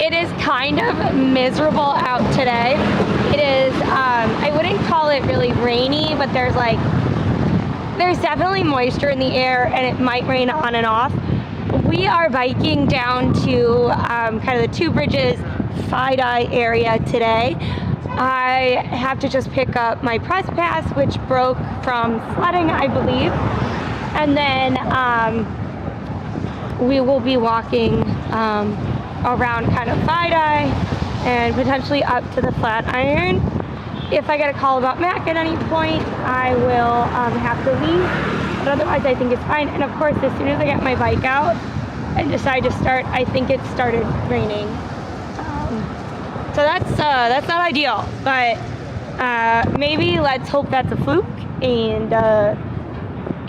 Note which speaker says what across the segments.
Speaker 1: It is kind of miserable out today. It is, I wouldn't call it really rainy, but there's definitely moisture in the air and it might rain on and off. We are biking down to kind of the Two Bridges, FiDi area today. I have to just pick up my press pass, which broke from flooding, I believe. And then we will be walking around kind of FiDi and potentially up to the Flatiron. If I get a call about Mac at any point, I will have to leave, but otherwise I think it's fine. And of course, as soon as I get my bike out and decide to start, I think it started raining. So that's not ideal, but maybe let's hope that's a fluke, and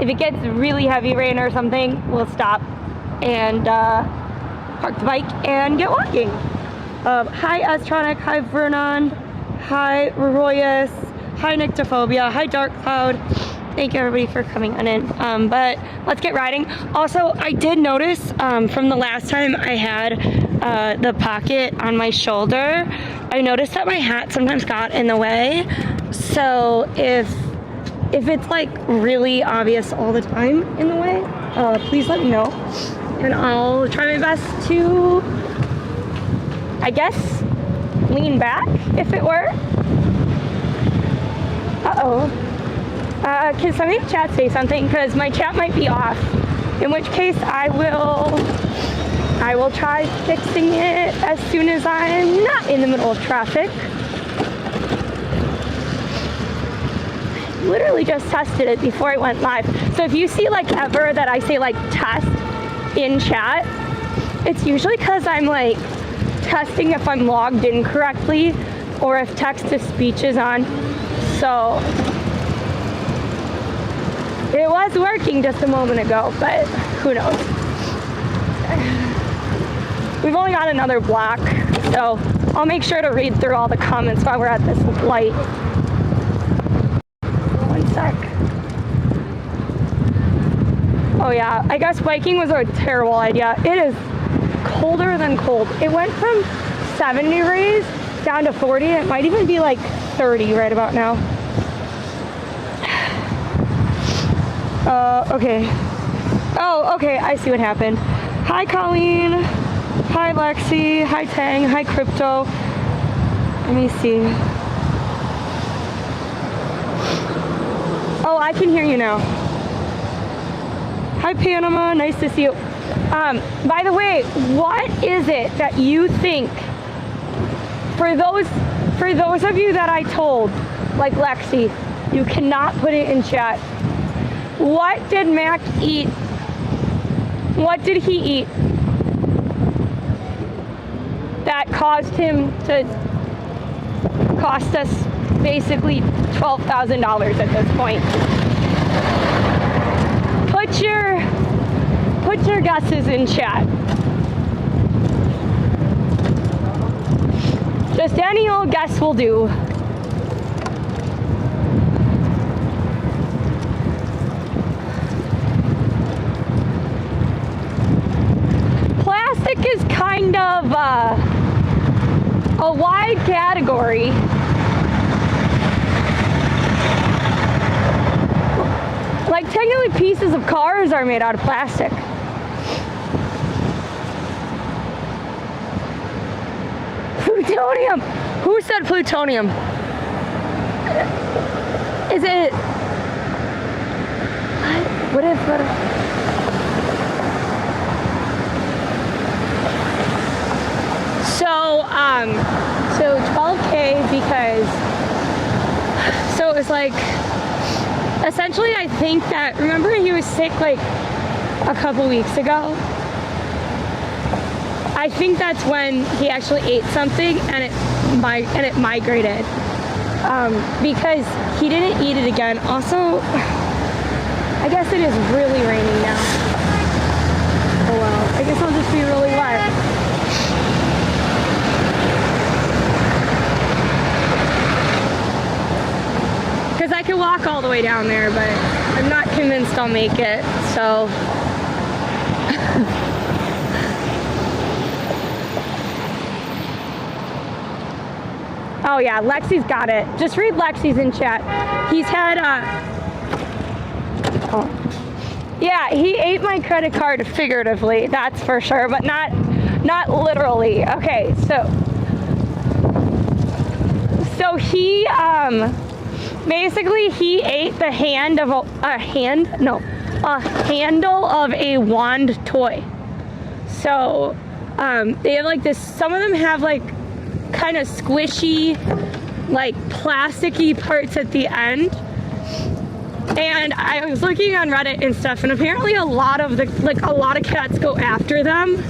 Speaker 1: if it gets really heavy rain or something, we'll stop and park the bike and get walking. Hi Astronic, hi Vernon, hi Royus, hi Nyctophobia, hi Dark Cloud. Thank you everybody for coming on in. But let's get riding. Also, I did notice from the last time I had the pocket on my shoulder, I noticed that my hat sometimes got in the way. So if it's like really obvious all the time in the way, please let me know. And I'll try my best to, I guess, lean back if it were. Uh-oh. Can somebody in chat say something? Because my chat might be off. In which case I will try fixing it as soon as I'm not in the middle of traffic. Literally just tested it before I went live. So if you see like ever that I say like test in chat, it's usually because I'm like testing if I'm logged in correctly or if text to speech is on. So it was working just a moment ago, but who knows. We've only got another block, so I'll make sure to read through all the comments while we're at this light. One sec. Oh yeah, I guess biking was a terrible idea. It is colder than cold. It went from 7 degrees down to 40. It might even be like 30 right about now. Okay. Oh, okay, I see what happened. Hi, Colleen. Hi, Lexi. Hi, Tang. Hi, Crypto. Let me see. Oh, I can hear you now. Hi, Panama. Nice to see you. By the way, what is it that you think, for those of you that I told, like Lexi, you cannot put it in chat. What did Mac eat? What did he eat that caused him to cost us basically $12,000 at this point? Put your guesses in chat. Just any old guess will do. Plastic is kind of a wide category. Like technically pieces of cars are made out of plastic. Plutonium! Who said plutonium? Is it... What if... So 12K because... So it was like... Essentially, I think that... Remember he was sick like a couple weeks ago? I think that's when he actually ate something and it migrated. Because he didn't eat it again. Also, I guess it is really raining now. Oh well, I guess I'll just be really wet. Because I could walk all the way down there, but I'm not convinced I'll make it, so... Oh yeah, Lexi's got it. Just read Lexi's in chat. He's had, yeah, he ate my credit card figuratively, that's for sure, but not literally. Okay, so he, basically he ate the handle of a wand toy. So, they have like this, some of them have like kind of squishy, like plasticky parts at the end. And I was looking on Reddit and stuff, and apparently a lot of cats go after them.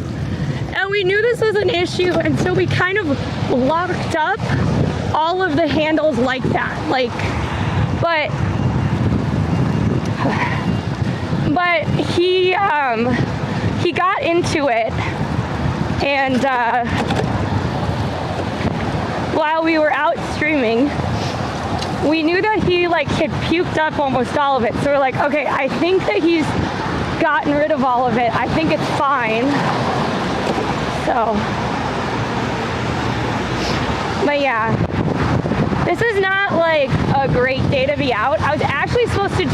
Speaker 1: And we knew this was an issue, and so we kind of locked up all of the handles like that. Like, but he got into it, and while we were out streaming, we knew that he like had puked up almost all of it. So we're like, okay, I think that he's gotten rid of all of it. I think it's fine. So, but yeah, this is not like a great day to be out. I was actually supposed to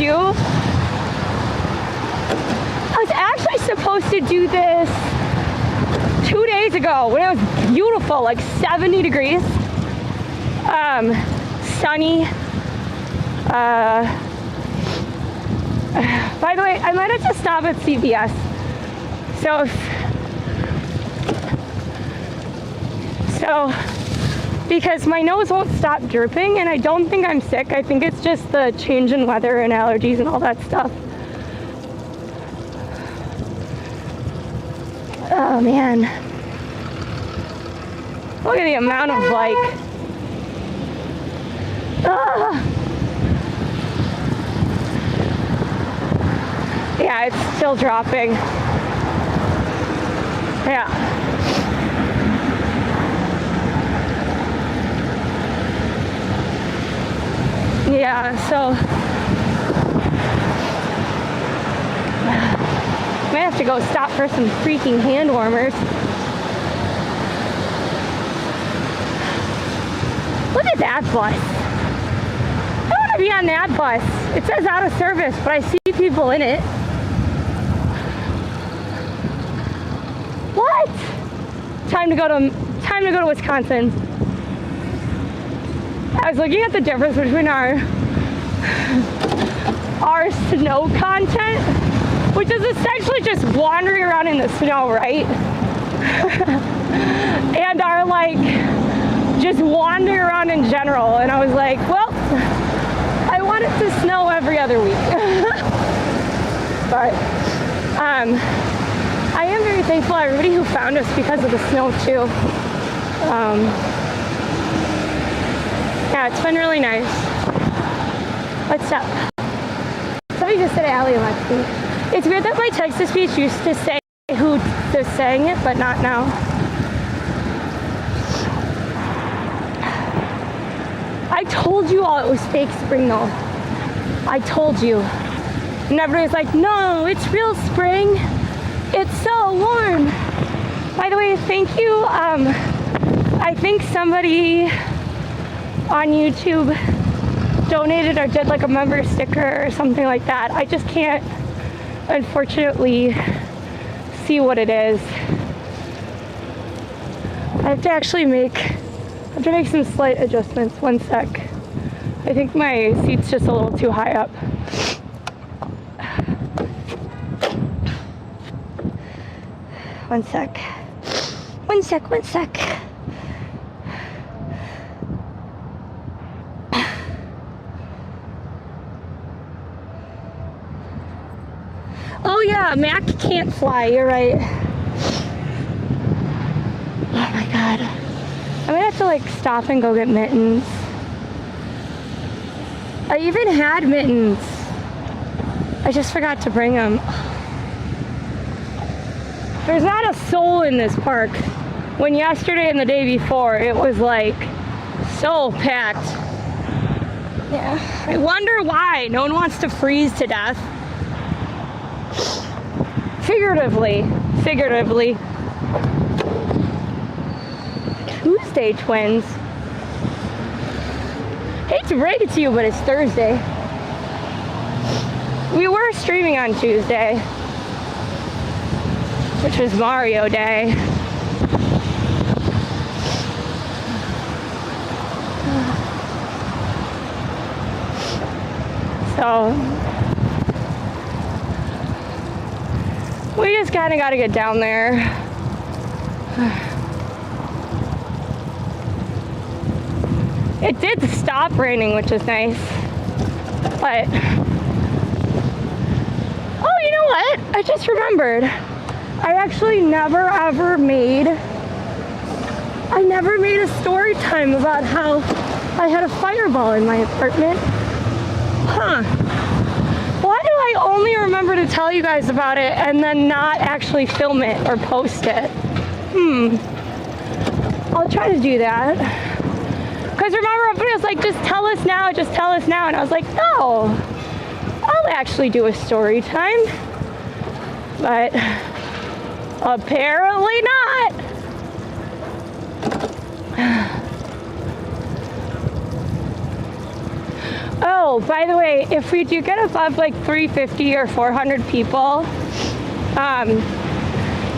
Speaker 1: do this 2 days ago when it was beautiful, like 70 degrees, sunny. By the way, I might have to stop at CVS. So because my nose won't stop drooping, and I don't think I'm sick. I think it's just the change in weather and allergies and all that stuff. Oh man. Look at the amount of like, yeah, it's still dropping. Yeah. Yeah, so might have to go stop for some freaking hand warmers. Look at that bus. I want to be on that bus. It says out of service, but I see people in it. What? Time to go to Wisconsin. I was looking at the difference between our snow content, which is essentially just wandering around in the snow, right? And our like just wandering around in general. And I was like, well, I want it to snow every other week. But I am very thankful to everybody who found us because of the snow too. Yeah, it's been really nice. What's up? Somebody just said Allie and Lexi. It's weird that my text-to-speech used to say who was saying it, but not now. I told you all it was fake spring though. I told you. And everybody was like, no, it's real spring. It's so warm. By the way, thank you. I think somebody on YouTube donated or did like a member sticker or something like that. I just can't, unfortunately, see what it is. I have to actually make some slight adjustments. One sec. I think my seat's just a little too high up. One sec. Oh yeah, Mac can't fly, you're right. Oh my god. I'm gonna have to like stop and go get mittens. I even had mittens. I just forgot to bring them. There's not a soul in this park. When yesterday and the day before, it was like so packed. Yeah. I wonder why no one wants to freeze to death. Figuratively. Tuesday twins. Hate to break it to you, but it's Thursday. We were streaming on Tuesday, which was Mario Day. So we just kind of got to get down there. It did stop raining, which is nice. But, oh, you know what? I just remembered. I actually never made a story time about how I had a fireball in my apartment. Huh. Why do I only remember to tell you guys about it and then not actually film it or post it? I'll try to do that. Because remember, everybody was like, just tell us now, just tell us now. And I was like, no, I'll actually do a story time. But apparently not. Oh, by the way, if we do get above like 350 or 400 people,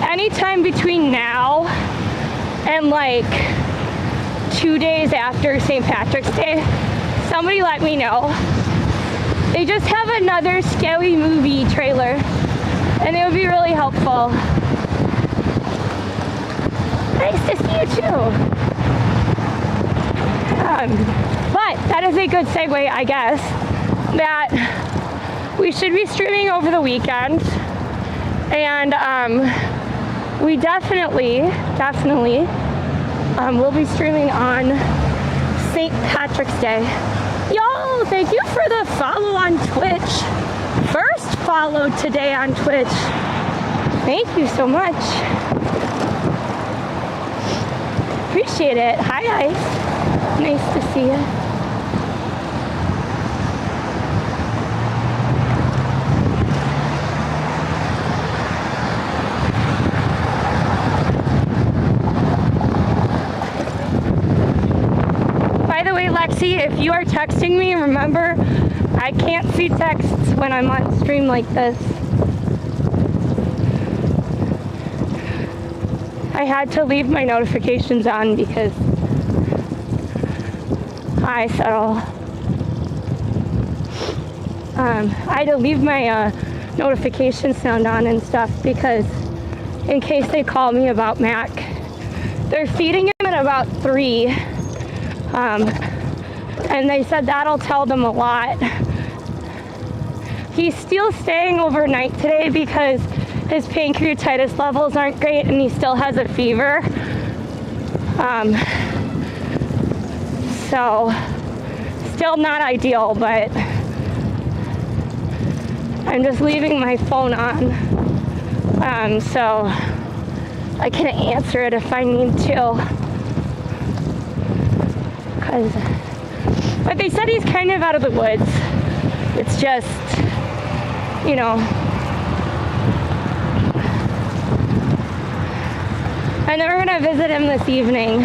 Speaker 1: anytime between now and like 2 days after St. Patrick's Day, somebody let me know. They just have another scary movie trailer, and it would be really helpful. Nice to see you too. But that is a good segue, I guess, that we should be streaming over the weekend, and we definitely we'll be streaming on St. Patrick's Day. Yo, thank you for the follow on Twitch. First follow today on Twitch. Thank you so much. Appreciate it. Hi, Ice. Nice to see you. By the way, Lexi, if you are texting me, remember, I can't see texts when I'm on stream like this. I had to leave my notifications on because I had to leave my notification sound on and stuff because in case they call me about Mac. They're feeding him at about 3. And they said that'll tell them a lot. He's still staying overnight today because his pancreatitis levels aren't great and he still has a fever. So still not ideal, but I'm just leaving my phone on so I can answer it if I need to. But they said he's kind of out of the woods. It's just, you know. And then we're gonna visit him this evening.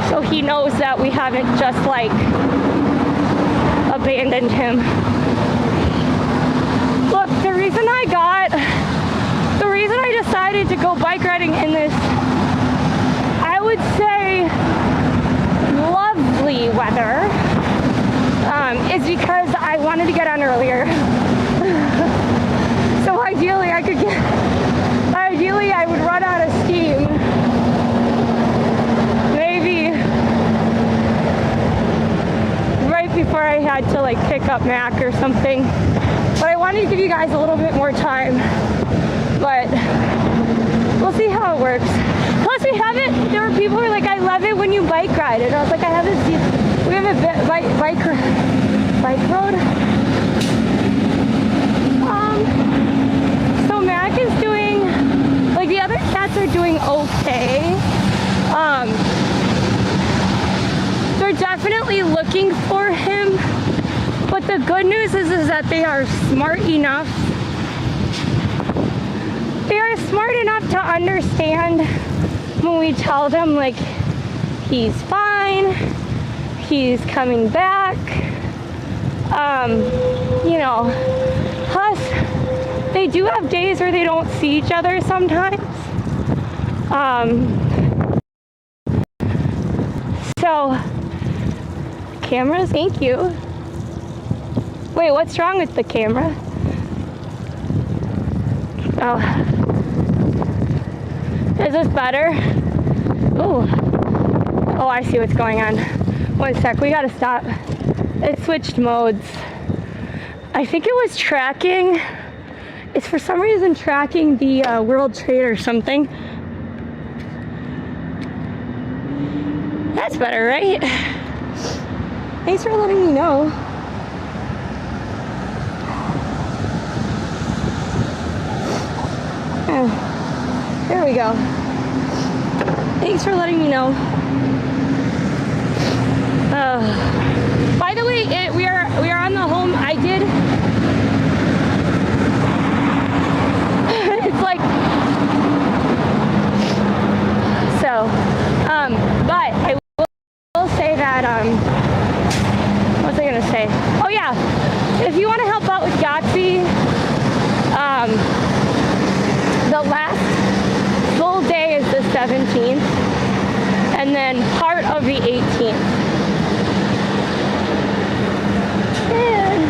Speaker 1: So he knows that we haven't just like abandoned him. Look, the reason I decided to go bike riding in this, I would say, lovely weather, is because I wanted to get on earlier. So ideally I would run out of steam. Maybe right before I had to like pick up Mac or something. But I wanted to give you guys a little bit more time. But we'll see how it works. Plus there were people who were like, I love it when you bike ride. And I was like, we have a bike road. So Mac is doing, like the other cats are doing okay. They're definitely looking for him. But the good news is that they are smart enough. They are smart enough to understand when we tell them like he's fine he's coming back. You know, plus they do have days where they don't see each other sometimes. So, cameras, thank you. Wait, what's wrong with the camera? Oh. Is this better? Ooh. Oh, I see what's going on. One sec, we gotta stop. It switched modes. I think it was tracking. It's for some reason tracking the World Trade or something. That's better, right? Thanks for letting me know. There we go. Thanks for letting me know. By the way, we are on the home. I did. It's like so. But I will say that. What was I gonna say? Oh yeah, if you want to help out with Yahtzee, the last full day is the 17th, and then part of the 18th. And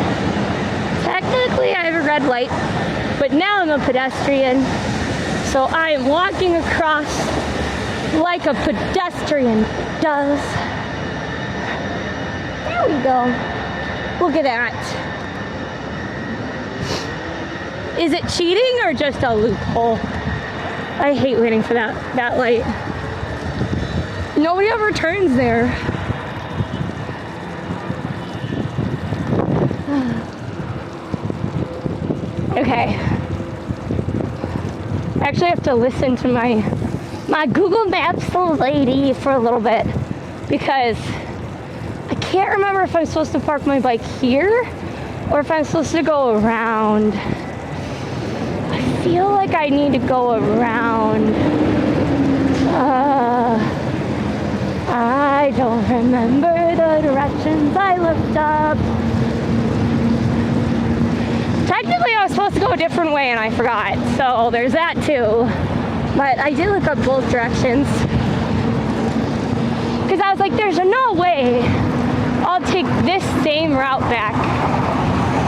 Speaker 1: technically I have a red light, but now I'm a pedestrian, so I am walking across like a pedestrian does. There we go. Look at that. Is it cheating or just a loophole? I hate waiting for that light. Nobody ever turns there. Okay. I actually have to listen to my Google Maps lady for a little bit because I can't remember if I'm supposed to park my bike here or if I'm supposed to go around. I feel like I need to go around. I don't remember the directions I looked up. Technically, I was supposed to go a different way and I forgot, so there's that too. But I did look up both directions because I was like, there's no way I'll take this same route back.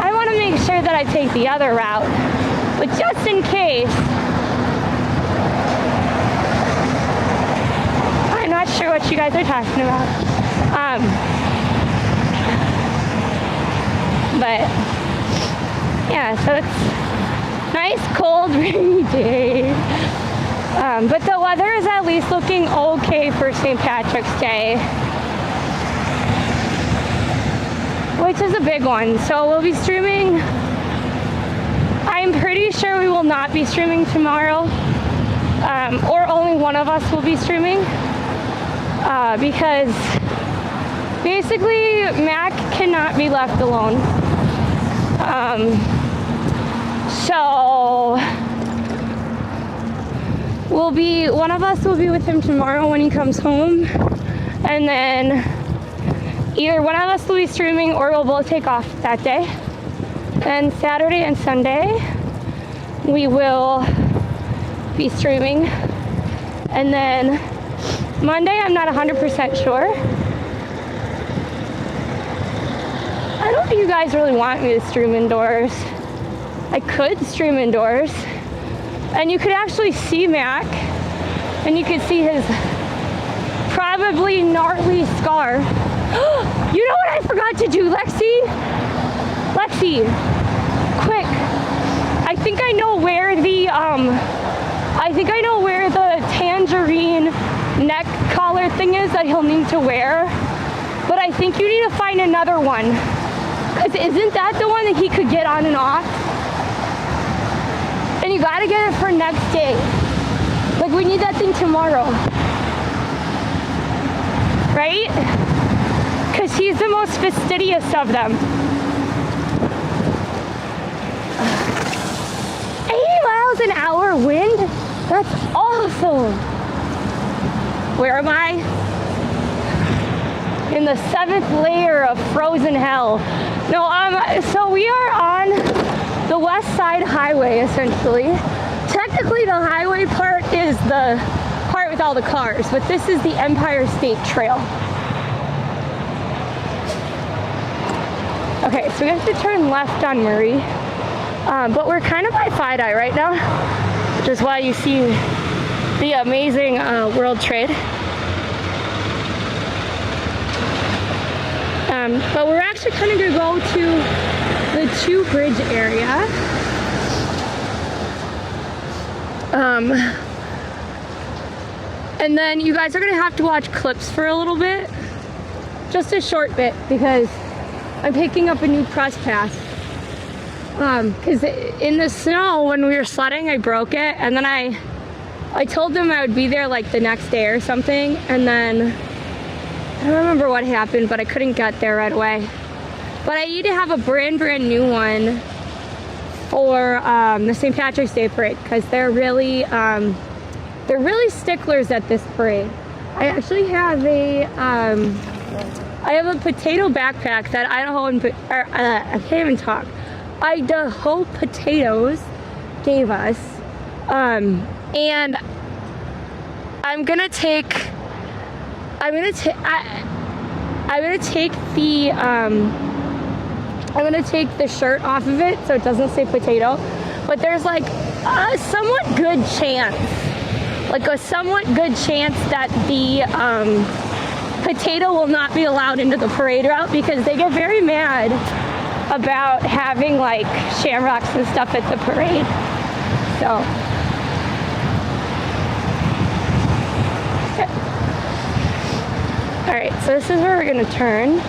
Speaker 1: I want to make sure that I take the other route, but just in case, I'm not sure what you guys are talking about. But yeah, so it's nice, cold, rainy day. But the weather is at least looking okay for St. Patrick's Day, which is a big one. So we'll be streaming. I'm pretty sure we will not be streaming tomorrow, or only one of us will be streaming, because basically Mac cannot be left alone. So one of us will be with him tomorrow when he comes home, and then either one of us will be streaming or we'll both take off that day. Then Saturday and Sunday we will be streaming, and then Monday I'm not 100% sure. I don't think you guys really want me to stream indoors. I could stream indoors, and you could actually see Mac, and you could see his probably gnarly scar. You know what I forgot to do, Lexi? Lexi, quick! I think I know where the tangerine neck collar thing is that he'll need to wear, but I think you need to find another one. Cause isn't that the one that he could get on and off? And you gotta get it for next day. Like we need that thing tomorrow. Right? Cause he's the most fastidious of them. 80 miles an hour wind? That's awesome. Where am I? in the 7th layer of frozen hell. No, so we are on the West Side Highway, essentially. Technically, the highway part is the part with all the cars, but this is the Empire State Trail. Okay, so we have to turn left on Murray, but we're kind of by FiDi right now, which is why you see the amazing World Trade. But we're actually kind of going to go to the 2 Bridge area. And then you guys are going to have to watch clips for a little bit. Just a short bit, because I'm picking up a new press pass. Because in the snow, when we were sledding, I broke it. And then I told them I would be there like the next day or something. And then I don't remember what happened, but I couldn't get there right away. But I need to have a brand new one for the St. Patrick's Day parade, because they're really sticklers at this parade. I actually have a potato backpack that I can't even talk. Idaho Potatoes gave us, and I'm gonna take the shirt off of it so it doesn't say potato, but there's like a somewhat good chance that the potato will not be allowed into the parade route, because they get very mad about having like shamrocks and stuff at the parade. So all right, so this is where we're gonna turn.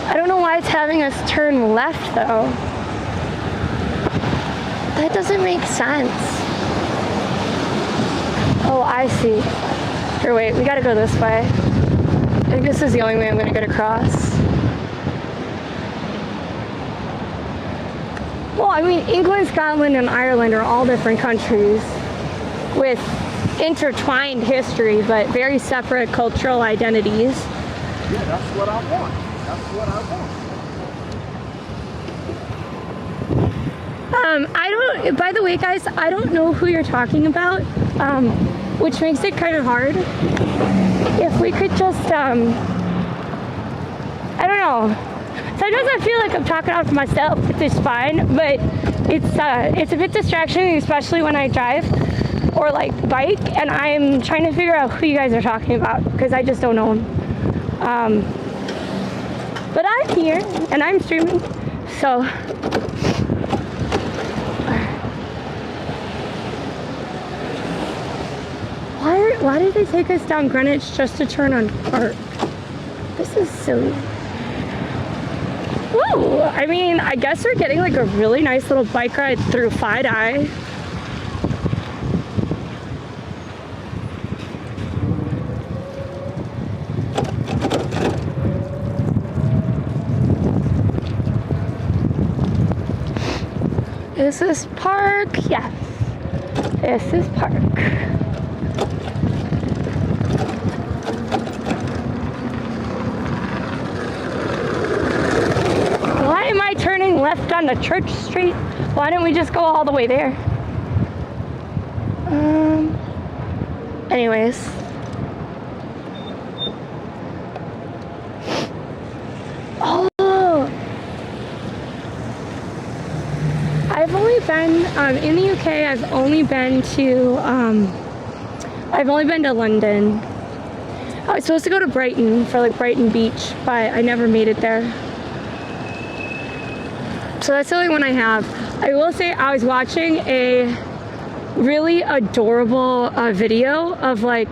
Speaker 1: I don't know why it's having us turn left though. That doesn't make sense. Oh, I see. Here, wait, we gotta go this way. I think this is the only way I'm gonna get across. Well, I mean, England, Scotland, and Ireland are all different countries with intertwined history, but very separate cultural identities.
Speaker 2: Yeah, that's what I want. That's what I want.
Speaker 1: By the way, guys, I don't know who you're talking about, which makes it kind of hard. If we could just, I don't know. Sometimes I feel like I'm talking out to myself, which is fine, but it's a bit distracting, especially when I drive or like bike, and I'm trying to figure out who you guys are talking about, because I just don't know them. But I'm here and I'm streaming, so why did they take us down Greenwich just to turn on Park? This is silly. Whoa, I mean, I guess we're getting like a really nice little bike ride through FiDi. Is this Park? Yes. This is Park. Why am I turning left onto Church Street? Why don't we just go all the way there? Anyways. I've only been in the UK. I've only been to London. I was supposed to go to Brighton for like Brighton Beach, but I never made it there. So that's the only one I have. I will say I was watching a really adorable video of like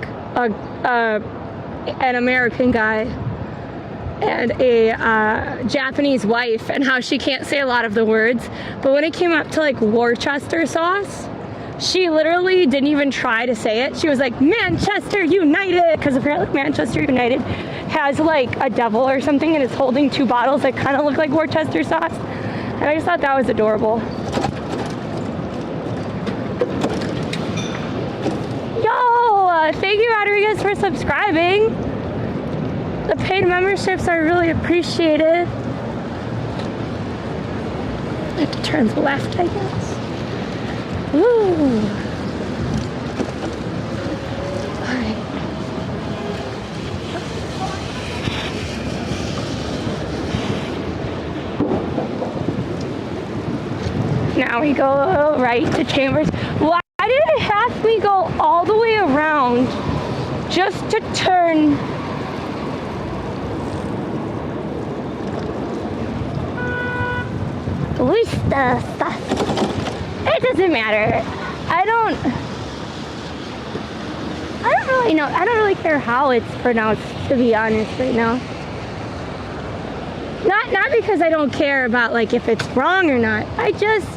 Speaker 1: an American guy and a Japanese wife, and how she can't say a lot of the words, but when it came up to like Worcester sauce, she literally didn't even try to say it. She was like, Manchester United, because apparently Manchester United has like a devil or something, and it's holding 2 bottles that kind of look like Worcester sauce, and I just thought that was adorable. Yo, thank you Rodriguez for subscribing. The paid memberships are really appreciated. I have to turn left, I guess. Woo! Alright. Now we go right to Chambers. Why did it have me go all the way around just to turn? It doesn't matter. I don't really know. I don't really care how it's pronounced, to be honest, right now. Not because I don't care about like if it's wrong or not. I just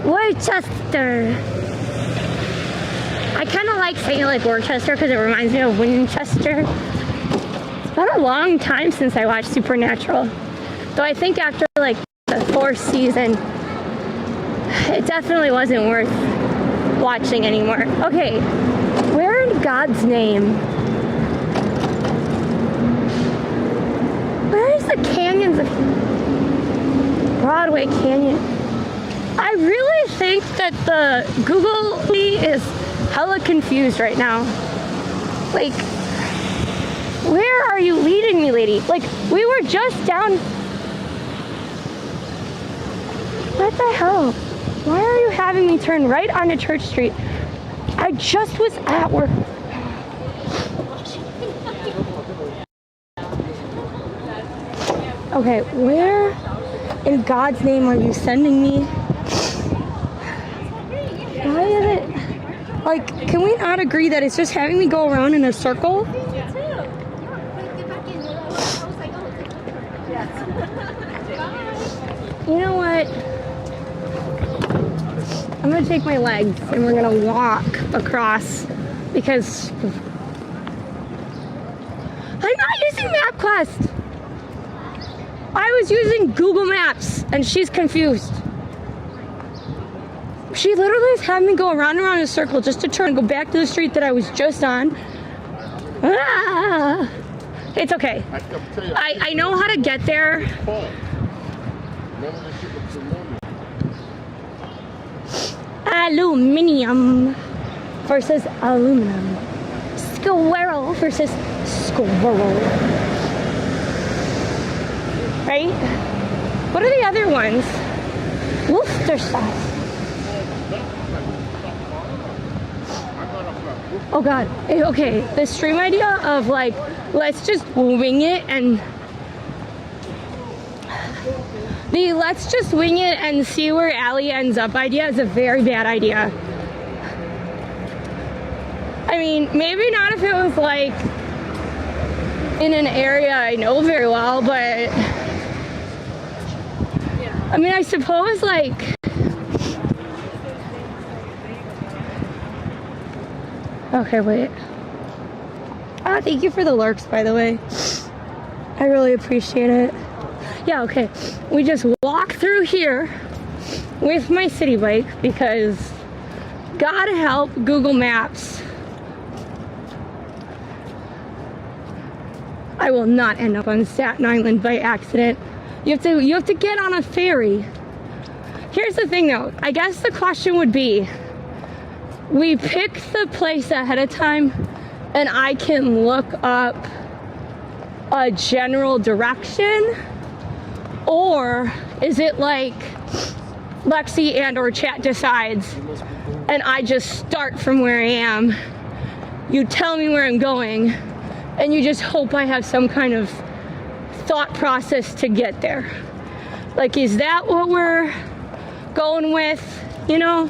Speaker 1: Worcester. I kind of like saying it like Worcester because it reminds me of Winchester. It's been a long time since I watched Supernatural. Though I think after like the 4th season, it definitely wasn't worth watching anymore. Okay, where in God's name? Where is the canyons of Broadway Canyon? I really think that the Google is hella confused right now. Like, where are you leading me, lady? Like, we were just down. What the hell? Why are you having me turn right onto Church Street? I just was at work. Okay, where in God's name are you sending me? Why is it? Like, can we not agree that it's just having me go around in a circle? You know what? I'm gonna take my legs and we're gonna walk across because I'm not using MapQuest. I was using Google Maps and she's confused. She literally is having me go around and around in a circle just to turn and go back to the street that I was just on. Ah, it's okay. I know how to get there. Aluminium versus aluminum. Squirrel versus squirrel. Right? What are the other ones? Worcester sauce. Oh God. Okay, the stream idea of like, let's just wing it and the let's just wing it and see where Allie ends up idea is a very bad idea. I mean, maybe not if it was like in an area I know very well, but I mean, I suppose like okay, wait. Ah, thank you for the lurks, by the way. I really appreciate it. Yeah, okay. We just walk through here with my city bike because God help Google Maps. I will not end up on Staten Island by accident. You have to get on a ferry. Here's the thing though. I guess the question would be, we pick the place ahead of time and I can look up a general direction, or is it like Lexi and or chat decides and I just start from where I am, you tell me where I'm going, and you just hope I have some kind of thought process to get there? Like, is that what we're going with, you know?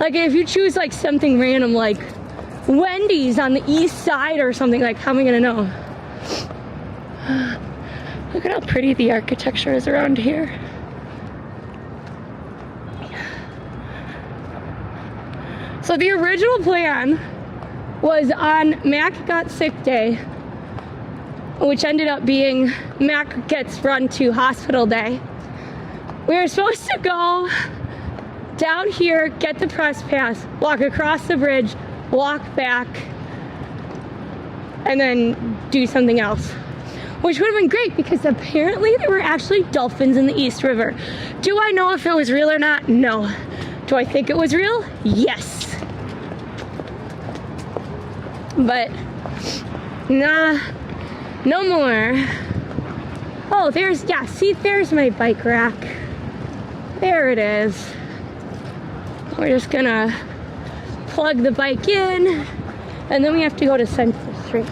Speaker 1: Like, if you choose like something random like Wendy's on the east side or something, like, how am I gonna know? Look at how pretty the architecture is around here. So the original plan was on Mac got sick day, which ended up being Mac gets run to hospital day. We were supposed to go down here, get the press pass, walk across the bridge, walk back, and then do something else. Which would have been great because apparently there were actually dolphins in the East River. Do I know if it was real or not? No. Do I think it was real? Yes. But, nah, no more. Oh, there's, yeah, see, there's my bike rack. There it is. We're just gonna plug the bike in, and then we have to go to Central Street.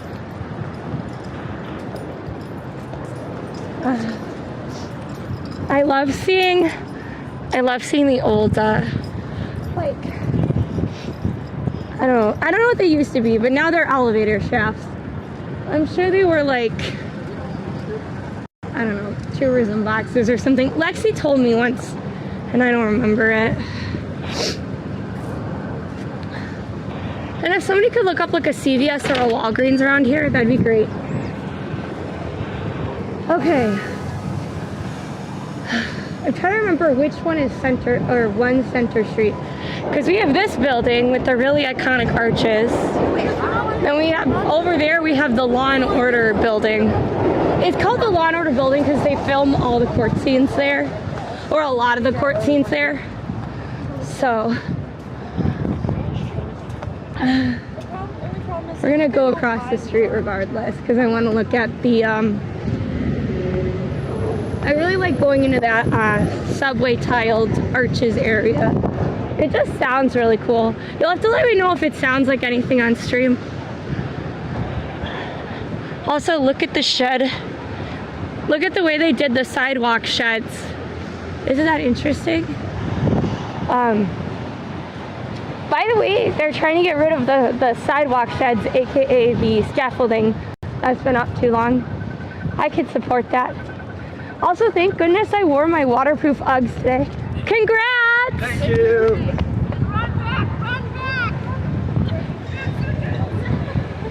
Speaker 1: I love seeing the old, like, I don't know what they used to be, but now they're elevator shafts. I'm sure they were like, I don't know, tourism boxes or something. Lexi told me once, and I don't remember it. And if somebody could look up like a CVS or a Walgreens around here, that'd be great. Okay. I'm trying to remember which one is Center, or 1 Center Street. Because we have this building with the really iconic arches. Then we have, over there we have the Law and Order building. It's called the Law and Order building because they film all the court scenes there. Or a lot of the court scenes there. So, we're gonna go across the street regardless because I want to look at the, I really like going into that subway tiled arches area. It just sounds really cool. You'll have to let me know if it sounds like anything on stream. Also, look at the shed. Look at the way they did the sidewalk sheds. Isn't that interesting? By the way, they're trying to get rid of the sidewalk sheds, aka the scaffolding that's been up too long. I could support that. Also, thank goodness I wore my waterproof Uggs today. Congrats!
Speaker 2: Thank you.
Speaker 3: Run back!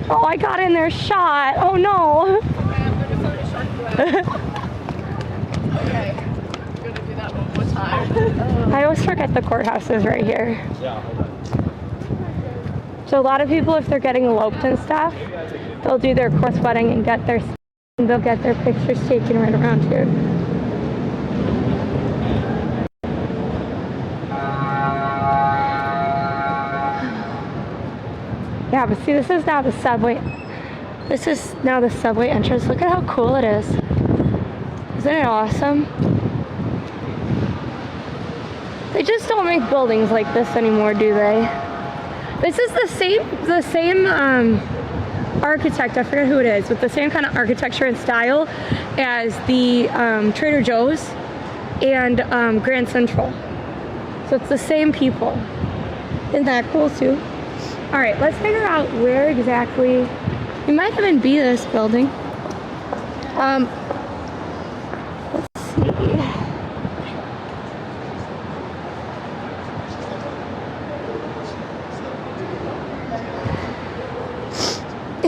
Speaker 1: Oh, I got in their shot. Oh no.
Speaker 3: Okay, I'm gonna phone a shark Okay. I'm gonna do that one more time.
Speaker 1: I always forget the courthouse is right here. So a lot of people, if they're getting eloped and stuff, they'll do their course wedding and they'll get their pictures taken right around here. Yeah, but see, this is now the subway. This is now the subway entrance. Look at how cool it is. Isn't it awesome? They just don't make buildings like this anymore, do they? This is the same architect, I forget who it is, with the same kind of architecture and style as the Trader Joe's and Grand Central. So it's the same people. Isn't that cool too? All right, let's figure out where exactly, it might even be this building. Let's see.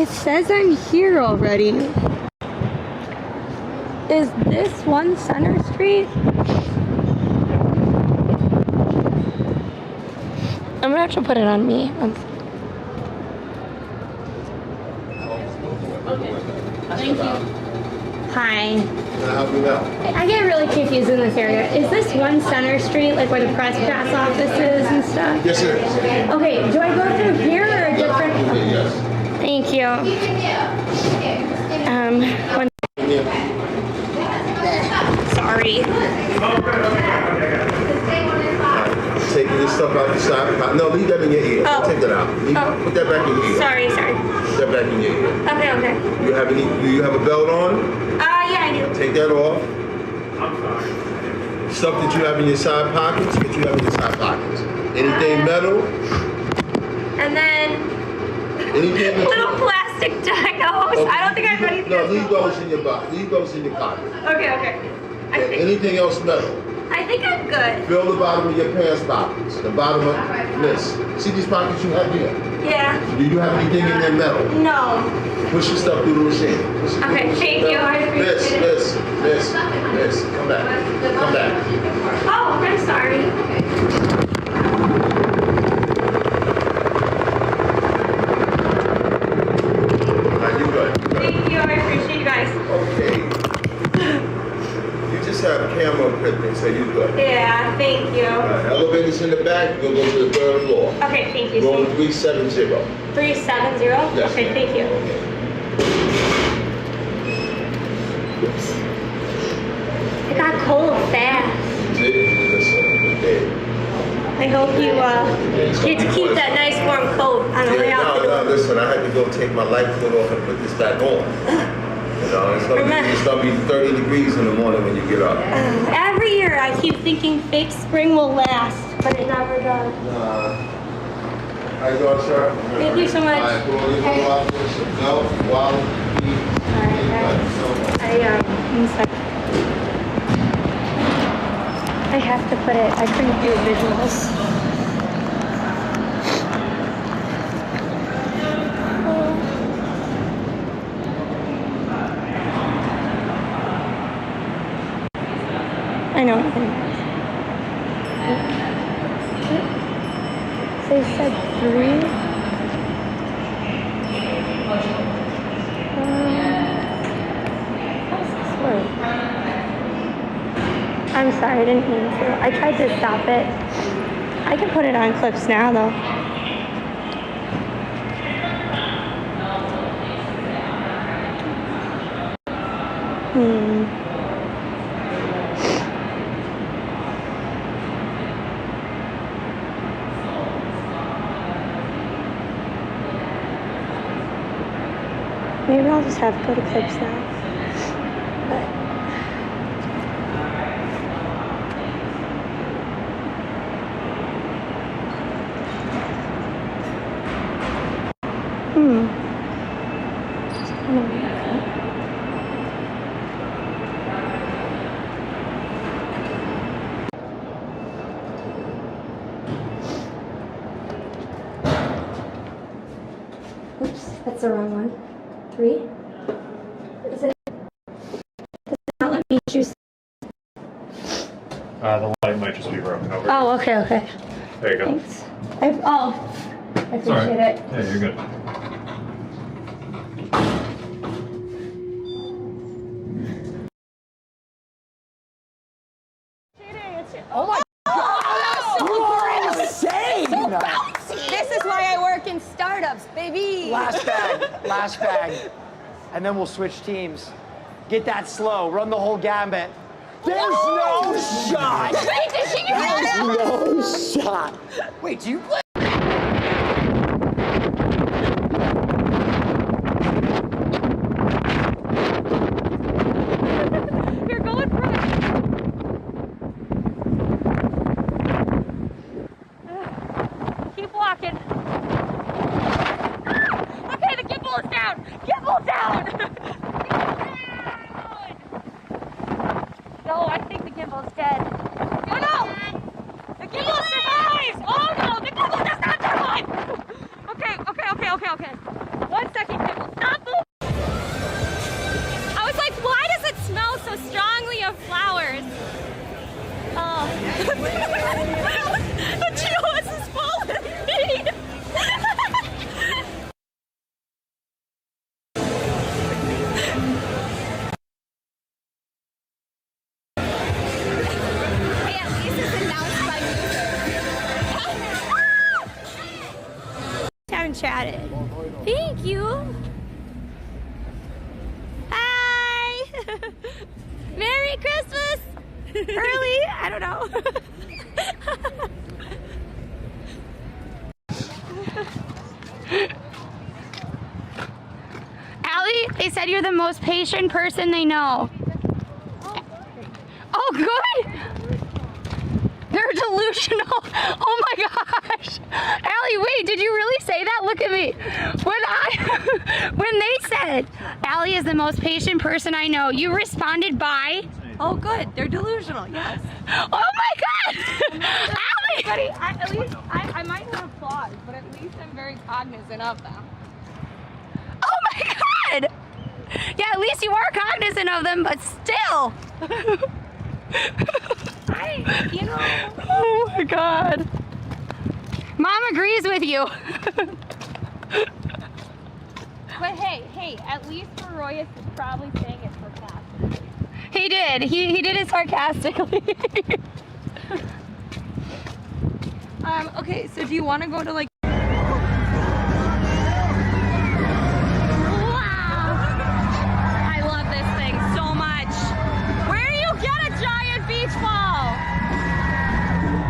Speaker 1: It says I'm here already. Is this 1 Center Street? I'm gonna have to put it on me.
Speaker 3: Thank you.
Speaker 1: Hi.
Speaker 2: Can I help you out?
Speaker 1: I get really confused in this area. Is this 1 Center Street, like where the press pass office is and stuff?
Speaker 2: Yes, it is.
Speaker 1: Okay, do I go through here or a different?
Speaker 2: Yes.
Speaker 1: Thank you. Sorry.
Speaker 2: Taking this stuff out the side. No, leave that in your ear.
Speaker 1: Oh.
Speaker 2: Take that out. Put that back in your ear.
Speaker 1: Sorry.
Speaker 2: Put that back in your ear.
Speaker 1: Okay.
Speaker 2: Do you have a belt on?
Speaker 1: Yeah, I do.
Speaker 2: Take that off. Stuff that you have in your side pockets, Anything metal?
Speaker 1: And then
Speaker 2: Anything that
Speaker 1: little plastic dinos.
Speaker 2: Okay.
Speaker 1: I don't think I have anything
Speaker 2: No,
Speaker 1: else.
Speaker 2: leave those in your pocket. Leave those in your pocket.
Speaker 1: Okay.
Speaker 2: Anything else metal?
Speaker 1: I think I'm good.
Speaker 2: Fill the bottom of your pants pockets. The bottom of this. See these pockets you have here?
Speaker 1: Yeah.
Speaker 2: Do you have anything in there metal?
Speaker 1: No.
Speaker 2: Push your stuff through the machine.
Speaker 1: Okay, thank you. I appreciate it.
Speaker 2: This. Come back.
Speaker 1: Oh, I'm sorry.
Speaker 2: Now you just had a camera equipment, so you good.
Speaker 1: Yeah, thank you.
Speaker 2: Elevators in the back, we'll go to the 3rd floor.
Speaker 1: Okay, thank you.
Speaker 2: Room 370.
Speaker 1: 370?
Speaker 2: Yes.
Speaker 1: Okay, thank you. It got cold fast. I hope you get to keep that nice warm coat on the way out.
Speaker 2: No, listen, I had to go take my light coat off and put this back on. You know, it's gonna be 30 degrees in the morning when you get up.
Speaker 1: Every year I keep thinking fake spring will last, but it never does.
Speaker 2: How you doing, sir?
Speaker 1: Thank you so much.
Speaker 2: All right,
Speaker 1: I have to put it, I couldn't do visuals. I know what they said 3. How does this work? I'm sorry, I didn't mean to. I tried to stop it. I can put it on clips now, though. Maybe I'll just have to go to clips now. But just kind of oops, that's the wrong one. 3? Is it? Does it not let me choose?
Speaker 4: The light might just be broken over.
Speaker 1: Oh, okay.
Speaker 4: There you go.
Speaker 1: Thanks. I appreciate it.
Speaker 4: Yeah, you're good.
Speaker 5: Oh my God! That's so insane!
Speaker 3: This is why I work in startups, baby.
Speaker 5: Last bag. And then we'll switch teams. Get that slow, run the whole gambit. There's no shot!
Speaker 3: Wait, did she get
Speaker 5: There's no shot! Wait, do you play?
Speaker 1: You're going for it. Keep walking. Okay, the gimbal is down. Gimbal down. No, I think the gimbal's dead. Oh no! The gimbal survives! Oh no, the gimbal does not survive! Okay. 1 second, gimbal, stop moving! I was like, why does it smell so strongly of flowers? Oh. The GOS is falling! Haven't chatted. Thank you. Hi. Merry Christmas. Early. I don't know. Allie, they said you're the most patient person they know. Oh, good. They're delusional. Oh my gosh. Allie, wait, did you really say that? Look at me. When they said, Allie is the most patient person I know, you responded by?
Speaker 3: Oh, good. They're delusional. Yes.
Speaker 1: Oh my God. Allie.
Speaker 3: Buddy, at least I might have flaws, but at least I'm very cognizant of them.
Speaker 1: Oh my God. Yeah, at least you are cognizant of them, but still. Oh my God. Mom agrees with you.
Speaker 3: But hey, at least Royus is probably saying it for fast.
Speaker 1: He did. He did it sarcastically.
Speaker 3: Okay, so do you want to go to like...
Speaker 1: Wow! I love this thing so much. Where do you get a giant beach ball?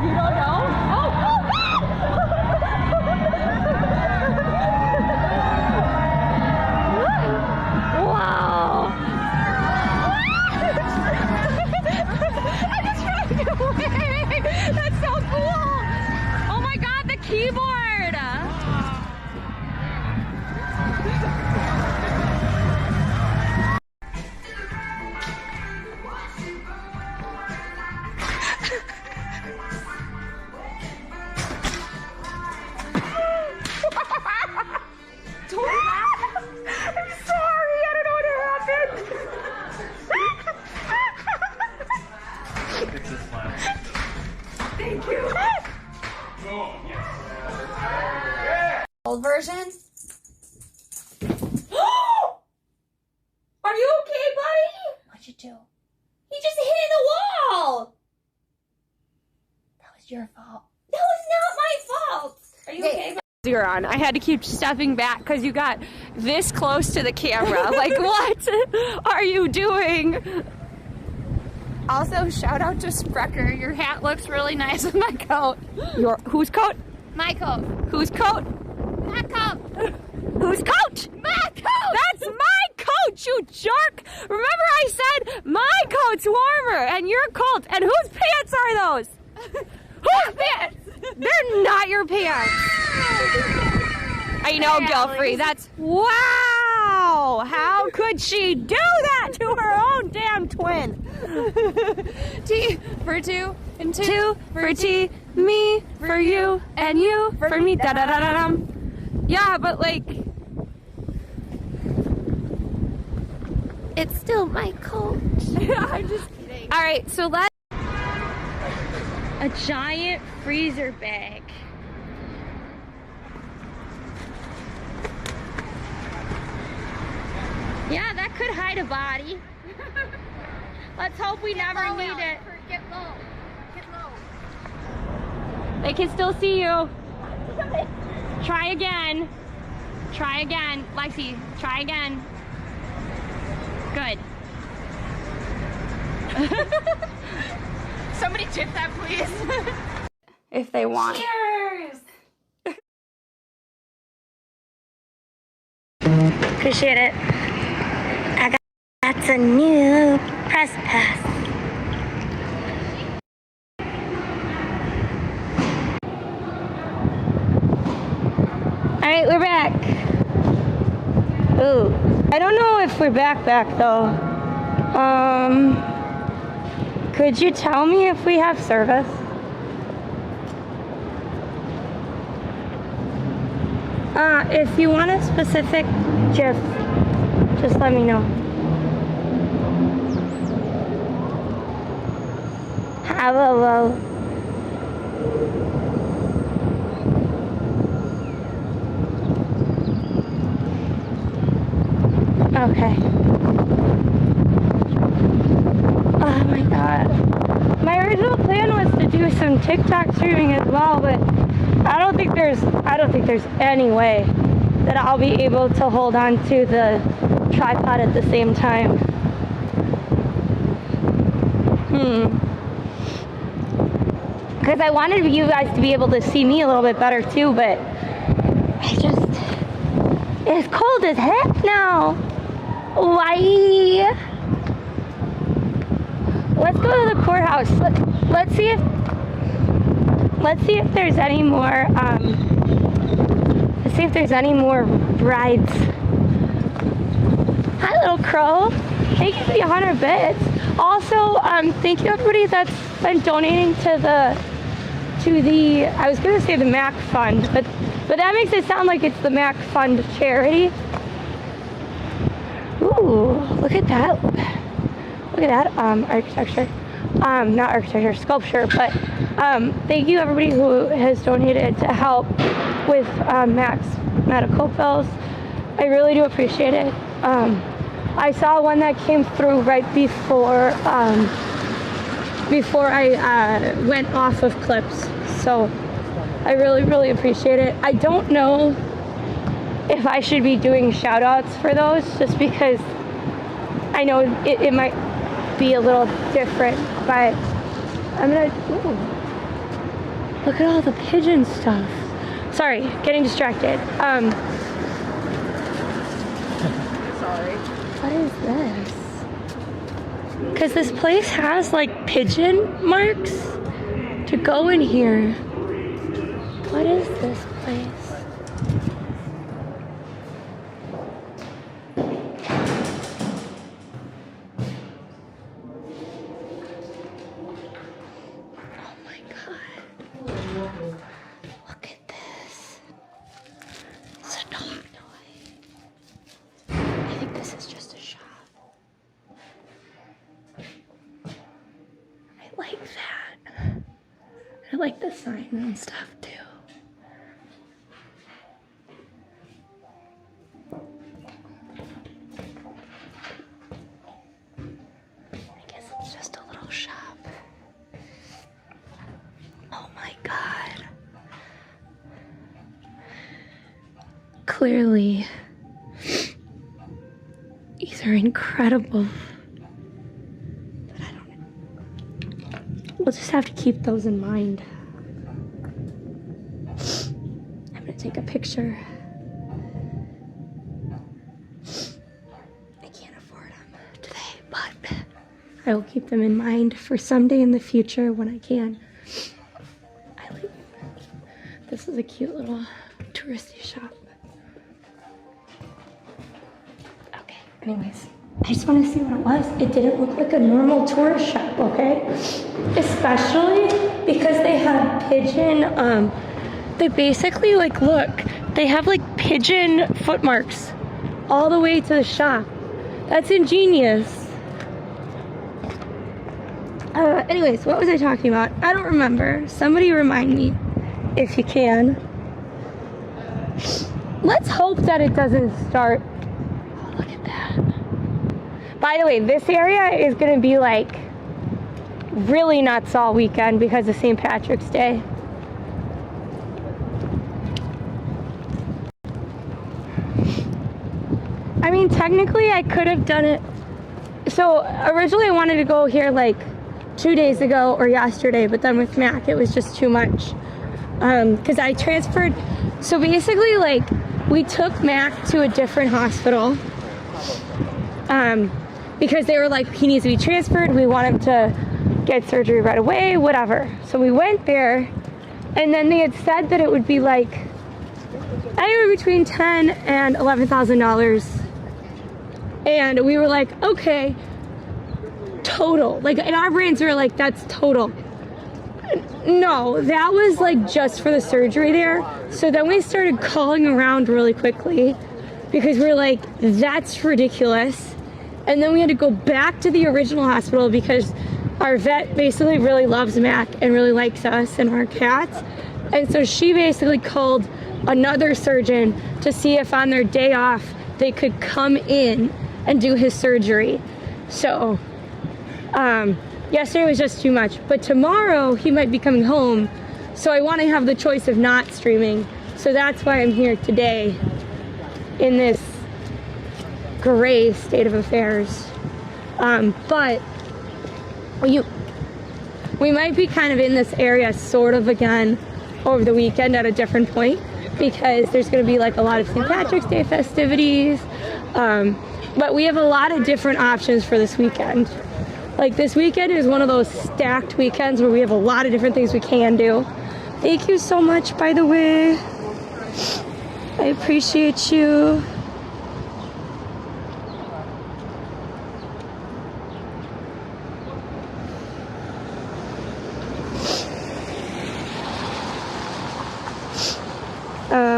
Speaker 1: You don't know? Oh! Wow! I just ran away. That's so cool. Oh my God, the keyboard. I'm sorry, I don't know what happened. Thank you.
Speaker 3: Old version?
Speaker 1: Are you okay, buddy?
Speaker 3: What'd you do?
Speaker 1: He just hit in the wall.
Speaker 3: That was your fault.
Speaker 1: That was not my fault. Are you okay? You're on. I had to keep stepping back because you got this close to the camera. Like, what are you doing?
Speaker 3: Also, shout out to Sprecher. Your hat looks really nice with my coat.
Speaker 1: Your whose coat?
Speaker 3: My coat.
Speaker 1: Whose coat?
Speaker 3: My coat.
Speaker 1: Whose coat?
Speaker 3: My coat.
Speaker 1: That's my coat, you jerk! Remember I said my coat's warmer and your coat. And whose pants are those? Whose pants? They're not your pants. I know, Gilfrey. That's wow. How could she do that to her own damn twin?
Speaker 3: T for two and two.
Speaker 1: Two for T, me for you, and you for me. Da da da da dum. Yeah, but like, it's still my coat.
Speaker 3: I'm just kidding.
Speaker 1: All right, so let's a giant freezer bag. Yeah, that could hide a body. Let's hope we never need it.
Speaker 3: Get low. Get low.
Speaker 1: They can still see you. Try again. Try again. Lexi, try again. Good.
Speaker 3: Somebody tip that, please.
Speaker 1: If they want.
Speaker 3: Cheers.
Speaker 1: Appreciate it. That's a new press pass. All right, we're back. Ooh, I don't know if we're back though. Could you tell me if we have service? If you want a specific GIF, just let me know. Hello. Okay. Oh my God. My original plan was to do some TikTok streaming as well, but I don't think there's any way that I'll be able to hold on to the tripod at the same time. Because I wanted you guys to be able to see me a little bit better too, but it's cold as heck now. Why? Let's go to the courthouse. Let's see if there's any more. Let's see if there's any more rides. Hi, little crow. Thank you for the 100 bits. Also, thank you everybody that's been donating to the. I was gonna say the Mac Fund, but that makes it sound like it's the Mac Fund charity. Ooh, look at that. Look at that architecture. Not architecture, sculpture, but thank you everybody who has donated to help with Mac's medical bills. I really do appreciate it. I saw one that came through right before I went off of clips. So I really, really appreciate it. I don't know if I should be doing shout outs for those, just because I know it might be a little different, but I'm gonna, ooh, look at all the pigeon stuff. Sorry, getting distracted.
Speaker 3: Sorry.
Speaker 1: What is this? Because this place has like pigeon marks to go in here. What is this place? Oh my God. Look at this. It's a dog toy. I think this is just a shop. I like that. I like the sign and stuff too. I guess it's just a little shop. Oh my God. Clearly, these are incredible. But I don't. We'll just have to keep those in mind. I'm gonna take a picture. I can't afford them today, but I will keep them in mind for someday in the future when I can. I like. This is a cute little touristy shop. Okay, anyways, I just want to see what it was. It didn't look like a normal tourist shop, okay? Especially because they had pigeon, they basically, like, look, they have like pigeon footmarks all the way to the shop. That's ingenious. Anyways, what was I talking about? I don't remember. Somebody remind me if you can. Let's hope that it doesn't start. Oh, look at that. By the way, this area is gonna be like really nuts all weekend because of St. Patrick's Day. I mean, technically I could have done it. So originally I wanted to go here like 2 days ago or yesterday, but then with Mac it was just too much. Because I transferred. So basically, like, we took Mac to a different hospital. Because they were like, he needs to be transferred. We want him to get surgery right away, whatever. So we went there, and then they had said that it would be like anywhere between $10,000 and $11,000. And we were like, okay, total. Like, in our brains, we were like, that's total. No, that was like just for the surgery there. So then we started calling around really quickly because we were like, that's ridiculous. And then we had to go back to the original hospital because our vet basically really loves Mac and really likes us and our cats. And so she basically called another surgeon to see if on their day off they could come in and do his surgery. So, yesterday was just too much, but tomorrow he might be coming home, so I want to have the choice of not streaming. So that's why I'm here today in this gray state of affairs. But we might be kind of in this area sort of again over the weekend at a different point because there's going to be like a lot of St. Patrick's Day festivities. But we have a lot of different options for this weekend. Like, this weekend is one of those stacked weekends where we have a lot of different things we can do. Thank you so much, by the way. I appreciate you.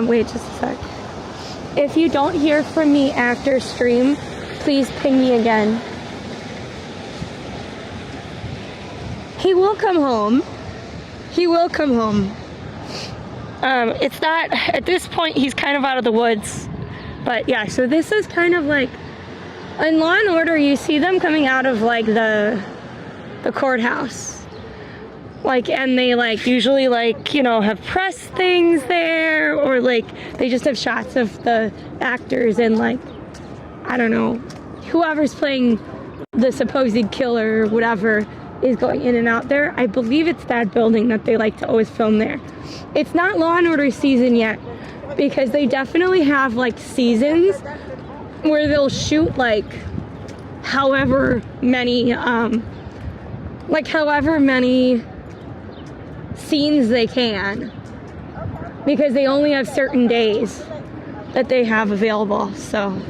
Speaker 1: Wait just a sec. If you don't hear from me after stream, please ping me again. He will come home. He will come home. It's not, at this point, he's kind of out of the woods. But yeah, so this is kind of like In Law and Order, you see them coming out of like the courthouse. Like, and they like usually like, you know, have press things there, or like they just have shots of the actors and like, I don't know, whoever's playing the supposed killer or whatever is going in and out there. I believe it's that building that they like to always film there. It's not Law and Order season yet, because they definitely have like seasons where they'll shoot like however many scenes they can, because they only have certain days that they have available. So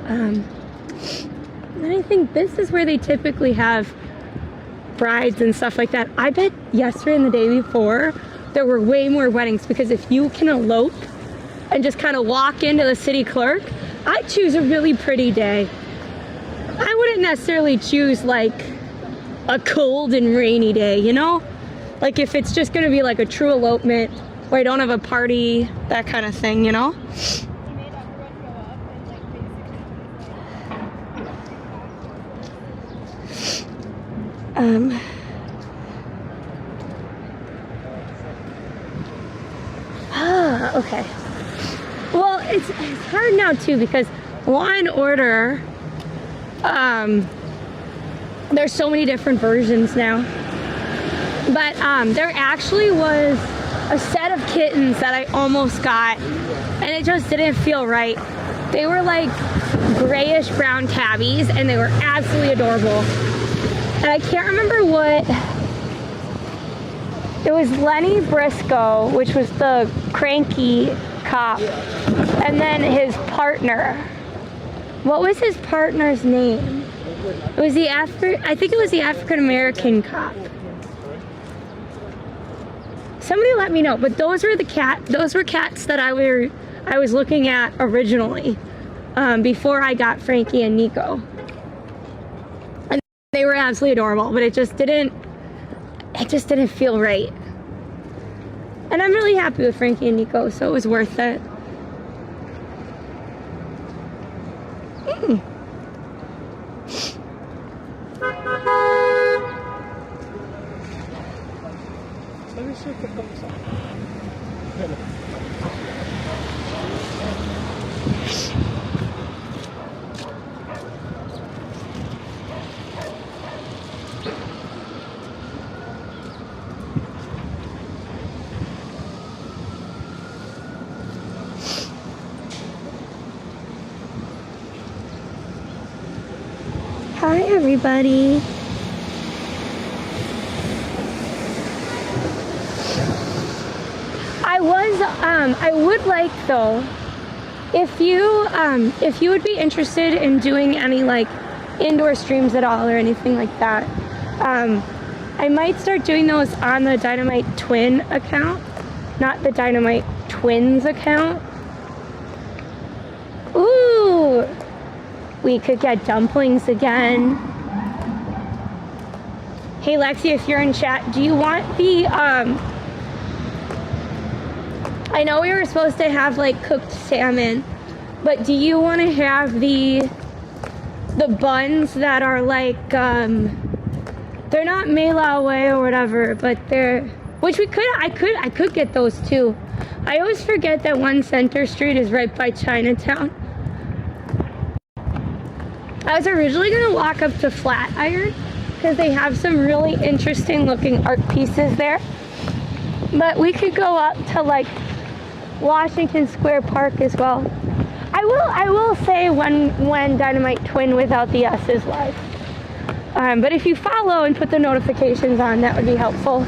Speaker 1: and I think this is where they typically have brides and stuff like that. I bet yesterday and the day before there were way more weddings, because if you can elope and just kind of walk into the city clerk, I'd choose a really pretty day. I wouldn't necessarily choose like a cold and rainy day, you know? Like if it's just gonna be like a true elopement where I don't have a party, that kind of thing, you know? Okay. Well, it's hard now too, because Law and Order, there's so many different versions now. But there actually was a set of kittens that I almost got, and it just didn't feel right. They were like grayish brown tabbies, and they were absolutely adorable. And I can't remember what. It was Lenny Briscoe, which was the cranky cop, and then his partner. What was his partner's name? It was I think it was the African American cop. Somebody let me know. But those were cats that I was looking at originally, before I got Frankie and Nico. And they were absolutely adorable, but it just didn't feel right. And I'm really happy with Frankie and Nico, so it was worth it. Hi everybody. I would like though, if you would be interested in doing any like indoor streams at all or anything like that, I might start doing those on the Dynamite Twin account, not the DinomiteTwins account. Ooh, we could get dumplings again. Hey Lexi, if you're in chat, do you want the, I know we were supposed to have like cooked salmon, but do you want to have the buns that are like, they're not Mela or whatever, but they're, which I could get those too. I always forget that 1 Center Street is right by Chinatown. I was originally gonna walk up to Flatiron because they have some really interesting looking art pieces there. But we could go up to like Washington Square Park as well. I will say when Dynamite Twin without the S is live. But if you follow and put the notifications on, that would be helpful.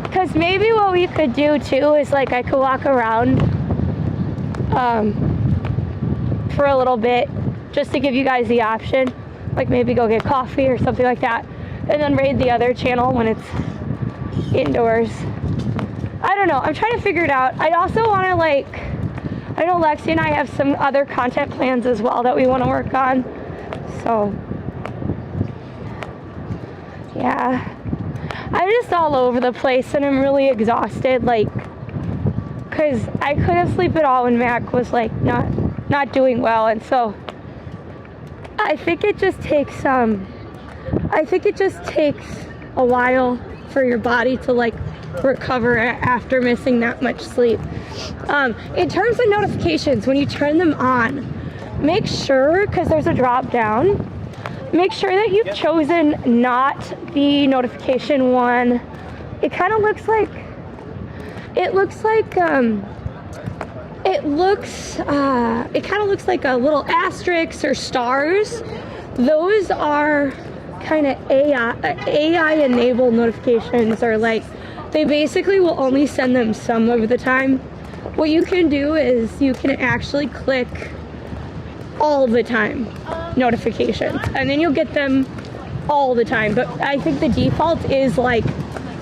Speaker 1: Because maybe what we could do too is like I could walk around for a little bit just to give you guys the option, like maybe go get coffee or something like that, and then raid the other channel when it's indoors. I don't know, I'm trying to figure it out. I also want to like, I know Lexi and I have some other content plans as well that we want to work on, so yeah, I'm just all over the place and I'm really exhausted, like because I couldn't sleep at all when Mac was like not doing well, and so I think it just takes a while for your body to like recover after missing that much sleep. In terms of notifications, when you turn them on, make sure, because there's a drop down, make sure that you've chosen not the notification one. It kind of looks like, it kind of looks like a little asterisk or stars. Those are kind of AI enabled notifications, or like, they basically will only send them some of the time. What you can do is you can actually click all the time notifications, and then you'll get them all the time. But I think the default is like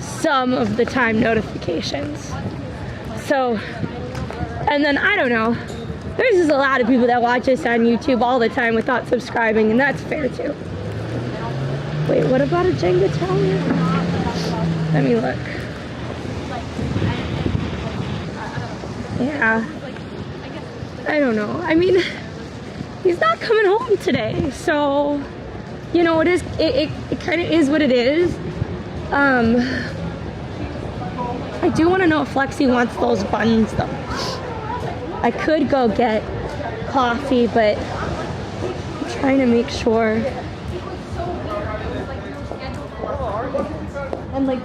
Speaker 1: some of the time notifications. So, and then I don't know, there's just a lot of people that watch this on YouTube all the time without subscribing, and that's fair too. Wait, what about a Jenga tower? Let me look. Yeah, I don't know. I mean, he's not coming home today, so you know, it kind of is what it is. I do want to know if Lexi wants those buns though. I could go get coffee, but I'm trying to make sure. And like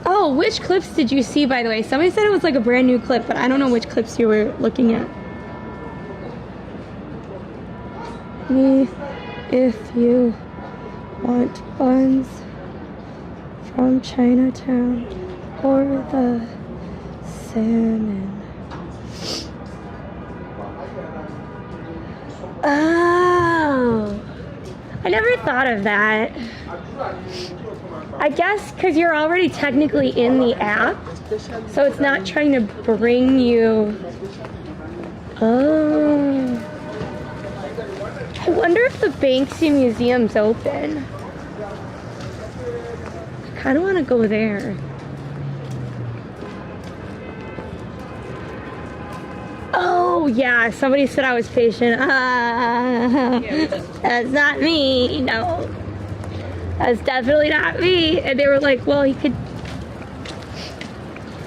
Speaker 1: oh, which clips did you see, by the way? Somebody said it was like a brand new clip, but I don't know which clips you were looking at. Me, if you want buns from Chinatown or the salmon. Oh, I never thought of that. I guess because you're already technically in the app, so it's not trying to bring you. Oh. I wonder if the Banksy Museum's open. I kind of want to go there. Oh, yeah, somebody said I was patient. That's not me, no. That's definitely not me. And they were like, well, he could...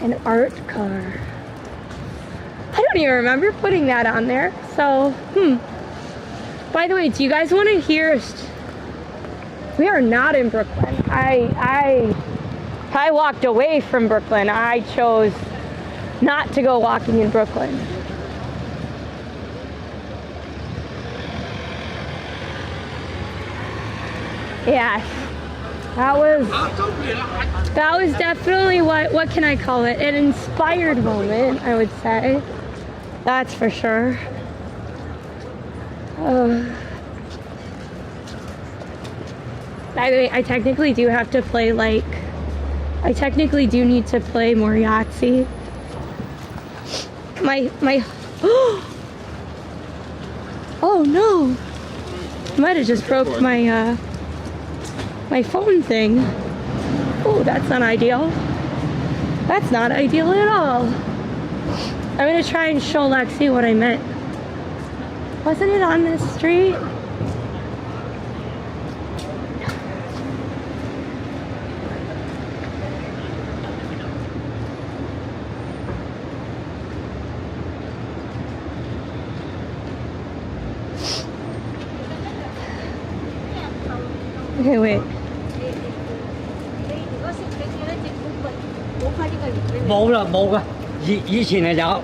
Speaker 1: An art car. I don't even remember putting that on there. So, By the way, do you guys want to hear... We are not in Brooklyn. I walked away from Brooklyn. I chose not to go walking in Brooklyn. Yes, that was definitely what can I call it? An inspired moment, I would say. That's for sure. By the way, I technically do have to play I technically do need to play more Yahtzee. My oh no! Might have just broke my phone thing. Oh, that's not ideal. That's not ideal at all. I'm gonna try and show Lexi what I meant. Wasn't it on this street? Okay, wait.
Speaker 6: 冇啦，冇噶，以前係有。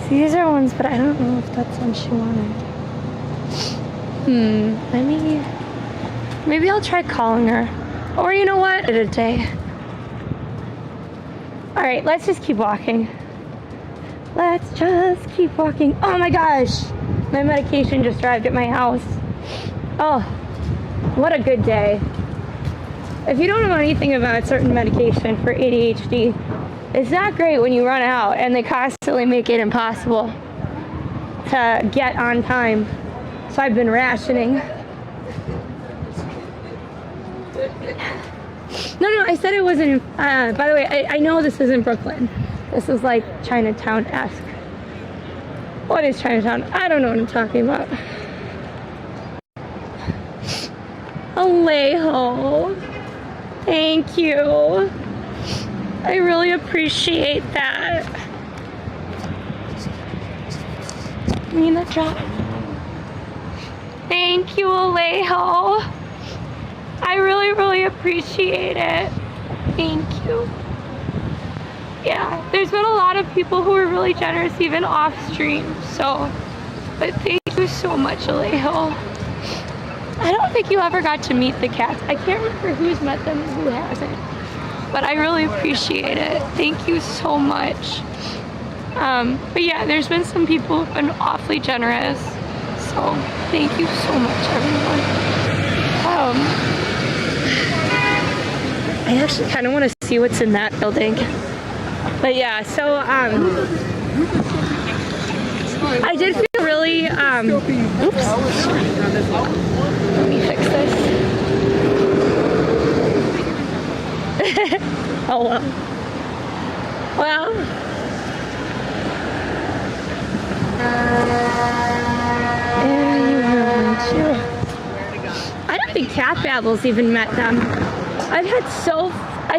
Speaker 1: These are ones, but I don't know if that's one she wanted. Maybe I'll try calling her. Or you know what? Today. Alright, let's just keep walking. Let's just keep walking. Oh my gosh! My medication just arrived at my house. Oh, what a good day. if you don't know anything about certain medication for ADHD, it's not great when you run out and they constantly make it impossible to get on time. So I've been rationing. No, I said it wasn't. By the way, I know this isn't Brooklyn. This is like Chinatown-esque. What is Chinatown? I don't know what I'm talking about. Alejo. Thank you. I really appreciate that. Need a drop. Thank you, Alejo. I really, really appreciate it. Thank you. Yeah, there's been a lot of people who are really generous, even off stream. So, but thank you so much, Alejo. I don't think you ever got to meet the cats. I can't remember who's met them and who hasn't. But I really appreciate it. Thank you so much. But yeah, there's been some people who've been awfully generous. So thank you so much, everyone. I actually kind of want to see what's in that building. But yeah, so I did feel really oops. Let me fix this. Oh well. Well. I don't think Cat Babble's even met them. I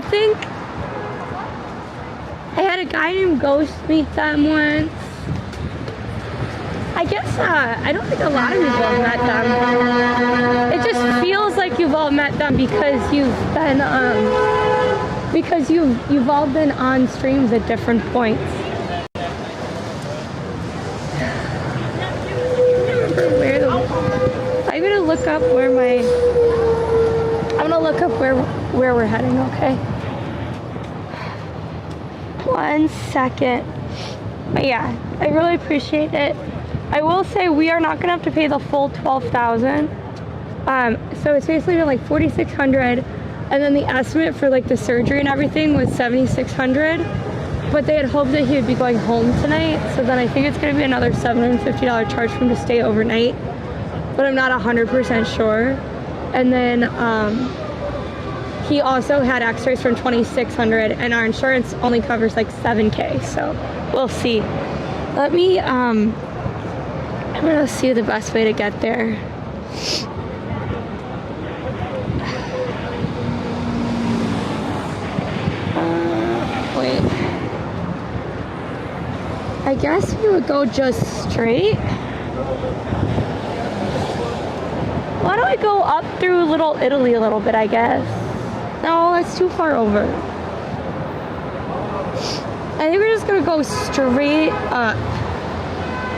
Speaker 1: think I had a guy named Ghost meet them once. I guess, I don't think a lot of people have met them. It just feels like you've all met them because you've all been on streams at different points. I'm gonna look up where where we're heading, okay? 1 second. But yeah, I really appreciate it. I will say we are not gonna have to pay the full $12,000. So it's basically been like $4,600, and then the estimate for like the surgery and everything was $7,600. But they had hoped that he would be going home tonight, so then I think it's gonna be another $750 charge for him to stay overnight. But I'm not 100% sure. And then he also had x-rays from $2,600, and our insurance only covers like $7K, so we'll see. Let me, I'm gonna see the best way to get there. Wait. I guess we would go just straight. Why don't we go up through Little Italy a little bit, I guess? No, that's too far over. I think we're just gonna go straight up.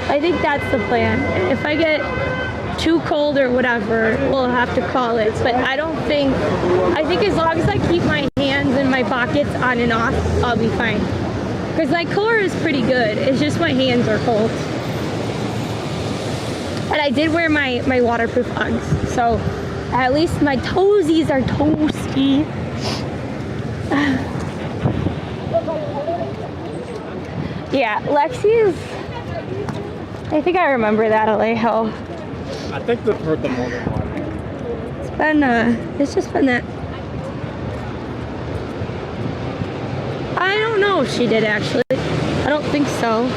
Speaker 1: I think that's the plan. If I get too cold or whatever, we'll have to call it. But I think as long as I keep my hands in my pockets on and off, I'll be fine. Because my core is pretty good. It's just my hands are cold. And I did wear my waterproof Uggs, so at least my toesies are toasty. Yeah, Lexi is, I think I remember that, Alejo.
Speaker 4: I think we've heard them more than one.
Speaker 1: It's just been that. I don't know if she did actually. I don't think so.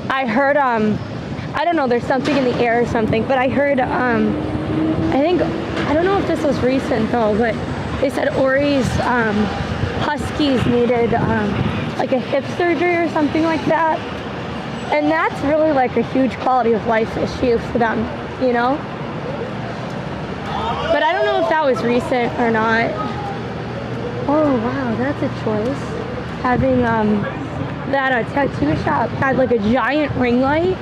Speaker 1: I heard, I don't know, there's something in the air or something, but I heard, I don't know if this was recent though, but they said Ori's, huskies needed, like a hip surgery or something like that. And that's really like a huge quality of life issue for them, you know? But I don't know if that was recent or not. Oh wow, that's a choice. Having, that tattoo shop had like a giant ring light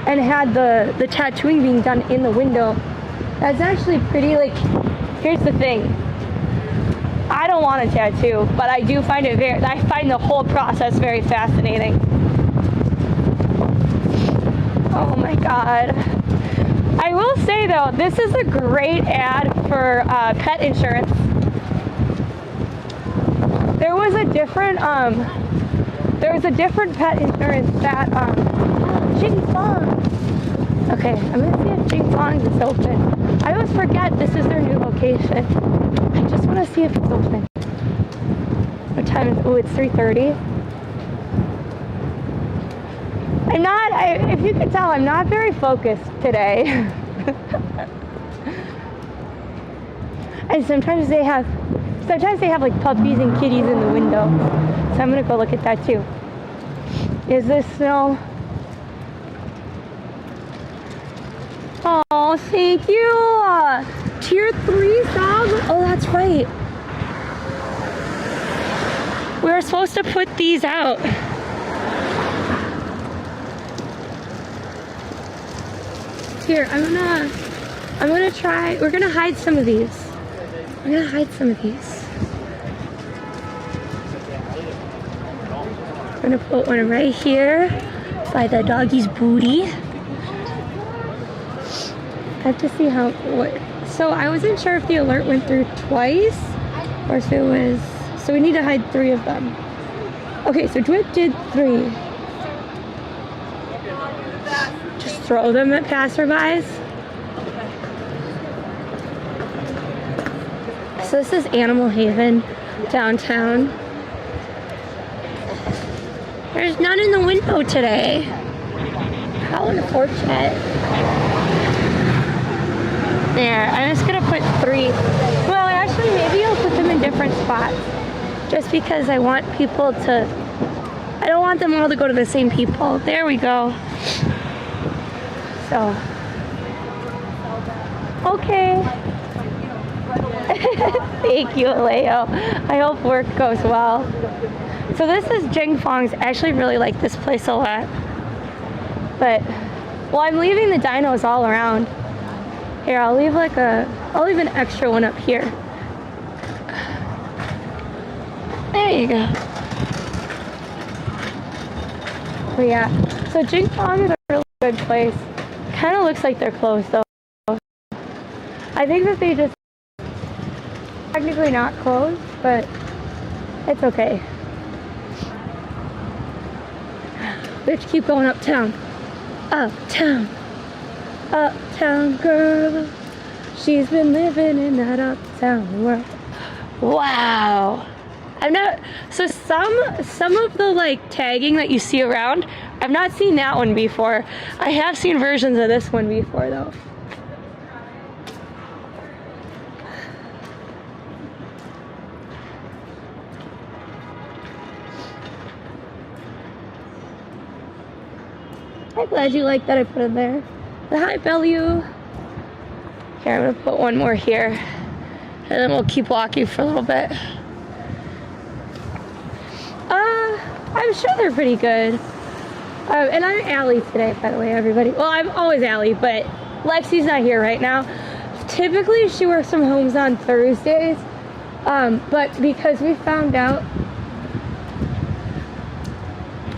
Speaker 1: and had the tattooing being done in the window, That's actually pretty, like, here's the thing. I don't want a tattoo, but I do find I find the whole process very fascinating. Oh my God. I will say though, this is a great ad for pet insurance. There was a different pet insurance that, Jing Fong. Okay, I'm gonna see if Jing Fong is open. I always forget this is their new location. I just wanna see if it's open. What time is it? Oh, it's 3:30. If you could tell, I'm not very focused today. And sometimes they have like puppies and kitties in the window. So I'm gonna go look at that too. Is this snow? Oh, thank you. Tier 3 dog? Oh, that's right. We were supposed to put these out. Here, I'm gonna try, we're gonna hide some of these. I'm gonna hide some of these. We're gonna put one right here by the doggy's booty. I have to see so I wasn't sure if the alert went through twice or if it was, so we need to hide 3 of them. Okay, so Dwip did 3. Just throw them at passerbys. So this is Animal Haven, downtown. There's none in the window today. How unfortunate. There, I'm just gonna put 3. Well, actually, maybe I'll put them in different spots. Just because I want people to, I don't want them all to go to the same people. There we go. So, okay. Thank you, Leo. I hope work goes well. So this is Jing Fong's. I actually really like this place a lot. But, well, I'm leaving the dinos all around. Here, I'll leave an extra one up here. There you go. But yeah, so Jing Fong is a really good place. Kind of looks like they're closed though. I think that they just technically not closed, but it's okay. We have to keep going uptown. Uptown. Uptown girl. She's been living in that uptown world. Wow. So some of the like tagging that you see around, I've not seen that one before. I have seen versions of this one before though. I'm glad you like that I put it there. Hi, Bellew. Here, I'm gonna put one more here, and then we'll keep walking for a little bit. I'm sure they're pretty good. And I'm Allie today, by the way, everybody. Well, I'm always Allie, but Lexi's not here right now. Typically, she works from home on Thursdays, but because we found out,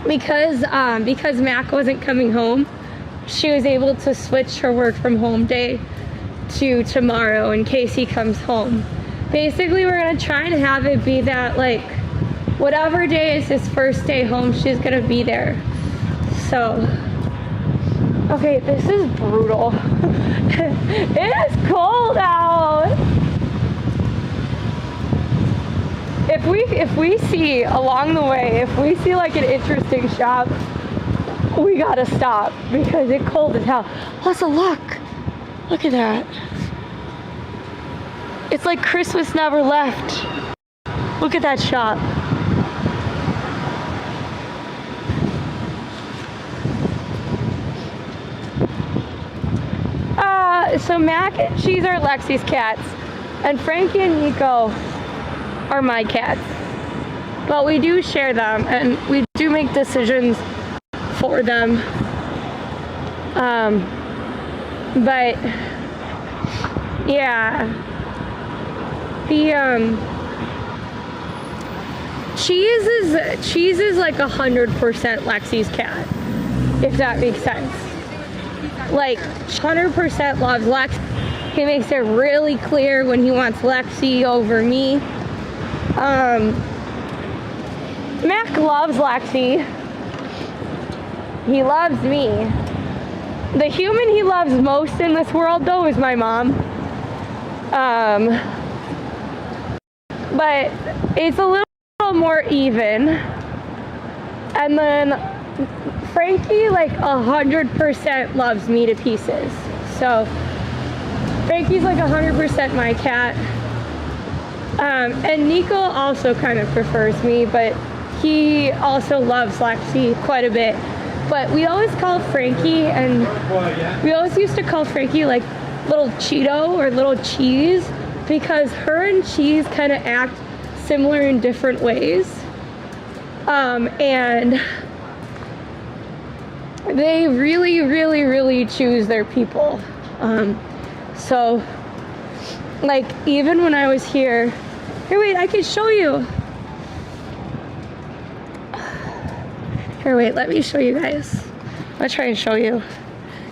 Speaker 1: because Mac wasn't coming home, she was able to switch her work from home day to tomorrow in case he comes home. Basically, we're gonna try and have it be that, like, whatever day is his first day home, she's gonna be there. So, okay, this is brutal. It is cold out. If we see along the way, if we see like an interesting shop, we gotta stop because it's cold as hell. Plus, look at that. It's like Christmas never left. Look at that shop. So Mac and Cheese are Lexi's cats, and Frankie and Nico are my cats. But we do share them, and we do make decisions for them. But Yeah. The Cheese is like 100% Lexi's cat, if that makes sense. Like 100% loves Lex. He makes it really clear when he wants Lexi over me. Mac loves Lexi. He loves me. The human he loves most in this world, though, is my mom. But it's a little more even. And then Frankie, like 100% loves me to pieces. So Frankie's like 100% my cat. And Nico also kind of prefers me, but he also loves Lexi quite a bit. But we always call Frankie, and we always used to call Frankie like little Cheeto or little Cheese, because her and Cheese kind of act similar in different ways. And they really, really, really choose their people. So, like, even when I was here, wait, I can show you. Here, wait, let me show you guys. I'll try and show you.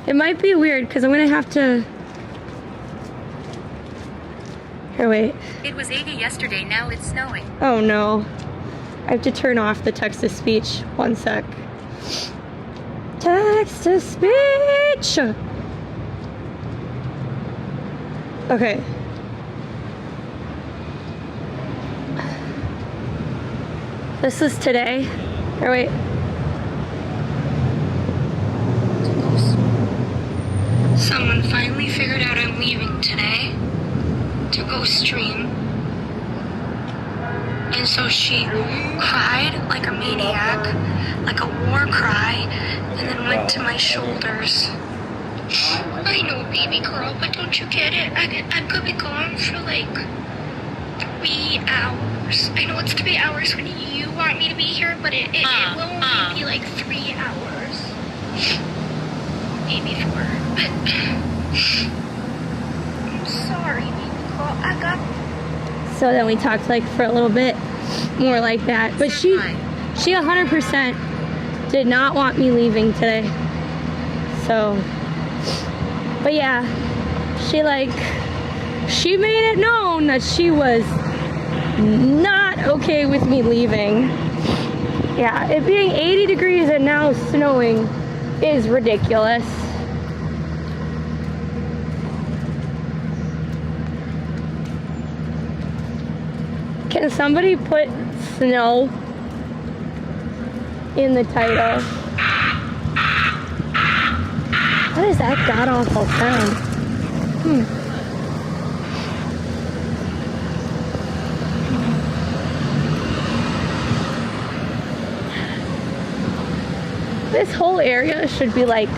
Speaker 1: It might be weird because I'm gonna have to. Here, wait.
Speaker 7: It was 80 yesterday, now it's snowing.
Speaker 1: Oh no. I have to turn off the text-to-speech. One sec. Text-to-speech! Okay. This is today. Here, wait. Someone finally figured out I'm leaving today to go stream. And so she cried like a maniac, like a war cry, and then went to my shoulders. I know, baby girl, but don't you get it? I'm gonna be gone for like 3 hours. I know it's 3 hours when you want me to be here, but it will only be like 3 hours. Maybe 4. I'm sorry, baby girl. I got. So then we talked like for a little bit more like that. But she 100% did not want me leaving today. So, but yeah, she made it known that she was not okay with me leaving. Yeah, it being 80 degrees and now snowing is ridiculous. Can somebody put snow in the title? What is that god-awful sound? This whole area should be like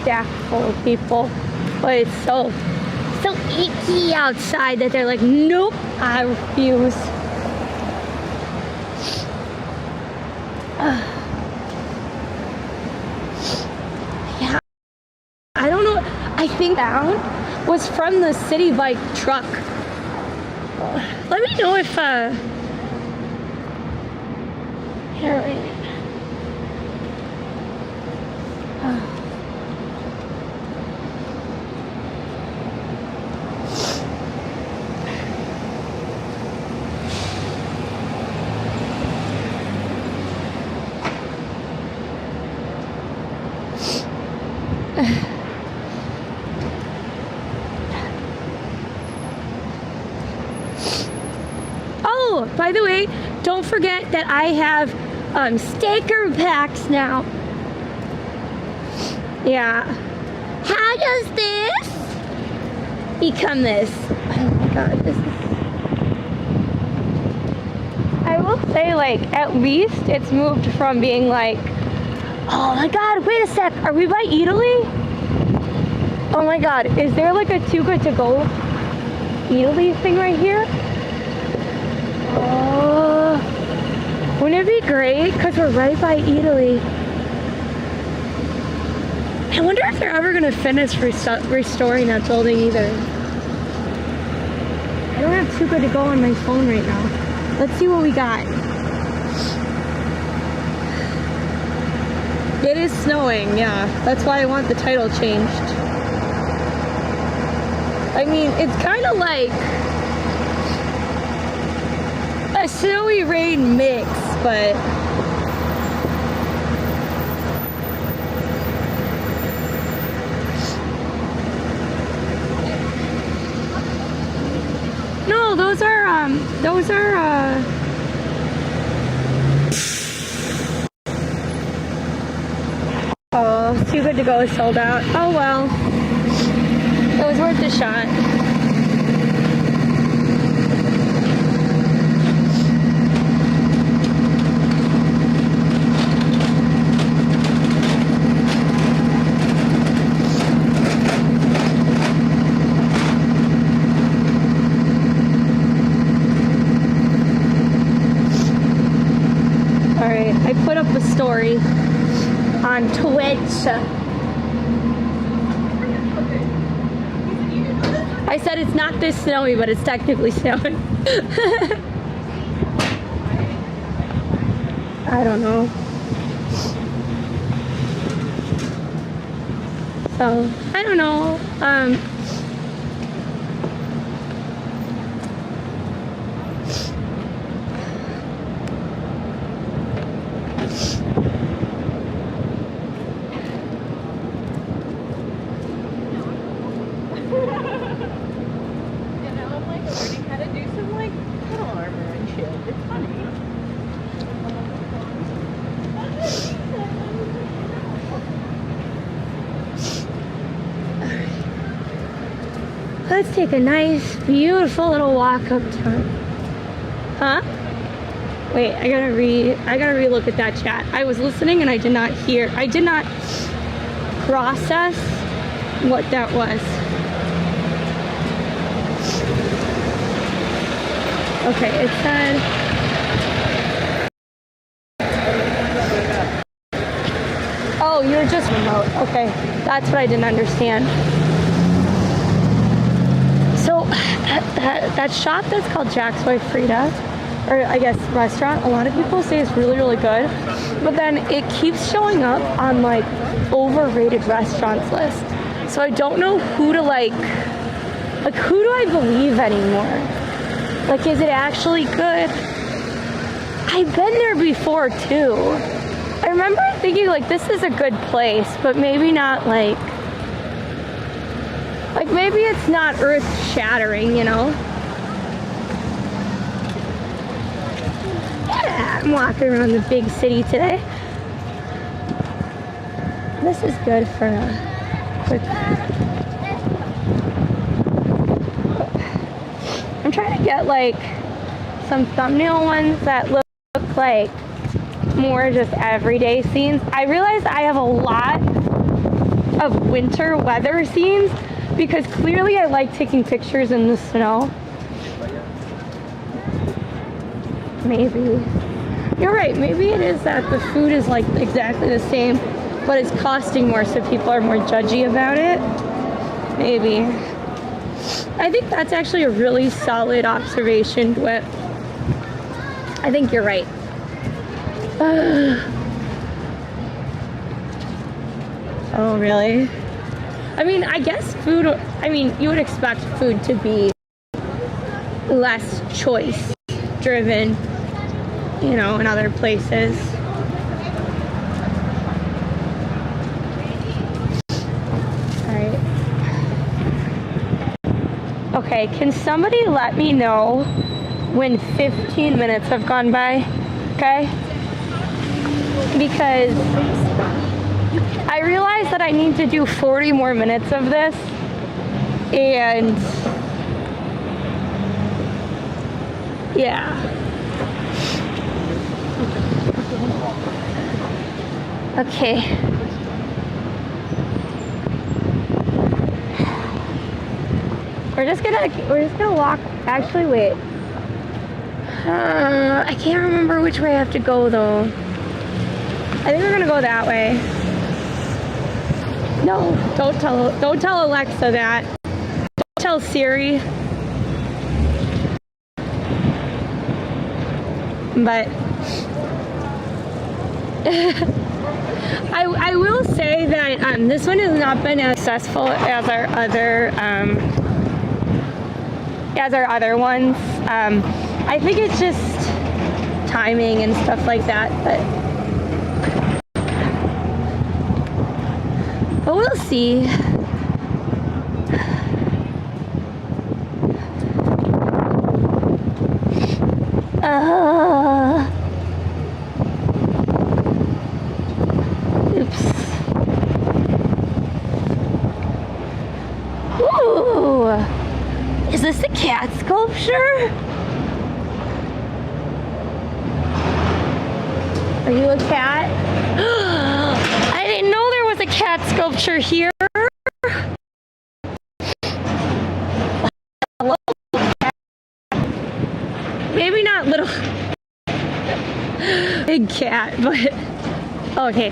Speaker 1: stacked full of people, but it's so icky outside that they're like, nope, I refuse. Yeah, I don't know. I think that was from the city bike truck. Let me know if here, wait. Oh, by the way, don't forget that I have sticker packs now. Yeah. How does this become this? Oh my god, this is... I will say, like, at least it's moved from being like, oh my god, wait a sec, are we by Italy? Oh my god, is there like a Too Good to Go Italy thing right here? Oh, wouldn't it be great? Because we're right by Italy. I wonder if they're ever going to finish restoring that building either. don't have Too Good to Go on my phone right now. Let's see what we got. It is snowing, yeah. That's why I want the title changed. I mean, it's kind of like a snowy rain mix, but no, those are oh, Too Good to Go is sold out. Oh well. It was worth a shot. Alright, I put up a story on Twitch. I said it's not this snowy, but it's technically snowing. I don't know. So, I don't know. Let's take a nice, beautiful little walk uptown. Huh? Wait, I gotta re-look at that chat. I was listening and I did not process what that was. Okay, it said oh, you're just remote. Okay, that's what I didn't understand. So that shop that's called Jack's Wife Frida, or I guess restaurant, a lot of people say it's really, really good, but then it keeps showing up on like overrated restaurants list. So I don't know who to like who do I believe anymore? Like, is it actually good? I've been there before too. I remember thinking like this is a good place, but maybe not like maybe it's not earth-shattering, you know? Yeah, I'm walking around the big city today. This is good for a quick... I'm trying to get like some thumbnail ones that look like more just everyday scenes. I realize I have a lot of winter weather scenes because clearly I like taking pictures in the snow. Maybe. You're right, maybe it is that the food is like exactly the same, but it's costing more so people are more judgy about it. Maybe. I think that's actually a really solid observation, Dwight. I think you're right. Oh, really? I mean, I guess food, you would expect food to be less choice driven, you know, in other places. Alright. Okay, can somebody let me know when 15 minutes have gone by? Okay? Because I realize that I need to do 40 more minutes of this, and yeah. Okay. We're just gonna walk. Actually, wait. I can't remember which way I have to go though. I think we're gonna go that way. No, don't tell Alexa that. Don't tell Siri. but I will say that this one has not been as successful as our other ones. I think it's just timing and stuff like that, but we'll see. Oops. Ooh, is this a cat sculpture? Are you a cat? I didn't know there was a cat sculpture here. Maybe not little big cat, but okay.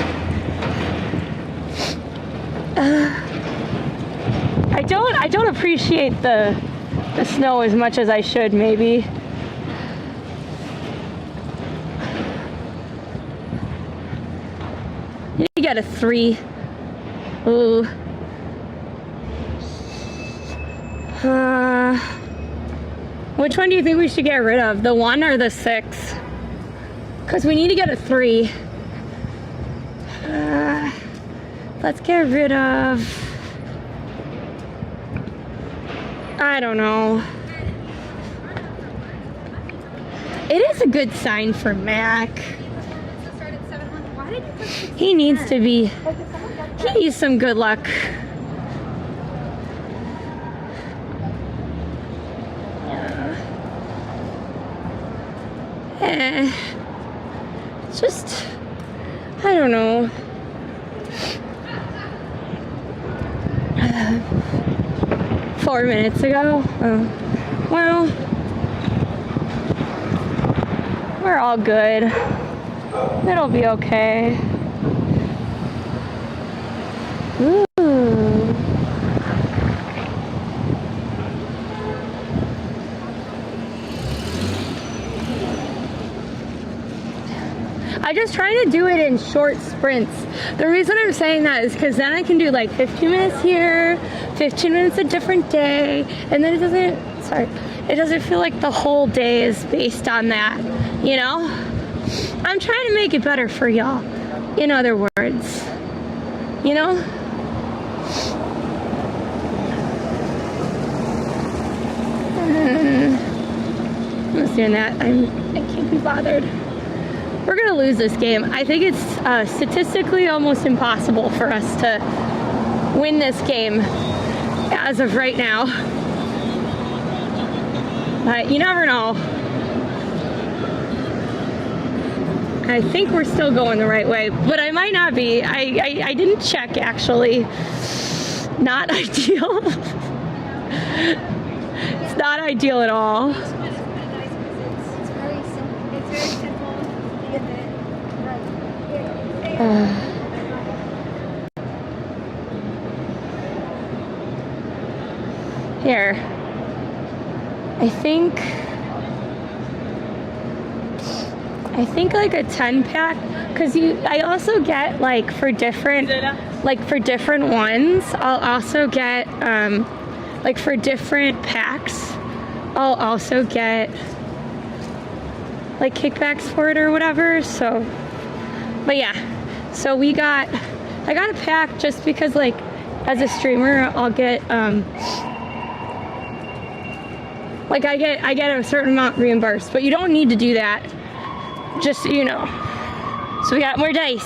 Speaker 1: I don't appreciate the snow as much as I should, maybe. You got a 3. Ooh. Which one do you think we should get rid of? The 1 or the 6? Because we need to get a 3. Let's get rid of... I don't know. It is a good sign for Mac. He needs to be... He needs some good luck. It's just, I don't know. Four minutes ago. Oh. Well, we're all good. It'll be okay. Ooh. I just try to do it in short sprints. The reason I'm saying that is because then I can do like 15 minutes here, 15 minutes a different day, and then it doesn't feel like the whole day is based on that, you know? I'm trying to make it better for y'all, in other words, you know? I'm just doing that. I can't be bothered. We're gonna lose this game. I think it's statistically almost impossible for us to win this game as of right now. But you never know. I think we're still going the right way, but I might not be. I didn't check, actually. Not ideal. It's not ideal at all.
Speaker 3: It's very simple. It's very simple to get it right.
Speaker 1: Here. I think like a 10 pack, because I also get like for different ones, I'll also get like for different packs, I'll also get like kickbacks for it or whatever. So, but yeah, so I got a pack just because like as a streamer I'll get like I get a certain amount reimbursed, but you don't need to do that, just so you know. So we got more dice.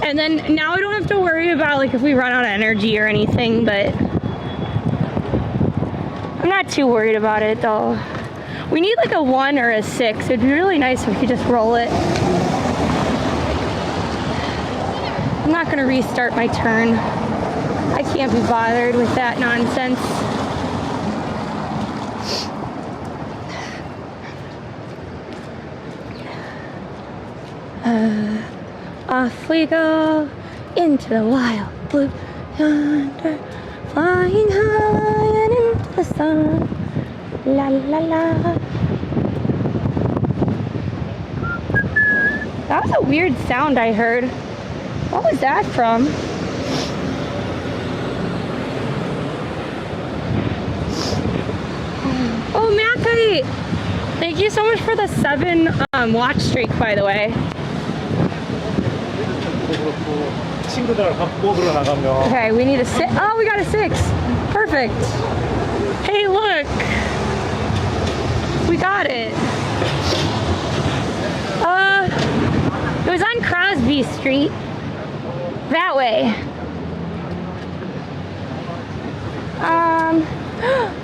Speaker 1: And then now I don't have to worry about like if we run out of energy or anything, but I'm not too worried about it though. We need like a 1 or a 6. It'd be really nice if we could just roll it. I'm not gonna restart my turn. I can't be bothered with that nonsense. Off we go into the wild blue yonder, flying high and into the sun. La la la. That was a weird sound I heard. What was that from? Oh, Mackie! Thank you so much for the 7 watch streak, by the way.
Speaker 4: 친구들 밥 먹으러 나가면
Speaker 1: Okay, we need a 6. Oh, we got a 6. Perfect. Hey, look. We got it. It was on Crosby Street. That way.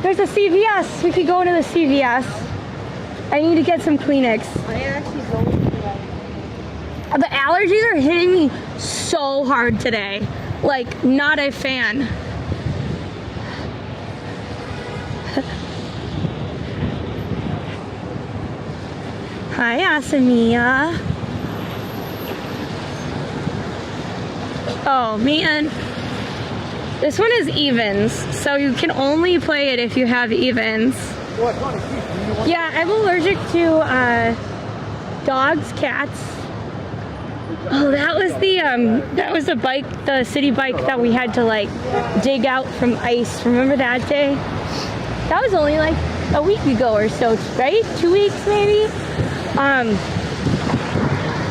Speaker 1: There's a CVS. We could go into the CVS. I need to get some Kleenex. The allergies are hitting me so hard today. Like, not a fan. Hi, Asamia. Oh, man. This one is evens, so you can only play it if you have evens. Yeah, I'm allergic to dogs, cats. Oh, that was the bike, the city bike that we had to like dig out from ice. Remember that day? That was only like a week ago or so, right? 2 weeks maybe?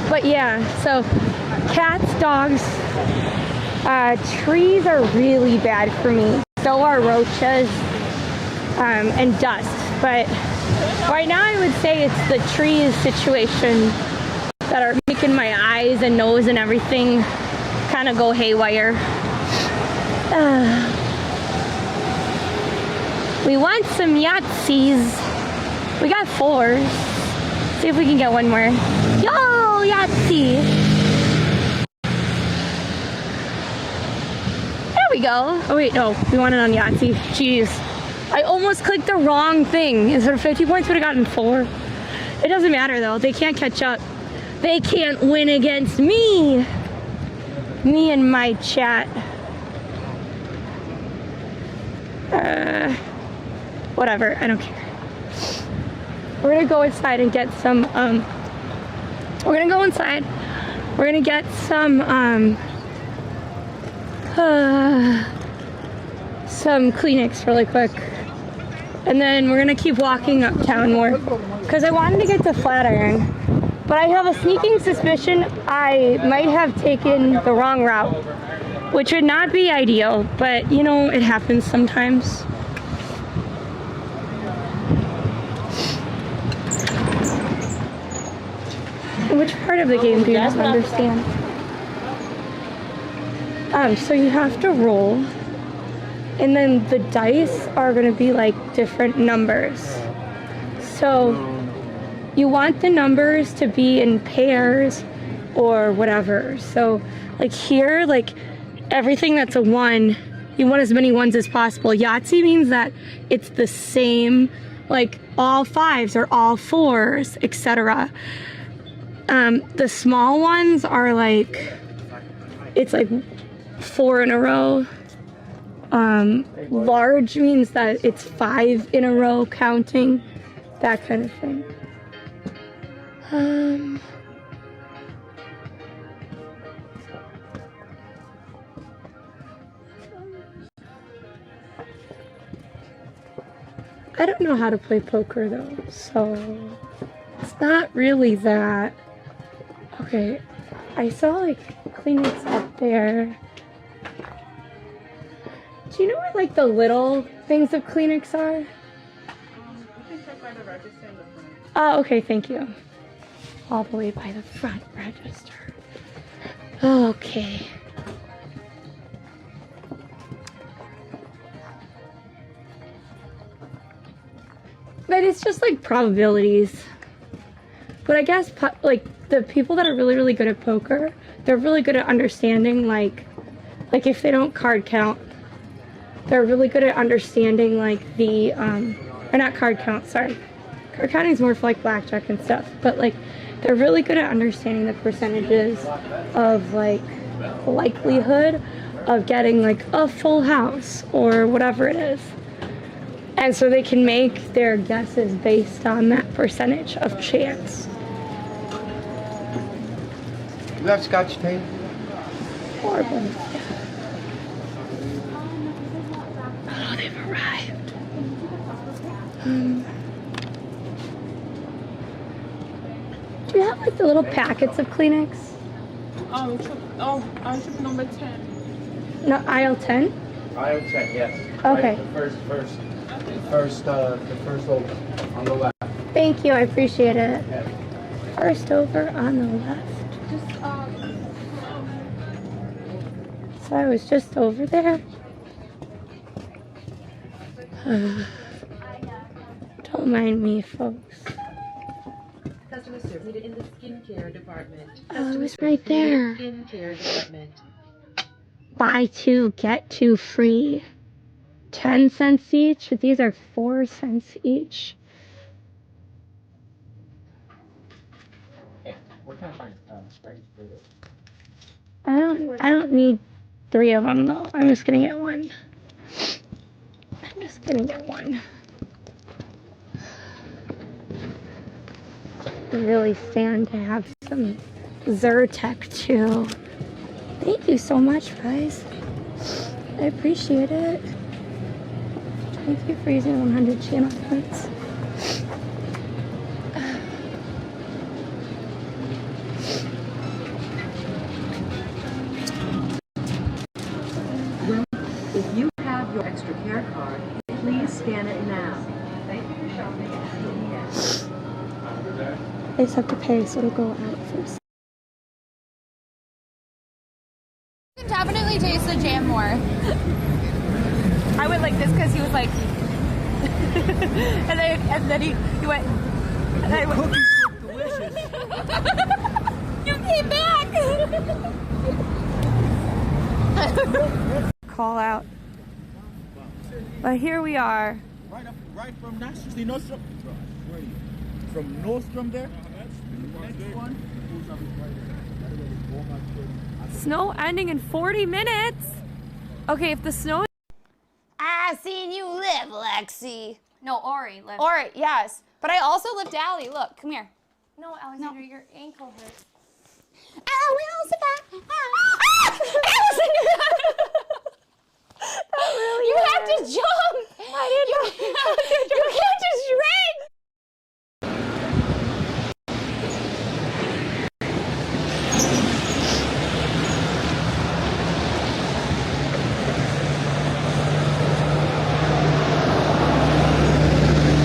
Speaker 1: But yeah, so cats, dogs, trees are really bad for me. So are roaches, and dust. But right now I would say it's the trees situation that are making my eyes and nose and everything kind of go haywire. We want some Yahtzees. We got 4. See if we can get one more. Yo, Yahtzee! There we go. Oh wait, no, we want it on Yahtzee. Jeez. I almost clicked the wrong thing. Instead of 50 points, would have gotten 4. It doesn't matter though, they can't catch up. They can't win against me. Me and my chat. Whatever, I don't care. We're gonna go inside and get some, we're gonna go inside. We're gonna get some Kleenex really quick. And then we're gonna keep walking uptown more. Because I wanted to get to Flatiron. But I have a sneaking suspicion I might have taken the wrong route. Which would not be ideal, but you know, it happens sometimes. Which part of the game do you not understand? So you have to roll, and then the dice are gonna be like different numbers. So you want the numbers to be in pairs or whatever. So like here, like everything that's a 1, you want as many 1s as possible. Yahtzee means that it's the same, like all 5s or all 4s, etc. The small ones are like, it's like 4 in a row. Large means that it's 5 in a row counting, that kind of thing. I don't know how to play poker though, so it's not really that. Okay, I saw like Kleenex up there. Do you know where like the little things of Kleenex are? Oh, okay, thank you. All the way by the front register. Okay. But it's just like probabilities. But I guess like the people that are really, really good at poker, they're really good at understanding like if they don't card count, they're really good at understanding like the, or not card count, sorry. Card counting is more for like blackjack and stuff, but like they're really good at understanding the percentages of like likelihood of getting like a full house or whatever it is. And so they can make their guesses based on that percentage of chance.
Speaker 5: You have scotch tape?
Speaker 1: Horrible. Oh, they've arrived. Do you have like the little packets of Kleenex?
Speaker 8: Trip number 10.
Speaker 1: No, aisle 10?
Speaker 5: Aisle 10, yes.
Speaker 1: Okay.
Speaker 5: Right, the first over on the left.
Speaker 1: Thank you, I appreciate it. First over on the left. So I was just over there. Don't mind me, folks.
Speaker 9: Customer service in the skincare department.
Speaker 1: Oh, it was right there.
Speaker 9: Skincare department.
Speaker 1: Buy two, get two free. 10 cents each, but these are 4 cents each. I don't need 3 of them though. I'm just gonna get one. I'm just gonna get one. Really stand to have some Zyrtec too. Thank you so much, guys. I appreciate it. Thank you for using 100 channel points.
Speaker 9: If you have your extra care card, please scan it now. Thank you for shopping.
Speaker 1: I just have to pay, so it'll go out first.
Speaker 3: You can definitely taste the jam more. I went like this because he was like, and then he went, and I went. Cookies look delicious. You came back. Call out. But here we are.
Speaker 4: Right from Nordstrom. From Nordstrom there. Next one.
Speaker 3: Snow ending in 40 minutes. Okay, if the snow.
Speaker 10: I seen you live, Lexi.
Speaker 3: No, Ori lived.
Speaker 10: Ori, yes. But I also lived Allie. Look, come here.
Speaker 3: No, Alexander, your ankle hurts.
Speaker 10: I will survive. Allison! You have to jump. I didn't know. You can't just shrink.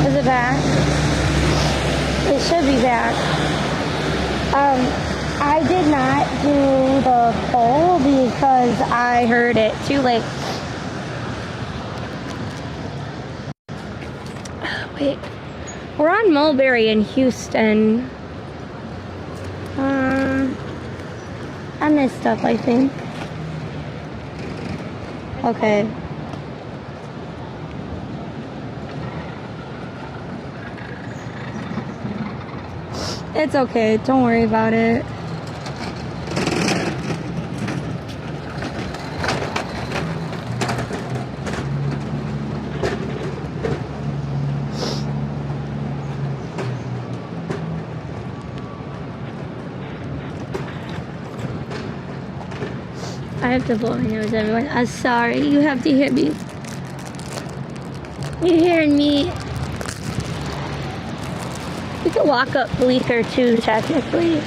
Speaker 1: Is it back? It should be back. I did not do the poll because I heard it too late. Wait, we're on Mulberry in Houston. I messed up, I think. Okay. It's okay, don't worry about it. I have to blow my nose, everyone. I'm sorry, you have to hear me. You're hearing me. We could walk up Bleecker too, technically.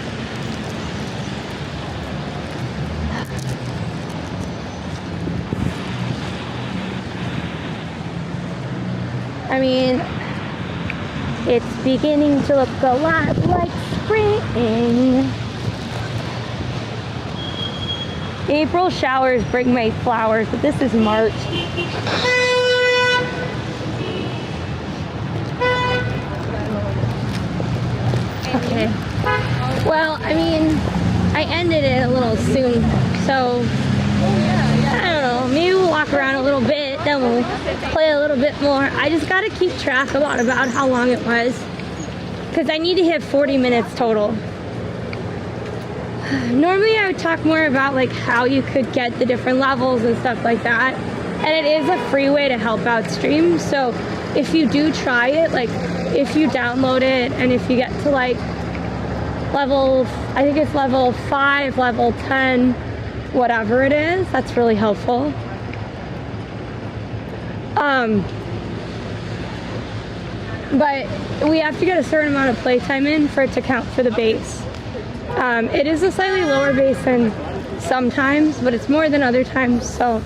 Speaker 1: I mean, it's beginning to look a lot like spring. April showers bring May flowers, but this is March. Okay. Well, I mean, I ended it a little soon, so I don't know. Maybe we'll walk around a little bit, then we'll play a little bit more. I just gotta keep track about how long it was, because I need to hit 40 minutes total. Normally I would talk more about like how you could get the different levels and stuff like that, and it is a free way to help out streams. So if you do try it, like if you download it and if you get to like level, I think it's level 5, level 10, whatever it is. That's really helpful. But we have to get a certain amount of playtime in for it to count for the base. It is a slightly lower base than sometimes, but it's more than other times, so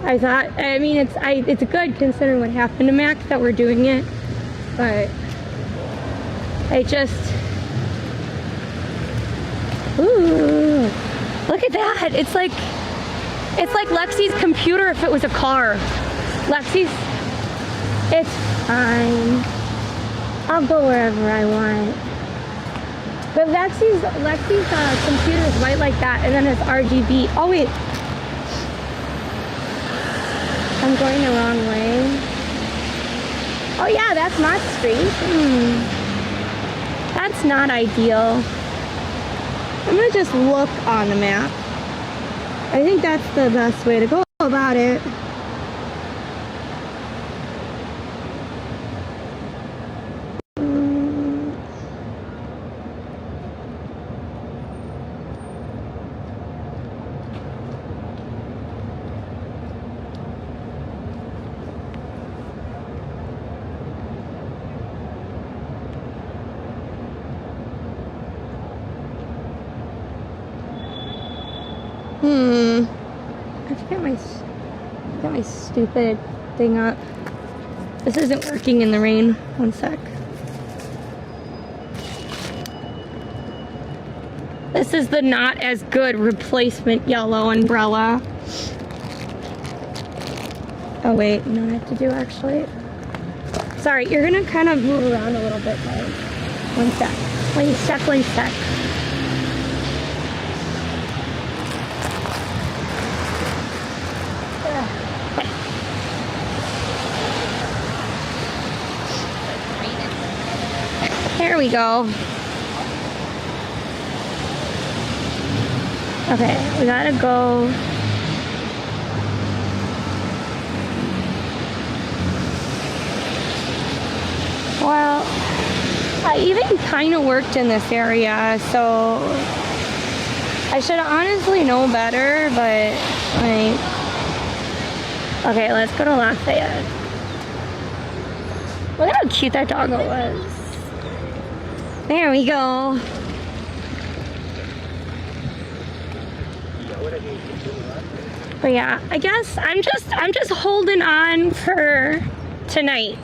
Speaker 1: I thought, I mean, it's good considering what happened to Mac that we're doing it, but I just, ooh, look at that. It's like Lexi's computer if it was a car. Lexi's, it's fine. I'll go wherever I want. But Lexi's computer is white like that, and then it's RGB. Oh wait, I'm going the wrong way. Oh yeah, that's not straight. That's not ideal. I'm gonna just look on the map. I think that's the best way to go about it. I have to get my stupid thing up. This isn't working in the rain. One sec. This is the not as good replacement yellow umbrella. Oh wait, no, I have to do actually. Sorry, you're gonna kind of move around a little bit, guys. One sec. One sec. There we go. Okay, we gotta go. Well, I even kind of worked in this area, so I should honestly know better, but like, okay, let's go to Lafayette. Look at how cute that doggo was. There we go. But yeah, I guess I'm just holding on for tonight,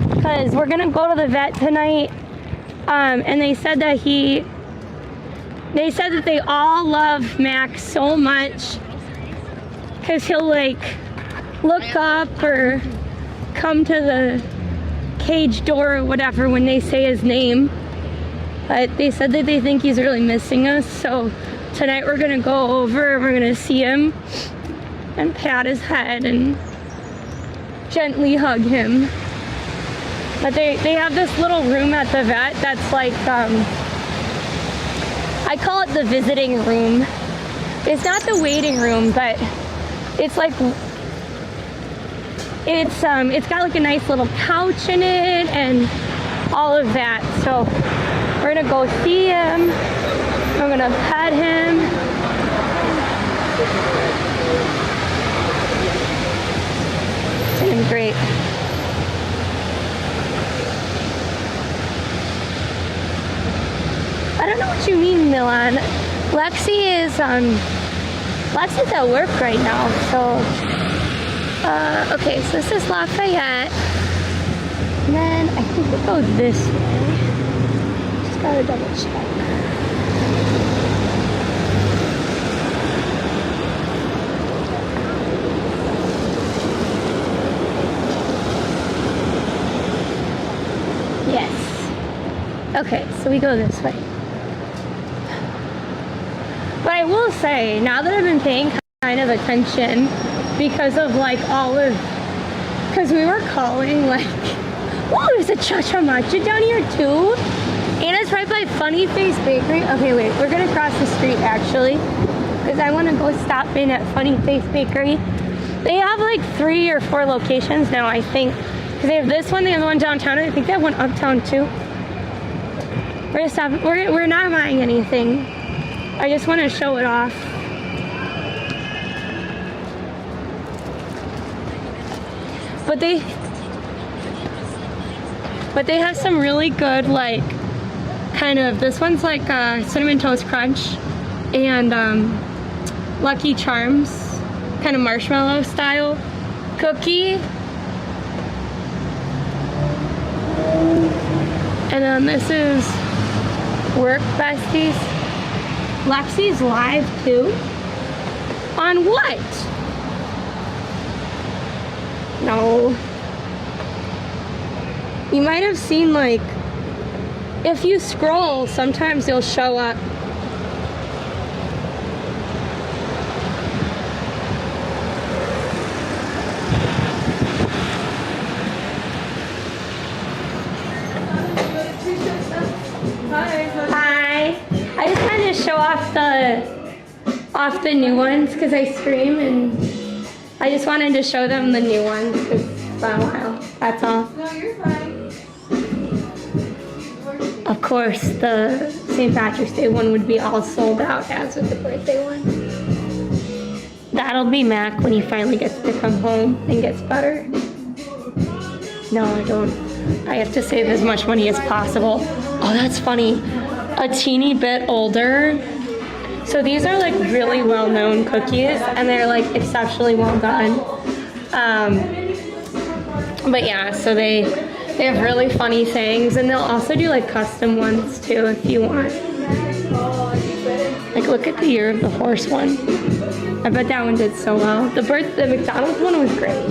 Speaker 1: because we're gonna go to the vet tonight. And they said that they all love Max so much, because he'll like look up or come to the cage door or whatever when they say his name. But they said that they think he's really missing us, so tonight we're gonna go over and we're gonna see him and pat his head and gently hug him. But they have this little room at the vet that's like, I call it the visiting room. It's not the waiting room, but it's like, it's got like a nice little couch in it and all of that. So we're gonna go see him. We're gonna pet him. It's gonna be great. I don't know what you mean, Milan. Lexi's at work right now, so okay, so this is Lafayette. And then I think we go this way. Just gotta double check. Yes. Okay, so we go this way. But I will say, now that I've been paying kind of attention, because of like because we were calling like, whoa, there's a Cha-Cha Matcha down here too? And it's right by Funny Face Bakery. Okay, wait, we're gonna cross the street actually, because I wanna go stop in at Funny Face Bakery. They have like 3 or 4 locations now, I think. Because they have this one, they have the one downtown, and I think they have one uptown too. We're gonna stop. We're not buying anything. I just want to show it off. But they have some really good, like, kind of, this one's like Cinnamon Toast Crunch and Lucky Charms, kind of marshmallow style cookie. And then this is Work Besties. Lexi's live too. On what? No. You might have seen, like, if you scroll, sometimes they'll show up. Hi. I just wanted to show off the new ones because I stream, and I just wanted to show them the new ones because it's been a while. That's all.
Speaker 3: No, you're fine.
Speaker 1: Of course, the St. Patrick's Day one would be all sold out, as with the birthday one. That'll be Mac when he finally gets to come home and gets better. No, I don't. I have to save as much money as possible. Oh, that's funny. A teeny bit older. So these are like really well-known cookies, and they're like exceptionally well done. But yeah, so they have really funny things, and they'll also do like custom ones too if you want. Like, look at the Year of the Horse one. I bet that one did so well. The McDonald's one was great.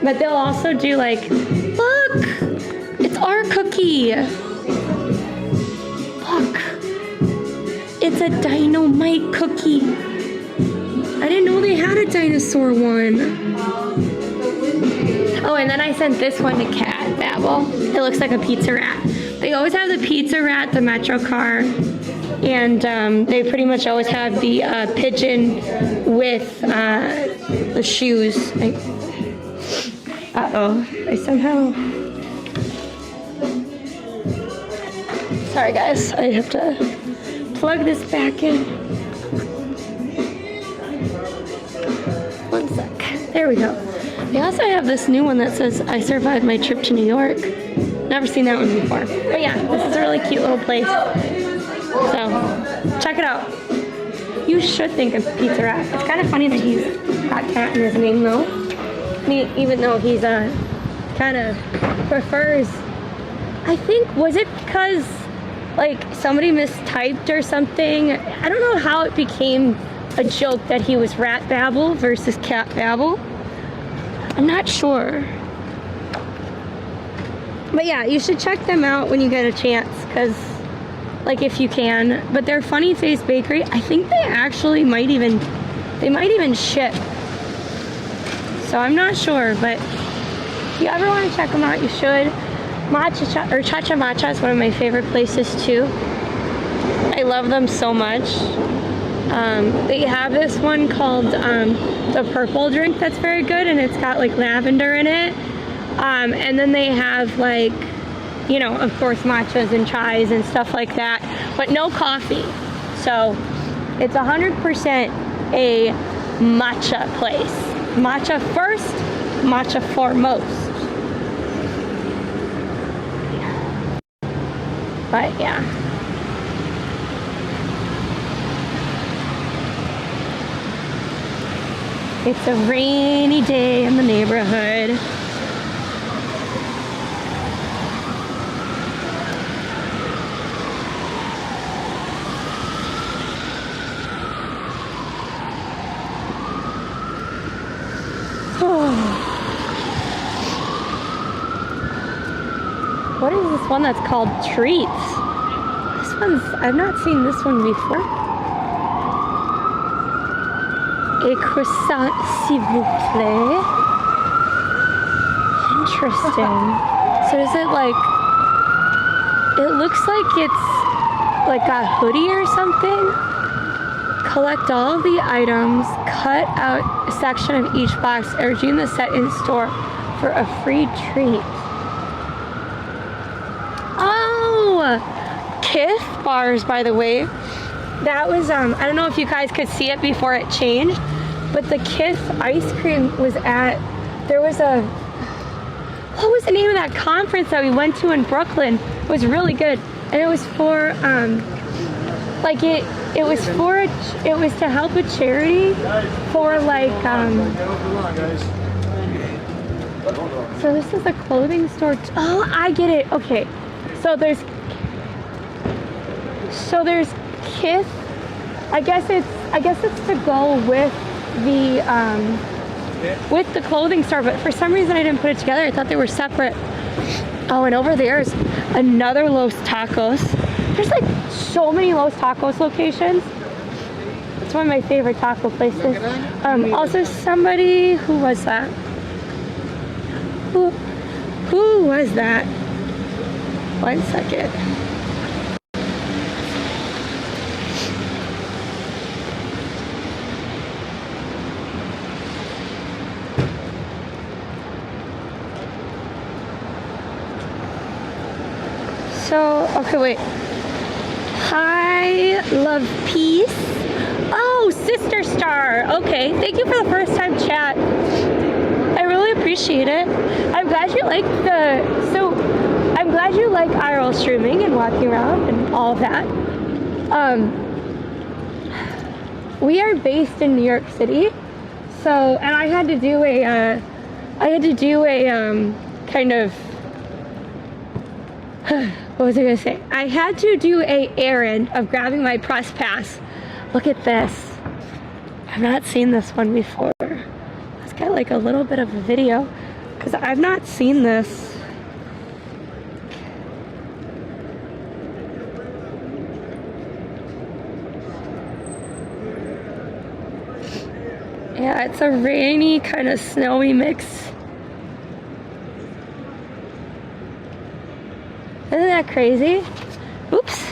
Speaker 1: But they'll also do like, look, it's our cookie. Look, it's a Dynamite cookie. I didn't know they had a dinosaur one. Oh, and then I sent this one to Cat Babel. It looks like a pizza rat. They always have the pizza rat, the Metro car, and they pretty much always have the pigeon with the shoes. Uh-oh, I somehow... Sorry guys, I have to plug this back in. One sec, there we go. They also have this new one that says, I survived my trip to New York. Never seen that one before. But yeah, this is a really cute little place. So, check it out. You should think of Pizza Rat. It's kind of funny that he's got cat in his name though. Even though he's kind of prefers, I think, was it because like somebody mistyped or something? I don't know how it became a joke that he was Rat Babel versus Cat Babel. I'm not sure. But yeah, you should check them out when you get a chance, because, like, if you can. But their Funny Face Bakery, I think they actually might even ship. So I'm not sure, but if you ever want to check them out, you should. Cha-Cha Matcha is one of my favorite places too. I love them so much. They have this one called the purple drink that's very good, and it's got like lavender in it. And then they have, like, you know, of course, matchas and chais and stuff like that, but no coffee. So it's 100% a matcha place. Matcha first, matcha foremost. But yeah. It's a rainy day in the neighborhood. What is this one that's called Treats? This one's, I've not seen this one before. A croissant, s'il vous plaît. Interesting. So is it like, it looks like it's like a hoodie or something. Collect all the items, cut out a section of each box, urging the set in store for a free treat. Oh! Kith bars, by the way. That was, I don't know if you guys could see it before it changed, but the Kith ice cream was at, there was a, what was the name of that conference that we went to in Brooklyn? It was really good. And it was for, like it was to help a charity for like, so this is a clothing store. Oh, I get it. Okay. So there's Kith. I guess it's to go with the clothing store, but for some reason I didn't put it together. I thought they were separate. Oh, and over there's another Los Tacos. There's like so many Los Tacos locations. It's one of my favorite taco places. Also somebody, who was that? Who was that? 1 second. So, okay, wait. Hi, love, peace. Oh, Sister Star. Okay, thank you for the first time chat. I really appreciate it. I'm glad you like I'm glad you like IRL streaming and walking around and all of that. We are based in New York City, so, and I had to do a kind of, what was I gonna say? I had to do a errand of grabbing my press pass. Look at this. I've not seen this one before. Let's get like a little bit of a video, because I've not seen this. Yeah, it's a rainy, kind of snowy mix. Isn't that crazy? Oops.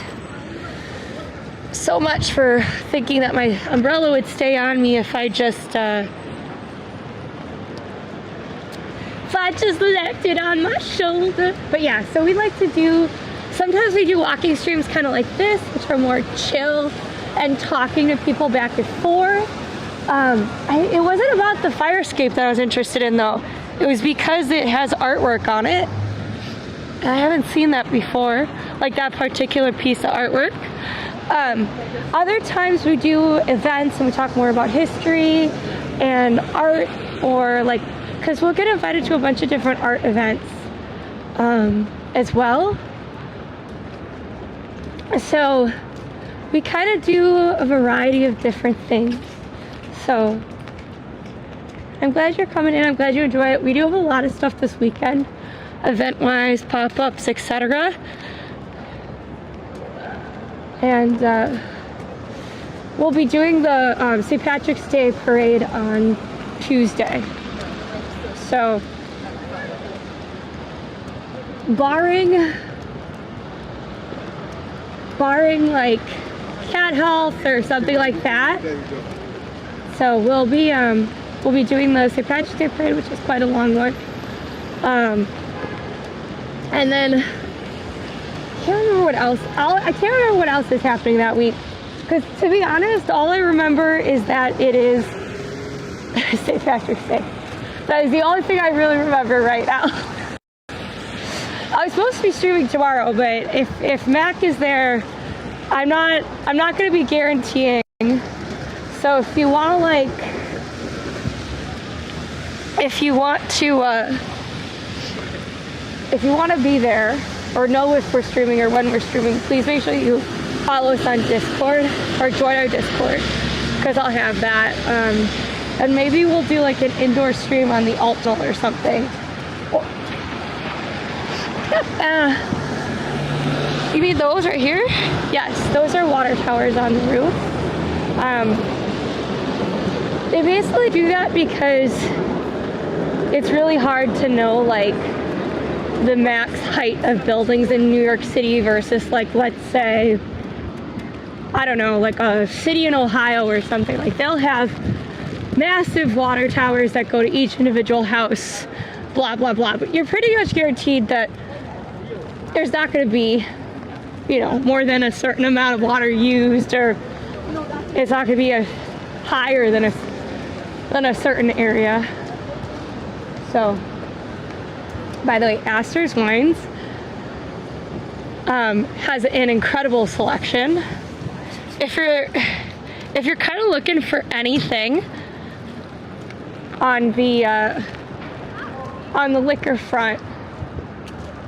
Speaker 1: So much for thinking that my umbrella would stay on me if I just left it on my shoulder. But yeah, so we like to do, sometimes we do walking streams kind of like this, which are more chill and talking to people back and forth. It wasn't about the fire escape that I was interested in though. It was because it has artwork on it. I haven't seen that before, like that particular piece of artwork. Other times we do events and we talk more about history and art, or like, because we'll get invited to a bunch of different art events as well. So we kind of do a variety of different things. So I'm glad you're coming in. I'm glad you enjoy it. We do have a lot of stuff this weekend, event-wise, pop-ups, etc. And we'll be doing the St. Patrick's Day parade on Tuesday. So, barring like cat health or something like that. So we'll be doing the St. Patrick's Day parade, which is quite a long one. And then I can't remember what else. I can't remember what else is happening that week. Because to be honest, all I remember is that it is St. Patrick's Day. That is the only thing I really remember right now. I was supposed to be streaming tomorrow, but if Mac is there, I'm not going to be guaranteeing. So if you want to like, if you want to be there or know if we're streaming or when we're streaming, please make sure you follow us on Discord or join our Discord, because I'll have that. And maybe we'll do like an indoor stream on the Altnul or something. You mean those right here? Yes, those are water towers on the roof. They basically do that because it's really hard to know like the max height of buildings in New York City versus like, let's say, I don't know, like a city in Ohio or something. Like they'll have massive water towers that go to each individual house, blah, blah, blah. But you're pretty much guaranteed that there's not going to be you know, more than a certain amount of water used, or it's not gonna be higher than a certain area. So, by the way, Astor's Wines has an incredible selection. If you're kind of looking for anything on the liquor front,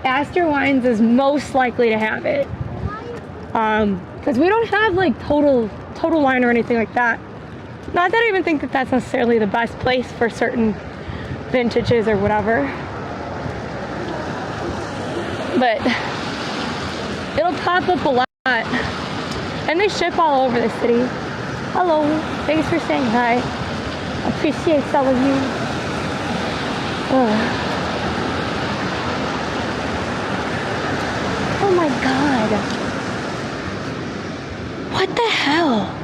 Speaker 1: Astor Wines is most likely to have it. Because we don't have like total wine or anything like that. Not that I even think that that's necessarily the best place for certain vintages or whatever. But it'll pop up a lot. And they ship all over the city. Hello, thanks for saying hi. Appreciate all of you. Oh my God. What the hell?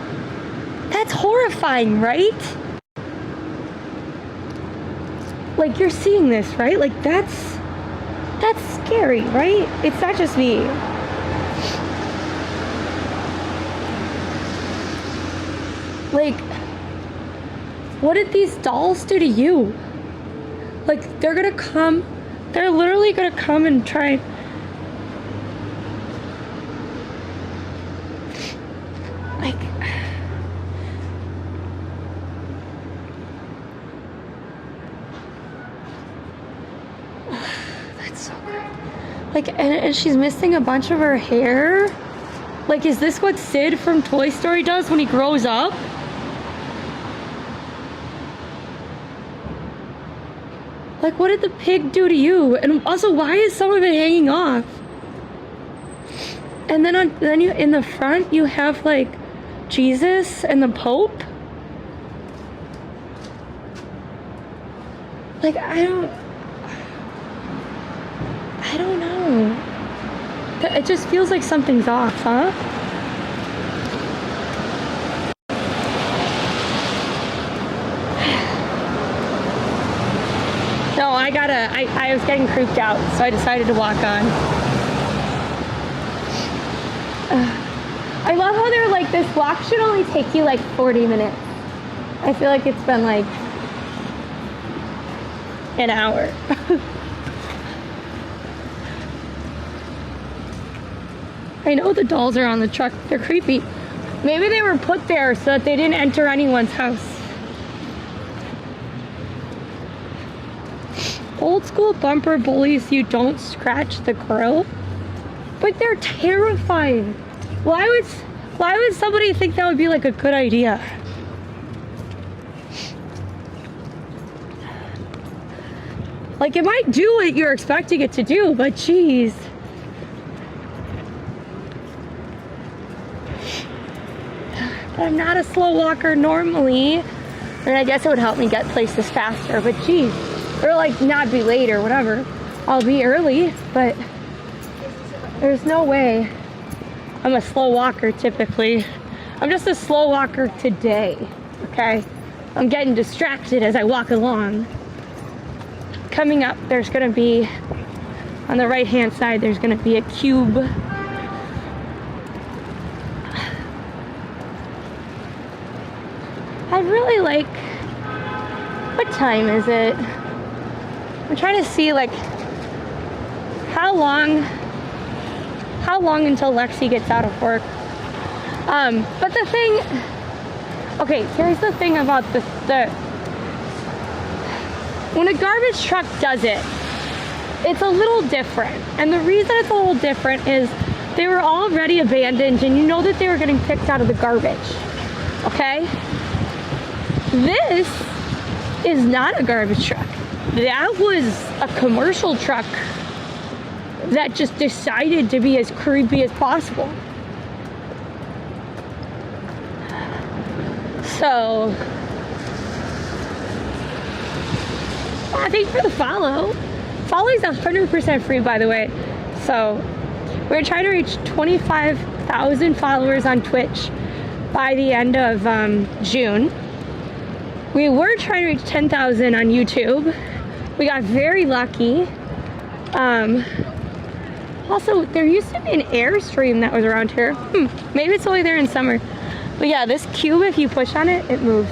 Speaker 1: That's horrifying, right? Like, you're seeing this, right? Like, that's scary, right? It's not just me. Like, what did these dolls do to you? Like, they're literally gonna come and try. Like, that's so great. Like, and she's missing a bunch of her hair. Like, is this what Sid from Toy Story does when he grows up? Like, what did the pig do to you? And also, why is some of it hanging off? And then you in the front you have like Jesus and the Pope. Like, I don't know. It just feels like something's off, huh? No, I was getting creeped out, so I decided to walk on. I love how they're like, this walk should only take you like 40 minutes. I feel like it's been like an hour. I know the dolls are on the truck. They're creepy. Maybe they were put there so that they didn't enter anyone's house. Old school bumper bullies you don't scratch the grill. But they're terrifying. Why would somebody think that would be like a good idea? Like, it might do what you're expecting it to do, but geez. I'm not a slow walker normally, and I guess it would help me get places faster, but geez. Or like not be late or whatever. I'll be early, but there's no way I'm a slow walker typically. I'm just a slow walker today, okay? I'm getting distracted as I walk along. Coming up, there's gonna be, on the right-hand side, there's gonna be a cube. I'd really like, what time is it? I'm trying to see like how long until Lexi gets out of work. But the thing, okay, here's the thing about the when a garbage truck does it, it's a little different. And the reason it's a little different is they were already abandoned and you know that they were getting picked out of the garbage, okay? This is not a garbage truck. That was a commercial truck that just decided to be as creepy as possible. So, thanks for the follow. Follow's 100% free, by the way. So, we're trying to reach 25,000 followers on Twitch by the end of June. We were trying to reach 10,000 on YouTube. We got very lucky. Also, there used to be an Airstream that was around here. Maybe it's only there in summer. But yeah, this cube, if you push on it, it moves.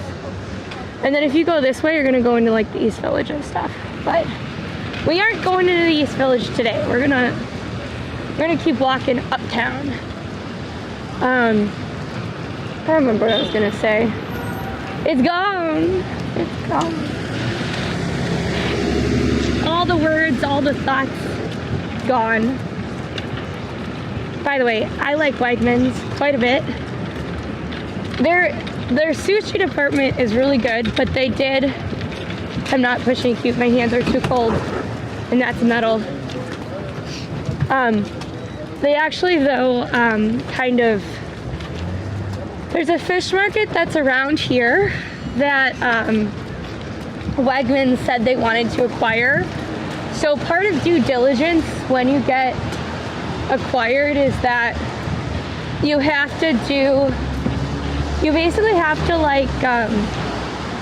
Speaker 1: And then if you go this way, you're gonna go into like the East Village and stuff. But we aren't going into the East Village today. We're gonna keep walking uptown. I don't remember what I was gonna say. It's gone. It's gone. All the words, all the thoughts, gone. By the way, I like Wegmans quite a bit. Their sushi department is really good, but they did, I'm not pushing cute, my hands are too cold, and that's metal. They actually though, kind of, there's a fish market that's around here that Wegmans said they wanted to acquire. So part of due diligence when you get acquired is that you have to you basically have to like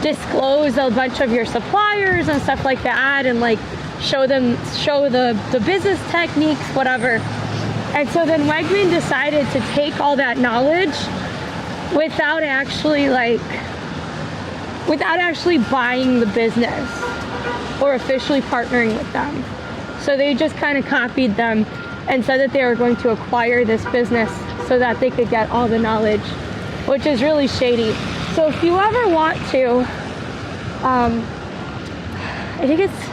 Speaker 1: disclose a bunch of your suppliers and stuff like that, and like show the business techniques, whatever. And so then Wegman decided to take all that knowledge without actually buying the business or officially partnering with them. So they just kind of copied them and said that they were going to acquire this business so that they could get all the knowledge, which is really shady. So if you ever want to, I think it's,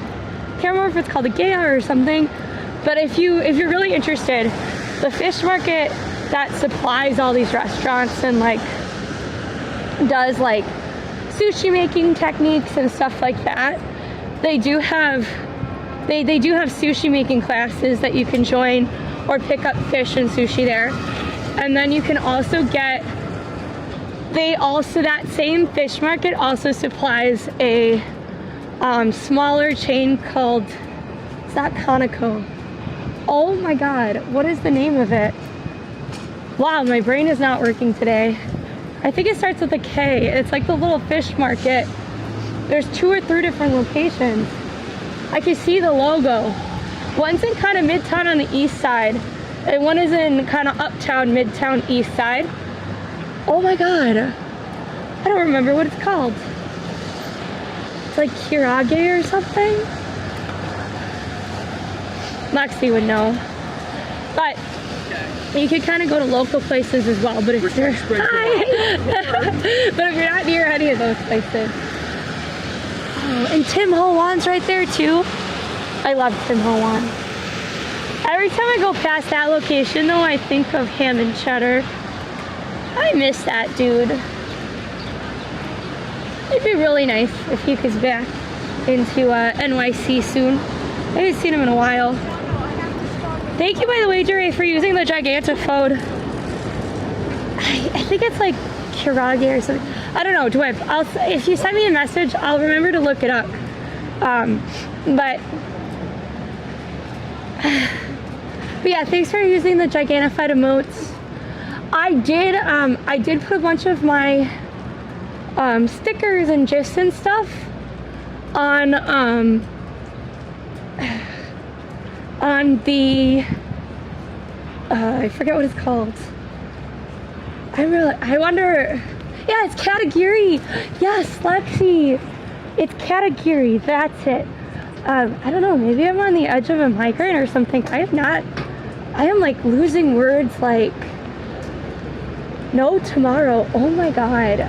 Speaker 1: can't remember if it's called a Gaia or something, but if you're really interested, the fish market that supplies all these restaurants and like does like sushi making techniques and stuff like that, they do have sushi making classes that you can join or pick up fish and sushi there. And then you can also get, that same fish market also supplies a smaller chain called, it's not Conoco. Oh my God, what is the name of it? Wow, my brain is not working today. I think it starts with a K. It's like the little fish market. There's 2 or 3 different locations. I can see the logo. One's in kind of Midtown on the east side, and one is in kind of Uptown, Midtown, east side. Oh my God. I don't remember what it's called. It's like Kirage or something. Lexi would know. But you could kind of go to local places as well, but if you're but if you're not near any of those places. Oh, and Tim Ho Wan's right there too. I love Tim Ho Wan. Every time I go past that location though, I think of ham and cheddar. I miss that dude. It'd be really nice if he was back into NYC soon. I haven't seen him in a while. Thank you, by the way, Jerry, for using the Gigantophone. I think it's like Kirage or something. I don't know, Dwip. If you send me a message, I'll remember to look it up. But yeah, thanks for using the Gigantified emotes. I did put a bunch of my stickers and GIFs and stuff on the I forget what it's called. I wonder. Yeah, it's Katagiri. Yes, Lexi. It's Katagiri. That's it. I don't know. Maybe I'm on the edge of a migraine or something. I am like losing words. Like, no tomorrow. Oh my God.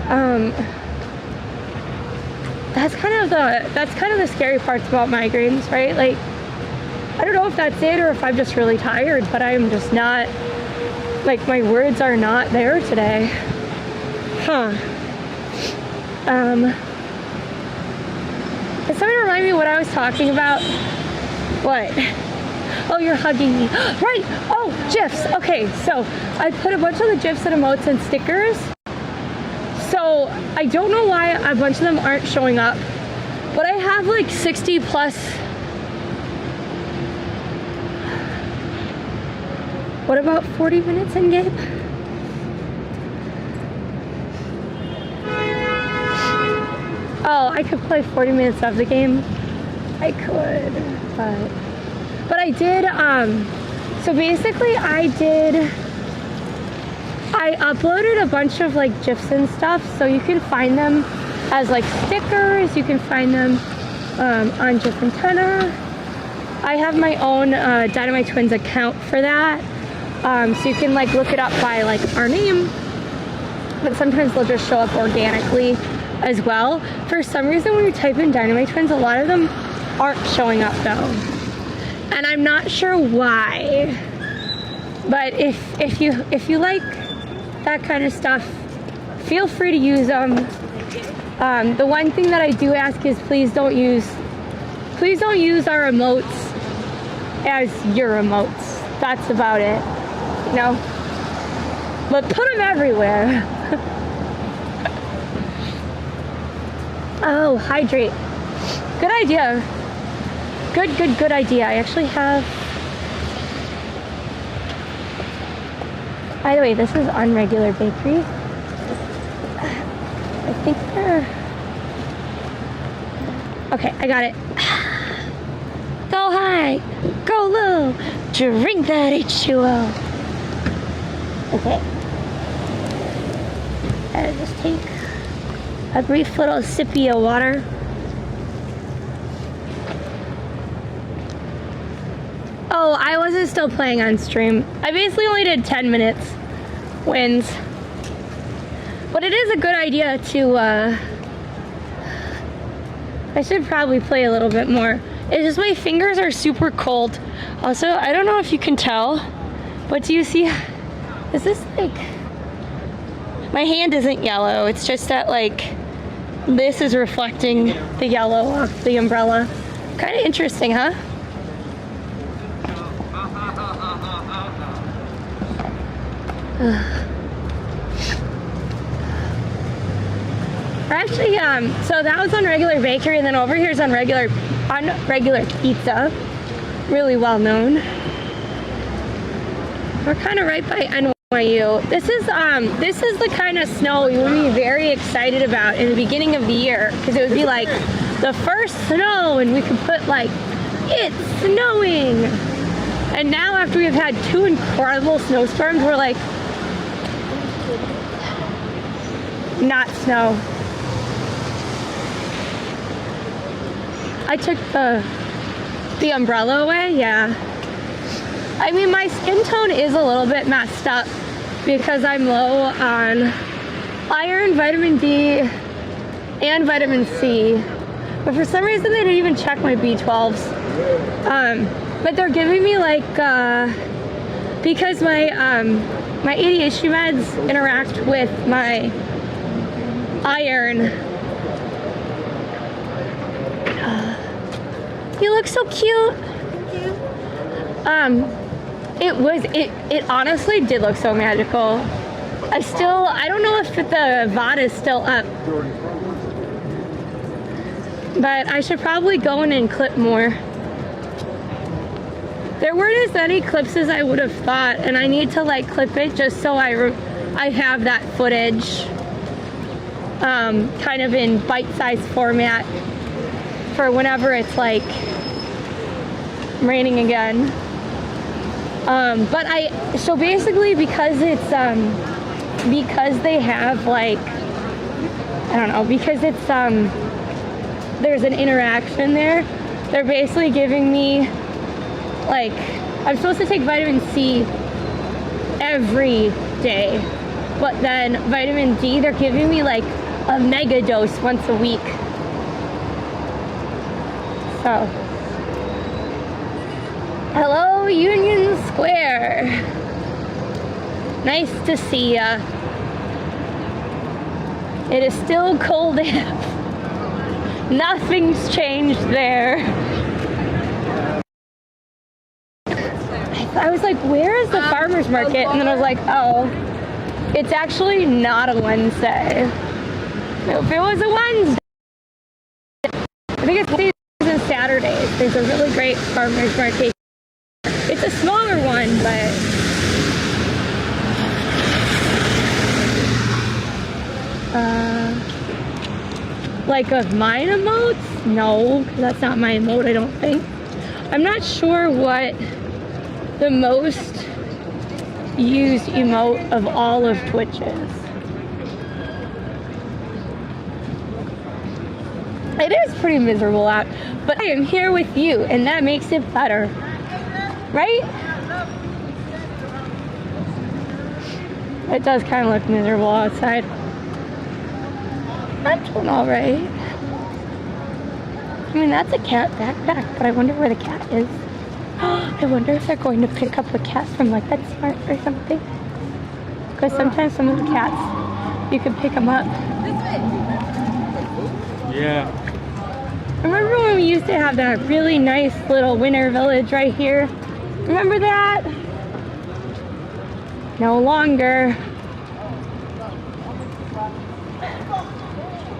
Speaker 1: That's kind of the scary parts about migraines, right? Like, I don't know if that's it or if I'm just really tired, but I'm just not, like, my words are not there today. Huh. Can somebody remind me what I was talking about? What? Oh, you're hugging me. Right! Oh, GIFs. Okay, so I put a bunch of the GIFs and emotes and stickers. So I don't know why a bunch of them aren't showing up, but I have like 60 plus. What about 40 minutes in game? Oh, I could play 40 minutes of the game. I could, but I did, So basically I uploaded a bunch of like GIFs and stuff, so you can find them as like stickers, you can find them on GIF Antenna. I have my own DinomiteTwins account for that, so you can like look it up by like our name, but sometimes they'll just show up organically as well. For some reason when you type in DinomiteTwins, a lot of them aren't showing up though, and I'm not sure why. But if you like that kind of stuff, feel free to use them. The one thing that I do ask is please don't use our remotes as your remotes. That's about it, you know. But put them everywhere. Oh, hydrate. Good idea. Good idea. I actually have. By the way, this is Unregular Bakery. I think they're... Okay, I got it. Go high, go low, drink that H2O. Okay. I'll just take a brief little sippy of water. Oh, I wasn't still playing on stream. I basically only did 10 minutes wins. But it is a good idea to, I should probably play a little bit more. It's just my fingers are super cold. Also, I don't know if you can tell, but do you see, is this like, my hand isn't yellow. It's just that like, this is reflecting the yellow off the umbrella. Kind of interesting, huh? Actually, so that was Unregular Bakery, and then over here is Unregular Pizza, really well known. We're kind of right by NYU. This is the kind of snow we would be very excited about in the beginning of the year, because it would be like the first snow, and we could put like, it's snowing. And now after we've had 2 incredible snowstorms, we're like, not snow. I took the umbrella away, yeah. I mean, my skin tone is a little bit messed up because I'm low on iron, vitamin D, and vitamin C. But for some reason, they didn't even check my B12s. But they're giving me like, because my ADHD meds interact with my iron. You look so cute. It honestly did look so magical. I don't know if the VOD is still up, but I should probably go in and clip more. There weren't as many clips as I would have thought, and I need to like clip it just so I have that footage kind of in bite-sized format for whenever it's like raining again. So basically because it's because they have like, I don't know, because it's there's an interaction there, they're basically giving me like, I'm supposed to take vitamin C every day, but then vitamin D, they're giving me like a mega dose once a week. So, hello Union Square. Nice to see ya. It is still cold enough. Nothing's changed there. I was like, where is the farmer's market? And then I was like, oh, it's actually not a Wednesday. If it was a Wednesday, I think it's Wednesdays and Saturdays. There's a really great farmer's market. It's a smaller one, but like of mine emotes? No, that's not my emote, I don't think. I'm not sure what the most used emote of all of Twitch's. It is pretty miserable out, but I am here with you, and that makes it better, right? It does kind of look miserable outside. I'm doing all right. I mean, that's a cat backpack, but I wonder where the cat is. I wonder if they're going to pick up a cat from like PetSmart or something. Because sometimes some of the cats, you can pick them up.
Speaker 4: Yeah.
Speaker 1: Remember when we used to have that really nice little winter village right here? Remember that? No longer.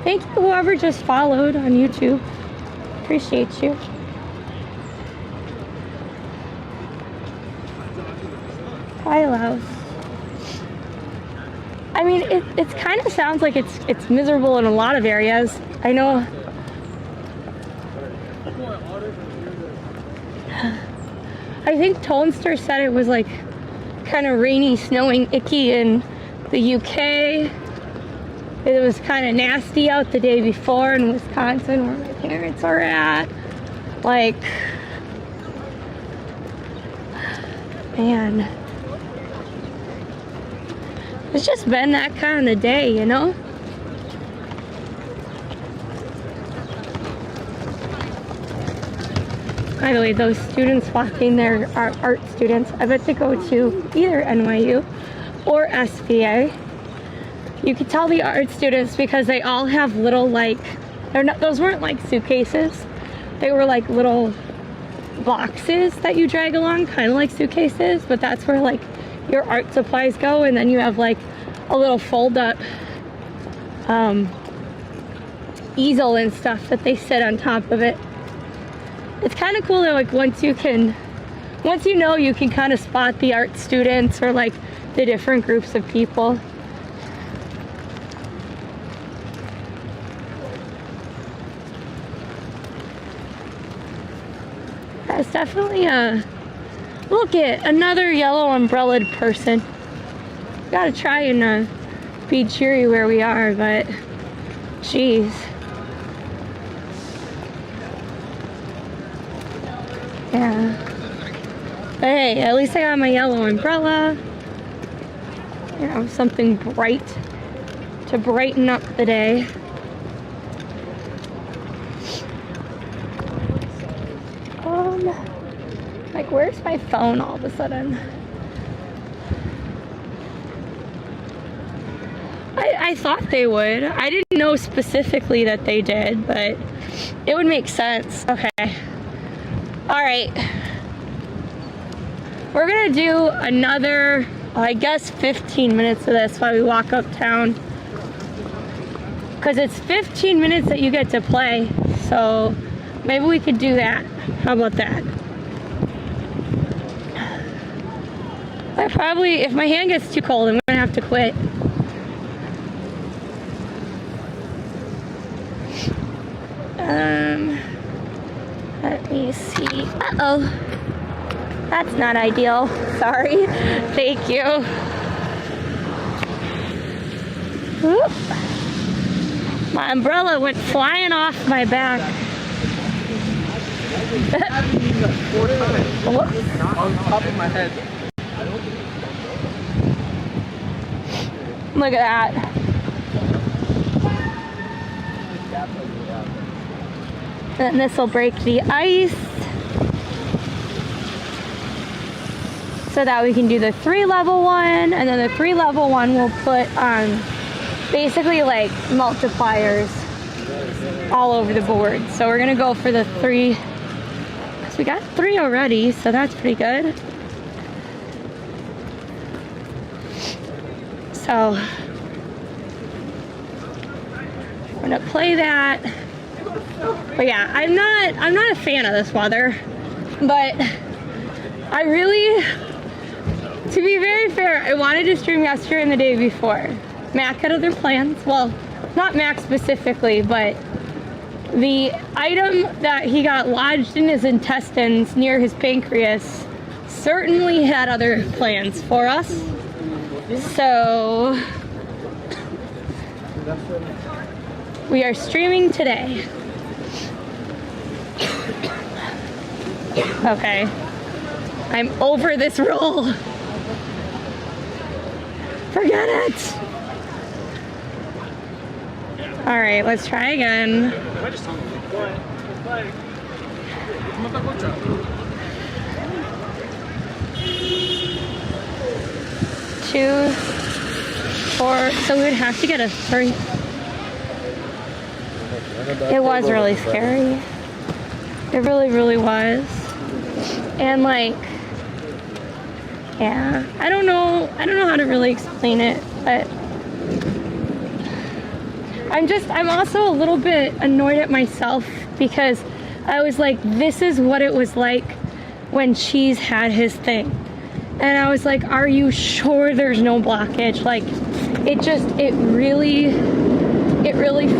Speaker 1: Thank you whoever just followed on YouTube. Appreciate you. Hi, Louse. I mean, it kind of sounds like it's miserable in a lot of areas. I know. I think Tonester said it was like kind of rainy, snowing, icky in the UK. It was kind of nasty out the day before in Wisconsin where my parents are at. Like, man. It's just been that kind of day, you know? By the way, those students walking there are art students. I bet they go to either NYU or SVA. You could tell the art students because they all have little, like, they're not, those weren't like suitcases. They were like little boxes that you drag along, kind of like suitcases, but that's where like your art supplies go, and then you have like a little fold-up easel and stuff that they sit on top of it. It's kind of cool that like once you know, you can kind of spot the art students or like the different groups of people. It's definitely a look at another yellow umbrellaed person. Gotta try and be cheery where we are, but jeez. Yeah. But hey, at least I got my yellow umbrella. You know, something bright to brighten up the day. Like, where's my phone all of a sudden? I thought they would. I didn't know specifically that they did, but it would make sense. Okay. All right. We're gonna do another, I guess, 15 minutes of this while we walk uptown. Because it's 15 minutes that you get to play. So maybe we could do that. How about that? I probably, if my hand gets too cold, I'm gonna have to quit. Let me see. Uh-oh. That's not ideal. Sorry. Thank you. Whoop. My umbrella went flying off my back.
Speaker 4: On top of my head.
Speaker 1: Look at that. Then this will break the ice so that we can do the 3-level one, and then the 3-level one will put basically like multipliers all over the board. So we're gonna go for the 3 because we got 3 already, so that's pretty good. So I'm gonna play that. But yeah, I'm not a fan of this weather, but I really, to be very fair, I wanted to stream yesterday and the day before. Mac had other plans. Well, not Mac specifically, but the item that he got lodged in his intestines near his pancreas certainly had other plans for us. So we are streaming today. Okay. I'm over this roll. Forget it. All right, let's try again. 2, 4. So we would have to get a 3. It was really scary. It really, really was. And like, yeah, I don't know how to really explain it, but I'm also a little bit annoyed at myself because I was like, this is what it was like when Cheese had his thing. And I was like, are you sure there's no blockage? Like, it really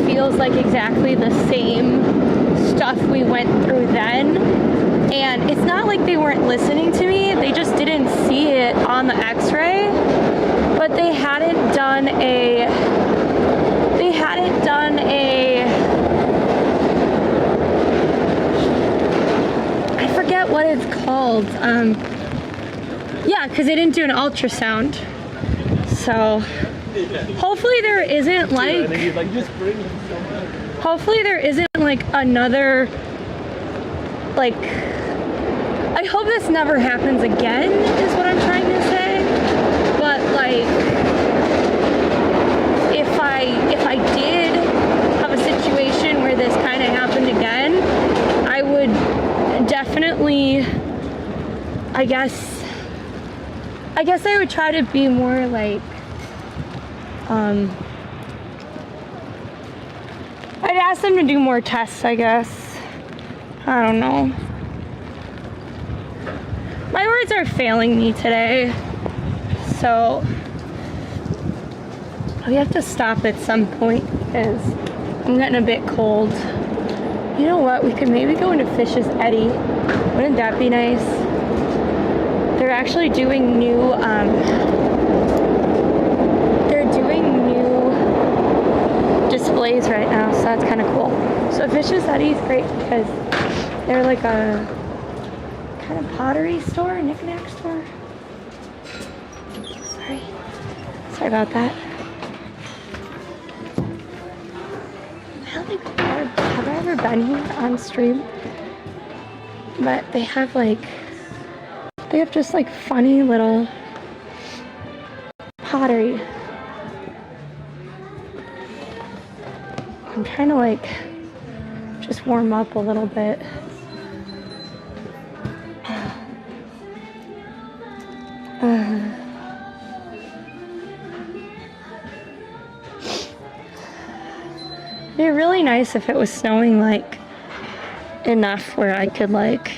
Speaker 1: feels like exactly the same stuff we went through then. And it's not like they weren't listening to me, they just didn't see it on the x-ray, but they hadn't done a I forget what it's called. Yeah, because they didn't do an ultrasound. So hopefully there isn't like another, like, I hope this never happens again is what I'm trying to say. But like, if I did have a situation where this kind of happened again, I would definitely, I guess I would try to be more like, I'd ask them to do more tests, I guess. I don't know. My words are failing me today, so we have to stop at some point because I'm getting a bit cold. You know what? We could maybe go into Fish's Eddy. Wouldn't that be nice? They're actually doing new, displays right now, so that's kind of cool. So Fish's Eddy is great because they're like a kind of pottery store, knick-knack store. Sorry about that. I don't think have I ever been here on stream? But they have just like funny little pottery. I'm trying to like just warm up a little bit. It'd be really nice if it was snowing like enough where I could like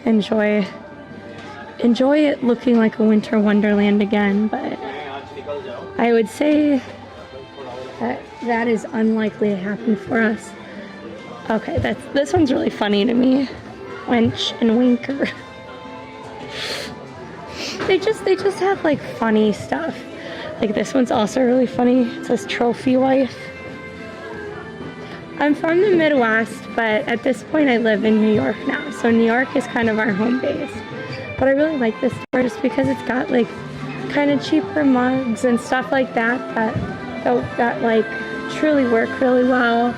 Speaker 1: enjoy it looking like a winter wonderland again, but I would say that is unlikely to happen for us. Okay, this one's really funny to me. Wench and Winker. They just have like funny stuff. Like this one's also really funny. It says trophy wife. I'm from the Midwest, but at this point I live in New York now. So New York is kind of our home base. But I really like this store just because it's got like kind of cheaper mugs and stuff like that that like truly work really well.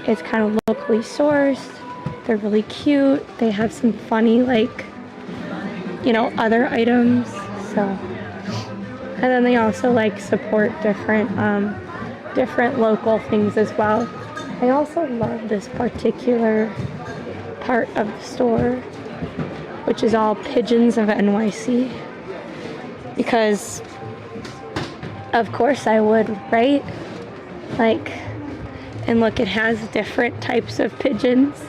Speaker 1: It's kind of locally sourced. They're really cute. They have some funny like, you know, other items. So, and then they also like support different local things as well. I also love this particular part of the store, which is all pigeons of NYC, because of course I would, right? Like, and look, it has different types of pigeons.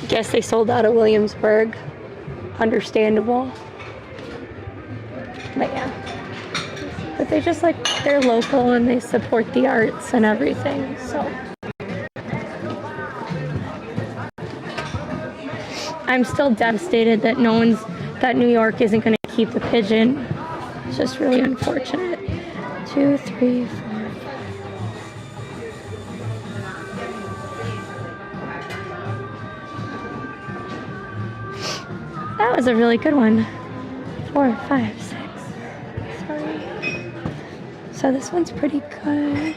Speaker 1: Guess they sold out of Williamsburg. Understandable. But yeah. But they just like, they're local and they support the arts and everything, so. I'm still devastated that that New York isn't going to keep the pigeon. It's just really unfortunate. 2, 3, 4. That was a really good one. 4, 5, 6. Sorry. So this one's pretty good.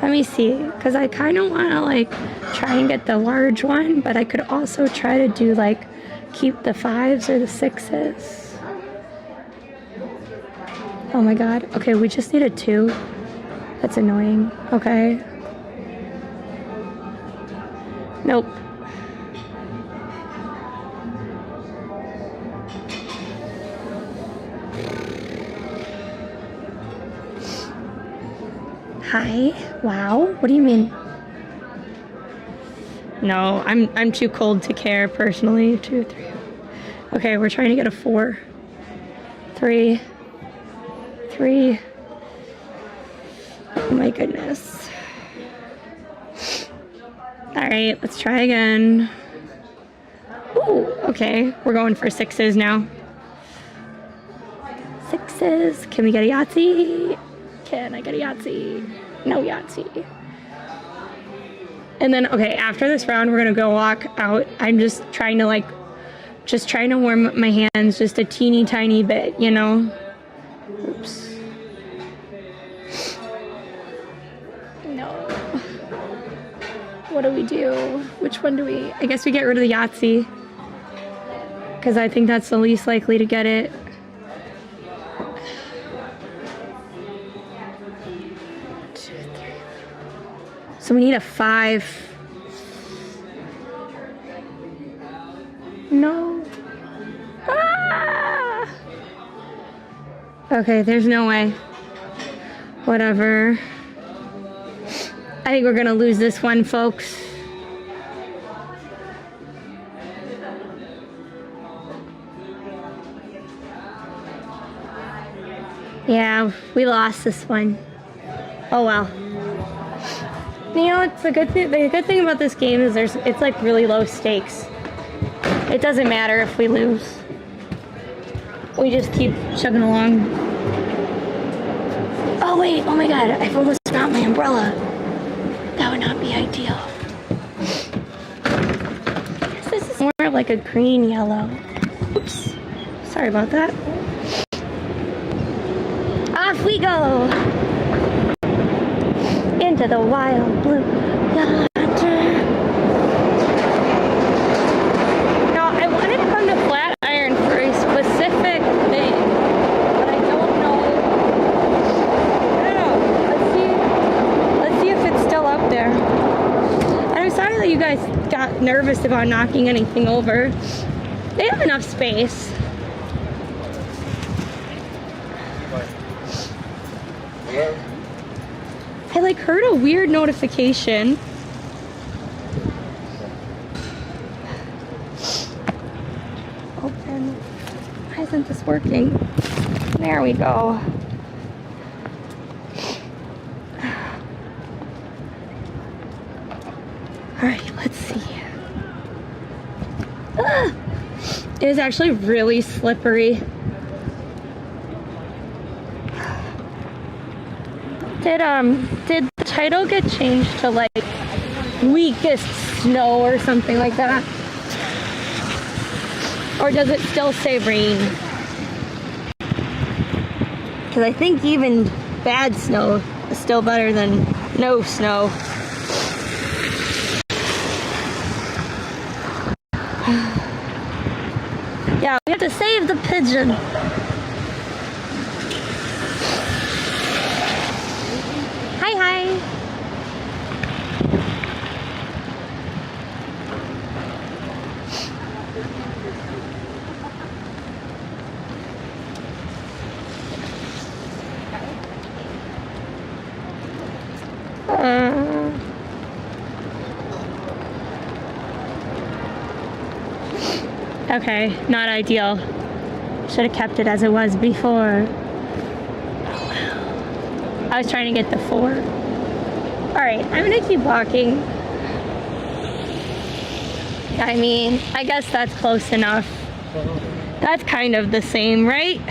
Speaker 1: Let me see, because I kind of want to like try and get the large one, but I could also try to do like keep the 5s or the 6s. Oh my god. Okay, we just need a 2. That's annoying. Okay. Nope. Hi. Wow. What do you mean? No, I'm too cold to care personally. 2, 3. Okay, we're trying to get a 4. 3. 3. Oh my goodness. Alright, let's try again. Ooh, okay. We're going for 6s now. 6s. Can we get a Yahtzee? Can I get a Yahtzee? No Yahtzee. And then, okay, after this round, we're gonna go walk out. I'm just trying to warm up my hands just a teeny tiny bit, you know? Oops. No. What do we do? Which one do we? I guess we get rid of the Yahtzee. Because I think that's the least likely to get it. So we need a 5. No. Ah! Okay, there's no way. Whatever. I think we're gonna lose this one, folks. Yeah, we lost this one. Oh well. You know, it's a good thing. The good thing about this game is it's like really low stakes. It doesn't matter if we lose. We just keep chugging along. Oh wait! Oh my God! I've almost forgot my umbrella. That would not be ideal. I guess this is more like a green yellow. Oops. Sorry about that. Off we go. Into the wild blue yonder. Now, I wanted to come to Flatiron for a specific thing, but I don't know. I don't know. Let's see if it's still up there. And I'm sorry that you guys got nervous about knocking anything over. They have enough space. I like heard a weird notification. Open. Why isn't this working? There we go. Alright, let's see. Ah! It is actually really slippery. Did the title get changed to like weakest snow or something like that? Or does it still say rain? Because I think even bad snow is still better than no snow. Yeah, we have to save the pigeon. Hi. Okay, not ideal. Should have kept it as it was before. Oh well. I was trying to get the 4. Alright, I'm gonna keep walking. I mean, I guess that's close enough. That's kind of the same, right?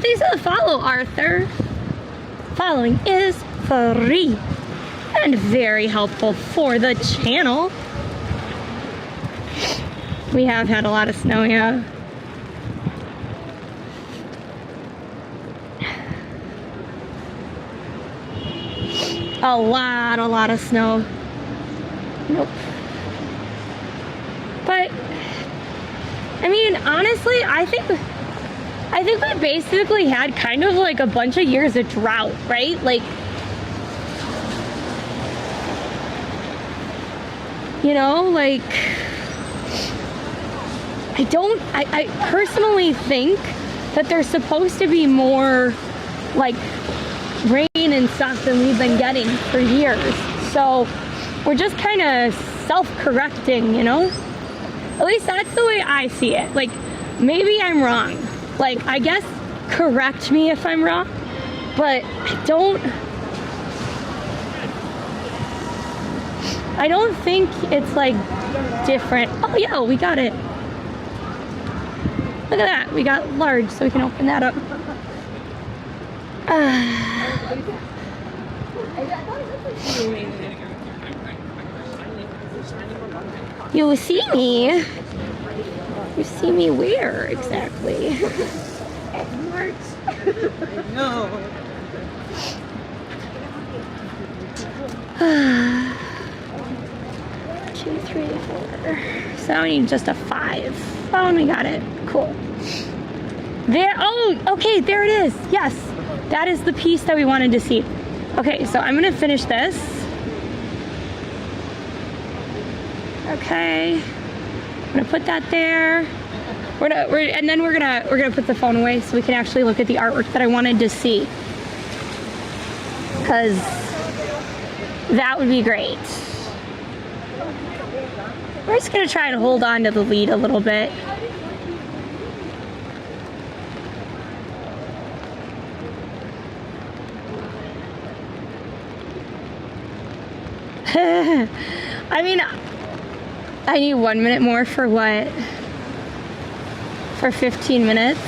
Speaker 1: Thanks for the follow, Arthur. Following is free and very helpful for the channel. We have had a lot of snow, yeah. A lot of snow. Nope. But, I mean, honestly, I think we basically had kind of like a bunch of years of drought, right? Like, you know, like, I personally think that there's supposed to be more, like, rain and stuff than we've been getting for years. So we're just kind of self-correcting, you know? At least that's the way I see it. Like, maybe I'm wrong. Like, I guess correct me if I'm wrong, but I don't think it's like different. Oh yeah, we got it. Look at that, we got large, so we can open that up. You see me? You see me where exactly?
Speaker 4: No.
Speaker 1: 2, 3, 4. So I need just a 5. Oh, and we got it. Cool. There. Oh, okay. There it is. Yes, that is the piece that we wanted to see. Okay, so I'm gonna finish this. Okay. I'm gonna put that there. And then we're gonna put the phone away so we can actually look at the artwork that I wanted to see. Cause that would be great. We're just gonna try and hold on to the lead a little bit. I mean, I need 1 minute more for what? For 15 minutes?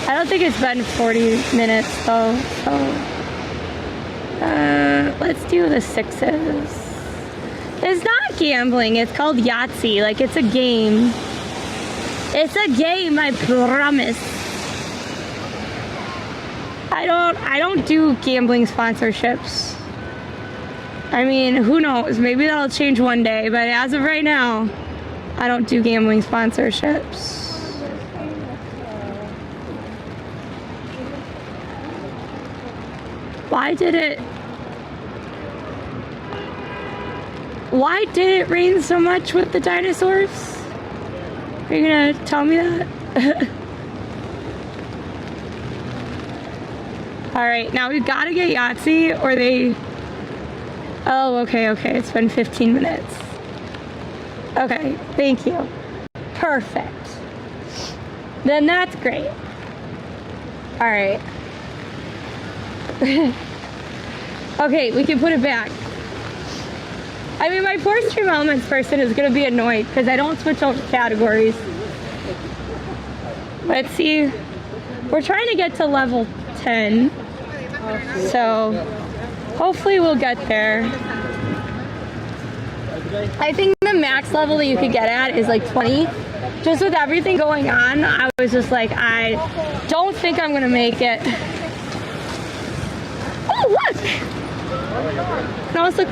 Speaker 1: I don't think it's been 40 minutes though, so let's do the 6s. It's not gambling, it's called Yahtzee. Like, it's a game. It's a game, I promise. I don't do gambling sponsorships. I mean, who knows? Maybe that'll change one day, but as of right now, I don't do gambling sponsorships. Why did it rain so much with the dinosaurs? Are you gonna tell me that? Alright, now we've got to get Yahtzee or they... Oh, okay, it's been 15 minutes. Okay, thank you. Perfect. Then that's great. Alright. Okay, we can put it back. I mean, my poor Stream Elements person is going to be annoyed because I don't switch out categories. Let's see. We're trying to get to level 10. So, hopefully we'll get there. I think the max level that you could get at is like 20. Just with everything going on, I was just like, I don't think I'm going to make it. Oh, look! You can also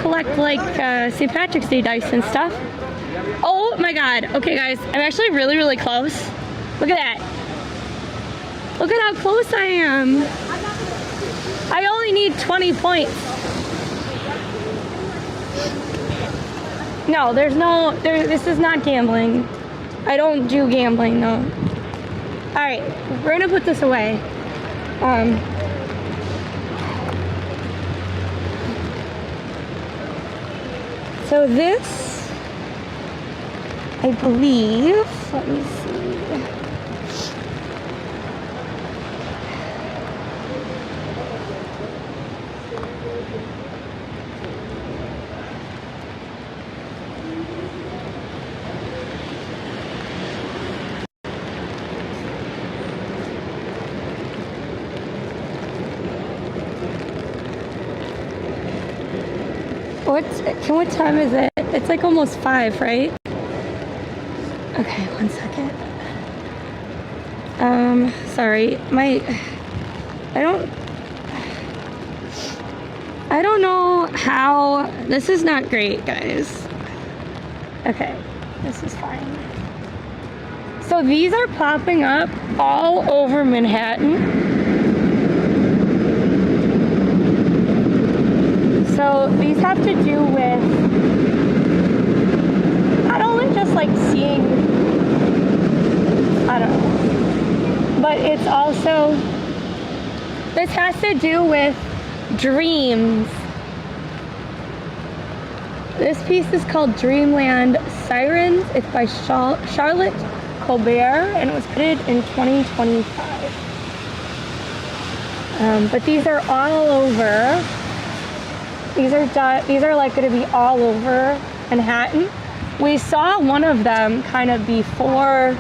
Speaker 1: collect, like St. Patrick's Day dice and stuff. Oh my god. Okay guys, I'm actually really, really close. Look at that. Look at how close I am. I only need 20 points. No, this is not gambling. I don't do gambling, no. Alright, we're gonna put this away. So this, I believe, let me see. What time is it? It's like almost 5, right? Okay, 1 second. Sorry, I don't know how, this is not great, guys. Okay, this is fine. So these are popping up all over Manhattan. So these have to do with not only just like seeing, I don't know, but it's also, this has to do with dreams. This piece is called Dreamland Sirens. It's by Charlotte Colbert, and it was printed in 2025. But these are all over. These are like going to be all over Manhattan. We saw one of them kind of before.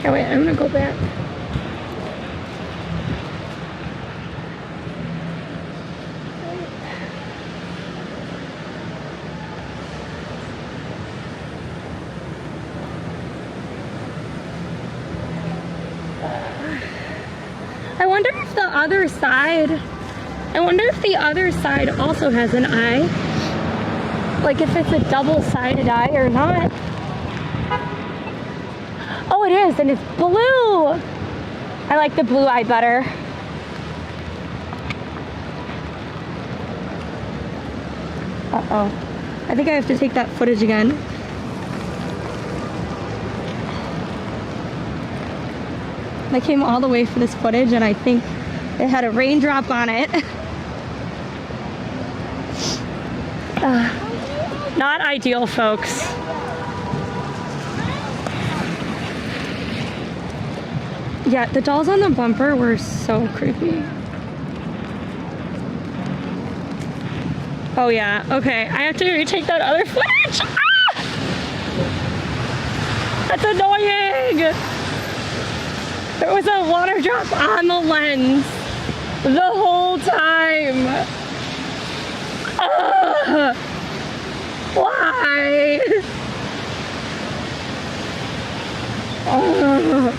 Speaker 1: Here, wait, I'm gonna go back. I wonder if the other side also has an eye. Like if it's a double-sided eye or not. Oh, it is, and it's blue. I like the blue eye better. Uh-oh. I think I have to take that footage again. I came all the way for this footage, and I think it had a raindrop on it. Not ideal, folks. Yeah, the dolls on the bumper were so creepy. Oh yeah, okay. I have to retake that other footage. Ah! That's annoying. There was a water drop on the lens the whole time. Ugh. Why? Ugh.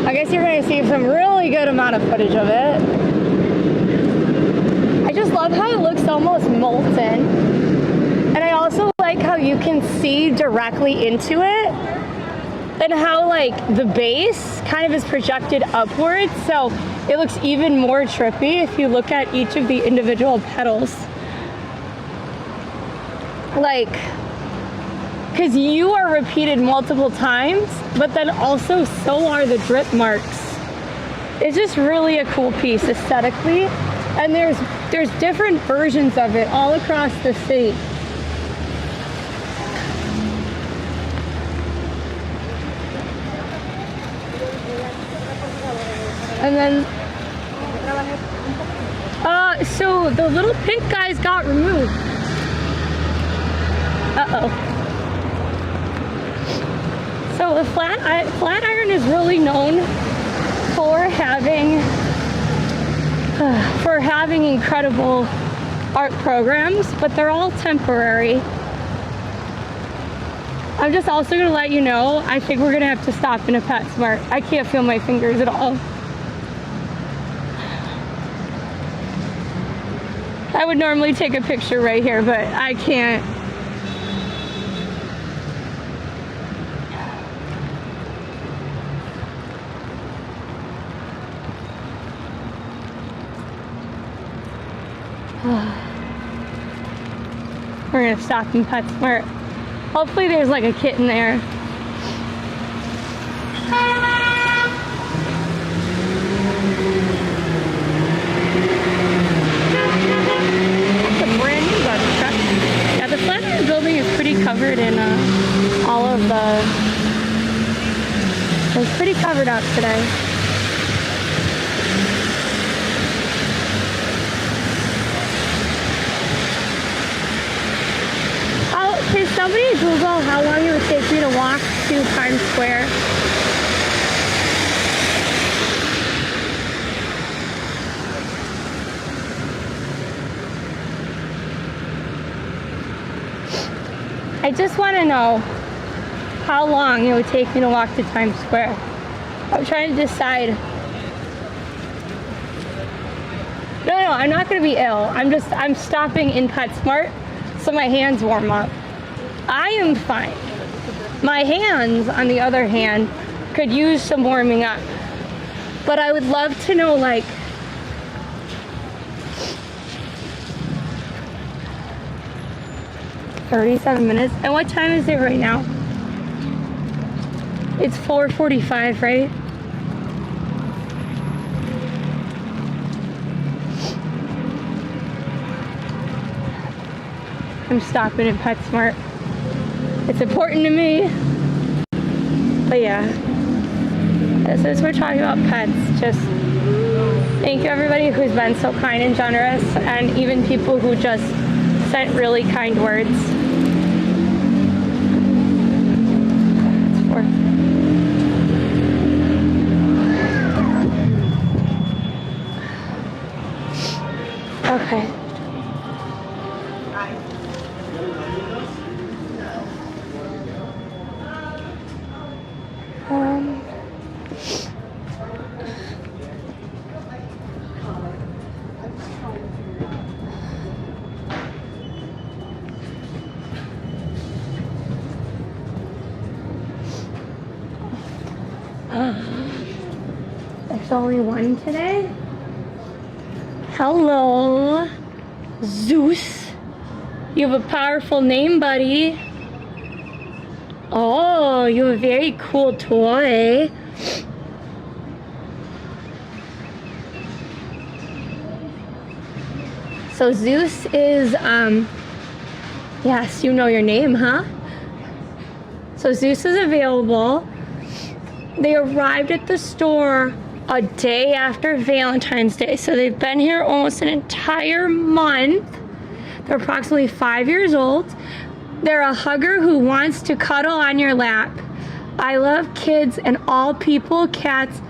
Speaker 1: I guess you're going to see some really good amount of footage of it. I just love how it looks almost molten. And I also like how you can see directly into it. And how like the base kind of is projected upwards. So it looks even more trippy if you look at each of the individual petals. Like, because you are repeated multiple times, but then also so are the drip marks. It's just really a cool piece aesthetically, and there's different versions of it all across the city. And then, so the little pink guys got removed. Uh-oh. So the Flatiron is really known for having incredible art programs, but they're all temporary. I'm just also going to let you know, I think we're going to have to stop in a PetSmart. I can't feel my fingers at all. I would normally take a picture right here, but I can't. We're gonna stop in PetSmart. Hopefully there's like a kitten there. It's a brand new garbage truck. Yeah, the Flatiron building is pretty covered in all of the... It's pretty covered up today. somebody Google how long it would take me to walk to Times Square? I just want to know how long it would take me to walk to Times Square. I'm trying to decide. No, I'm not going to be ill. I'm stopping in PetSmart so my hands warm up. I am fine. My hands, on the other hand, could use some warming up. But I would love to know, like, $37 minutes. And what time is it right now? It's 4:45, right? I'm stopping at PetSmart. It's important to me. But yeah, since we're talking about pets, just thank you everybody who's been so kind and generous, and even people who just sent really kind words. It's for okay. There's only one today. Hello, Zeus. You have a powerful name, buddy. Oh, you have a very cool toy. So Zeus is, yes, you know your name, huh? So Zeus is available. They arrived at the store a day after Valentine's Day. So they've been here almost an entire month. They're approximately 5 years old. They're a hugger who wants to cuddle on your lap. I love kids and all people, cats.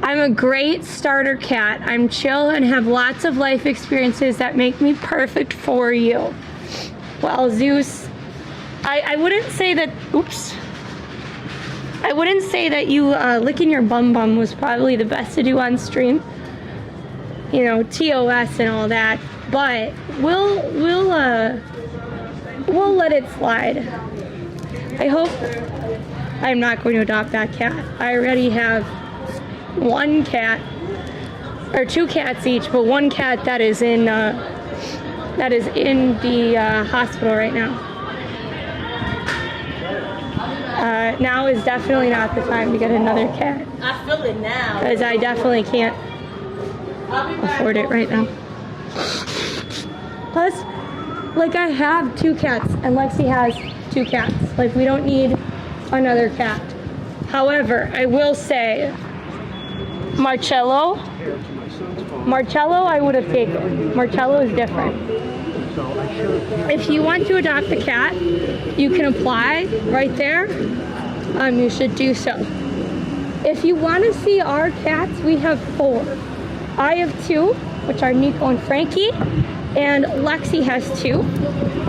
Speaker 1: I'm a great starter cat. I'm chill and have lots of life experiences that make me perfect for you. Well, Zeus, I wouldn't say that, oops. I wouldn't say that you licking your bum was probably the best to do on stream. You know, TOS and all that. But we'll let it slide. I hope I'm not going to adopt that cat. I already have one cat, or two cats each, but one cat that is in the hospital right now. Now is definitely not the time to get another cat.
Speaker 3: I feel it now.
Speaker 1: Because I definitely can't afford it right now. Plus, like, I have two cats, and Lexi has two cats. Like, we don't need another cat. However, I will say, Marcello, I would have taken. Marcello is different. If you want to adopt a cat, you can apply right there. You should do so. If you want to see our cats, we have 4. I have 2, which are Nico and Frankie, and Lexi has 2,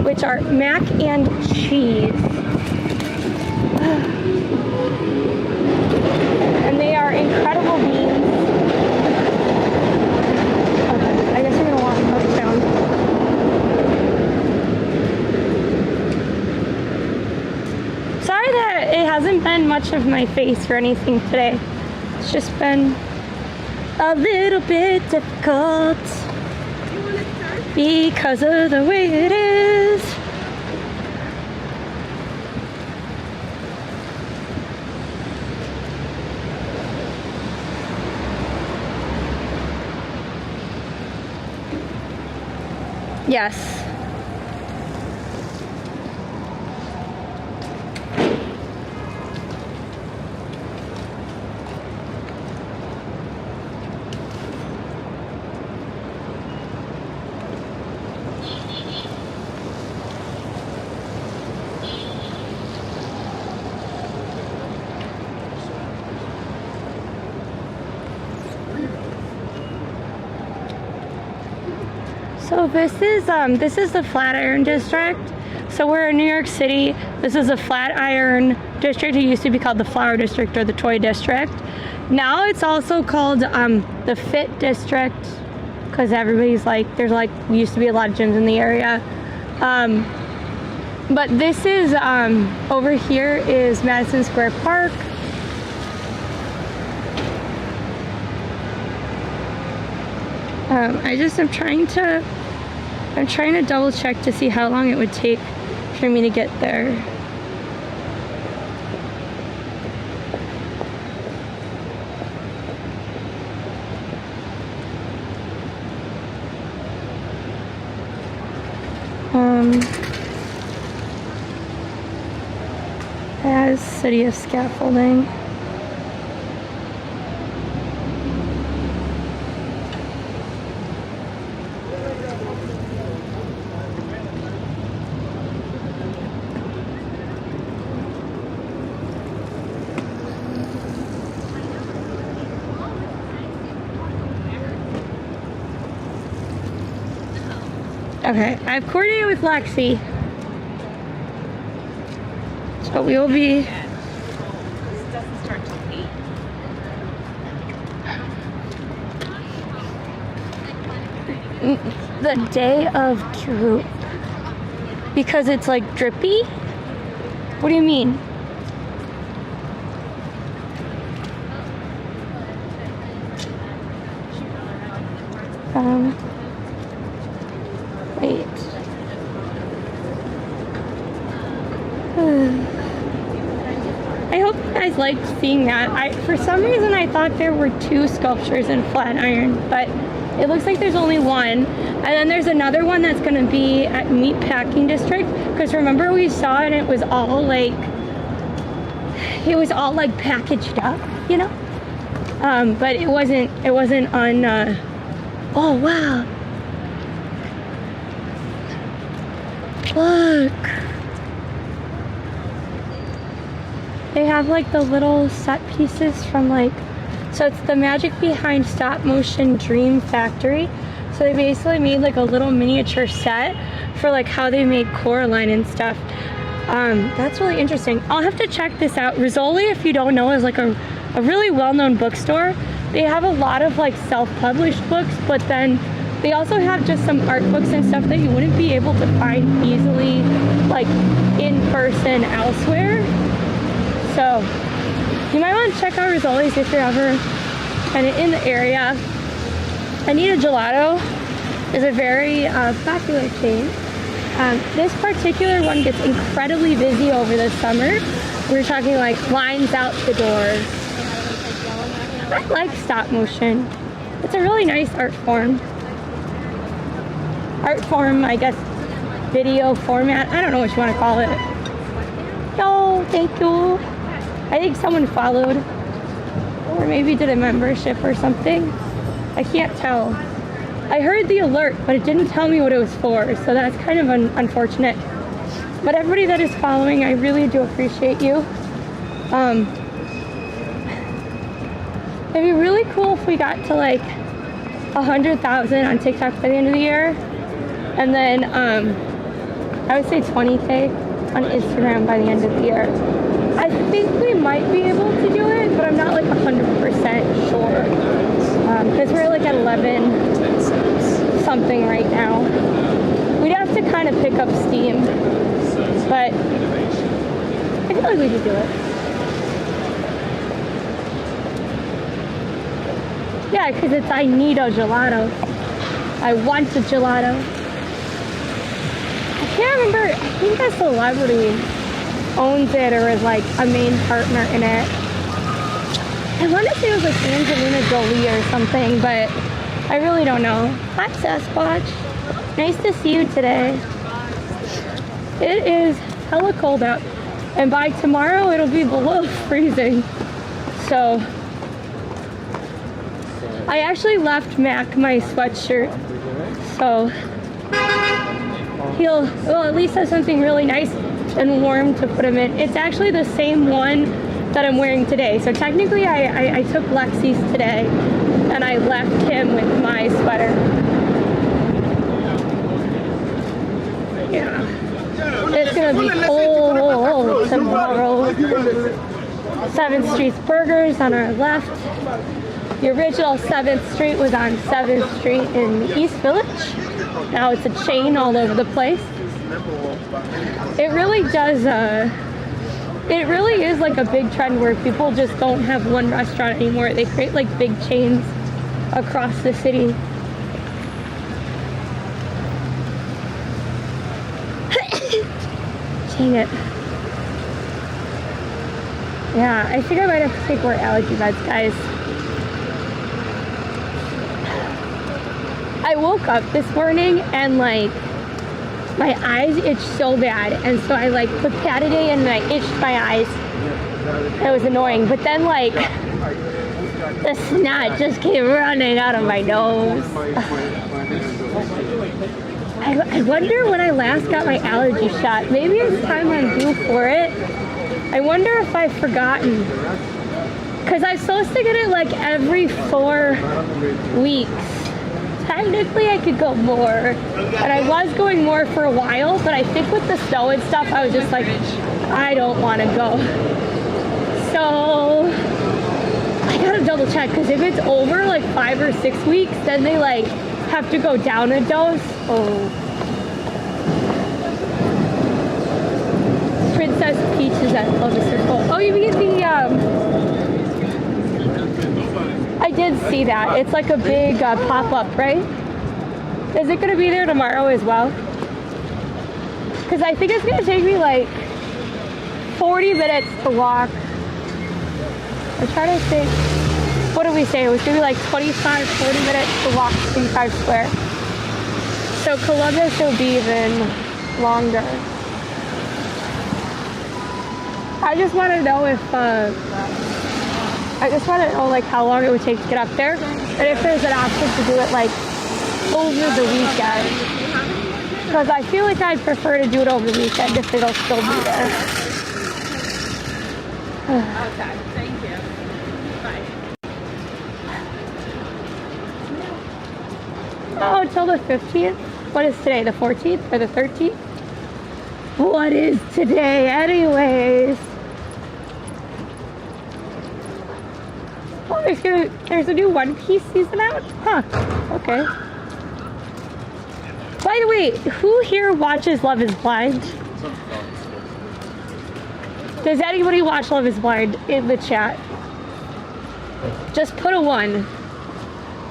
Speaker 1: which are Mac and Cheese. And they are incredible beings. Okay, I guess we're gonna walk uptown. Sorry that it hasn't been much of my face or anything today. It's just been a little bit difficult because of the way it is. Yes. So this is the Flatiron district. So we're in New York City. This is the Flatiron district. It used to be called the Flower District or the Toy District. Now it's also called the Fit District because everybody's like, used to be a lot of gyms in the area. But this is, over here is Madison Square Park. I'm trying to double check to see how long it would take for me to get there. It has City of Scaffolding. Okay, I've coordinated with Lexi. So we will be...
Speaker 3: This doesn't start till 8.
Speaker 1: The day of droop. Because it's like drippy? What do you mean? Wait. I hope you guys liked seeing that. For some reason I thought there were 2 sculptures in Flatiron, but it looks like there's only one. And then there's another one that's gonna be at Meatpacking District, because remember we saw it and it was all like packaged up, you know? But it wasn't on, oh wow. Look. They have like the little set pieces from so it's the magic behind stop motion dream factory. So they basically made like a little miniature set for like how they made Coraline and stuff. That's really interesting. I'll have to check this out. Rizzoli, if you don't know, is like a really well-known bookstore. They have a lot of like self-published books, but then they also have just some art books and stuff that you wouldn't be able to find easily like in person elsewhere. So you might want to check out Rizzoli's if you're ever kind of in the area. Anita Gelato is a very popular chain. This particular one gets incredibly busy over the summer. We're talking like lines out the door. I like stop motion. It's a really nice art form. I guess, video format. I don't know what you want to call it. No, thank you. I think someone followed, or maybe did a membership or something. I can't tell. I heard the alert, but it didn't tell me what it was for, so that's kind of unfortunate. But everybody that is following, I really do appreciate you. It'd be really cool if we got to like 100,000 on TikTok by the end of the year. And then I would say 20K on Instagram by the end of the year. I think we might be able to do it, but I'm not like 100% sure. Because we're like at 11 something right now. We'd have to kind of pick up steam, but I feel like we could do it. Yeah, because it's I need a gelato. I want a gelato. I can't remember, I think a celebrity owns it or is like a main partner in it. I want to say it was like Angelina Jolie or something, but I really don't know. Hi Sasquatch. Nice to see you today. It is hella cold out, and by tomorrow it'll be below freezing. So I actually left Mac my sweatshirt, so he'll at least have something really nice and warm to put him in. It's actually the same one that I'm wearing today. So technically I took Lexi's today and I left him with my sweater. Yeah. It's gonna be cold tomorrow. 7th Street's Burgers on our left. The original 7th Street was on 7th Street in East Village. Now it's a chain all over the place. It really does, it really is like a big trend where people just don't have one restaurant anymore. They create like big chains across the city. Dang it. Yeah, I think I might have to take more allergy meds, guys. I woke up this morning and like my eyes itched so bad, and so I like put Pataday and I itched my eyes. It was annoying, but then like the snot just came running out of my nose. I wonder when I last got my allergy shot. Maybe it's time I'm due for it. I wonder if I've forgotten. Because I'm supposed to get it like every 4 weeks. Technically I could go more. And I was going more for a while, but I think with the snow and stuff, I was just like, I don't want to go. So I gotta double check, because if it's over like 5 or 6 weeks, then they like have to go down a dose. Oh. Princess Peach is at Lotus Circle. Oh, you mean the, I did see that. It's like a big pop-up, right? Is it gonna be there tomorrow as well? Because I think it's gonna take me like 40 minutes to walk. I'm trying to think. What did we say? It was gonna be like 25, 40 minutes to walk to Times Square. So Columbus will be even longer. I just want to know if, I just want to know like how long it would take to get up there, and if there's an option to do it like over the weekend. Because I feel like I'd prefer to do it over the weekend if it'll still be there.
Speaker 3: Okay, thank you. Bye.
Speaker 1: Oh, until the 15th? What is today, the 14th or the 13th? What is today anyways? Oh, there's a new One Piece season out? Huh, okay. By the way, who here watches Love is Blind? Does anybody watch Love is Blind in the chat? Just put a 1.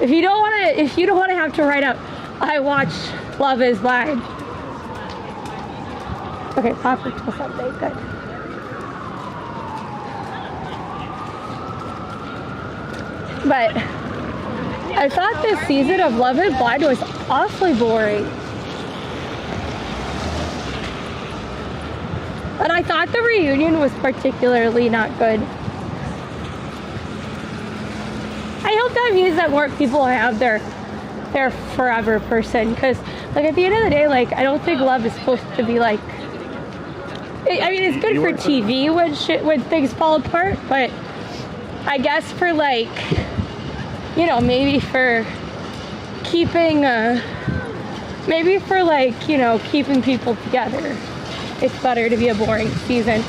Speaker 1: If you don't want to have to write up, I watch Love is Blind. Okay, Popper till Sunday, good. But I thought this season of Love is Blind was awfully boring. And I thought the reunion was particularly not good. I hope that means that more people have their forever person, because like at the end of the day, like I don't think love is supposed to be like, I mean it's good for TV when things fall apart, but I guess for like, you know, maybe for keeping keeping people together, it's better to be a boring season.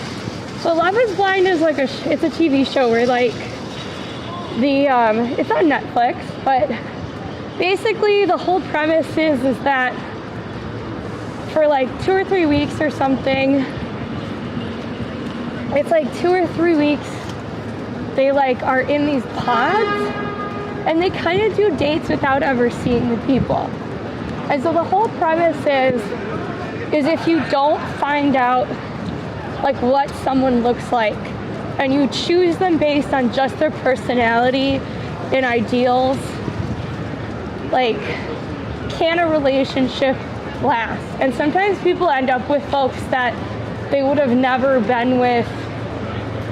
Speaker 1: So Love is Blind is like it's a TV show where like it's on Netflix, but basically the whole premise is that for like 2 or 3 weeks or something, it's like 2 or 3 weeks they like are in these pods and they kind of do dates without ever seeing the people. And so the whole premise is if you don't find out like what someone looks like and you choose them based on just their personality and ideals, like, can a relationship last? And sometimes people end up with folks that they would have never been with,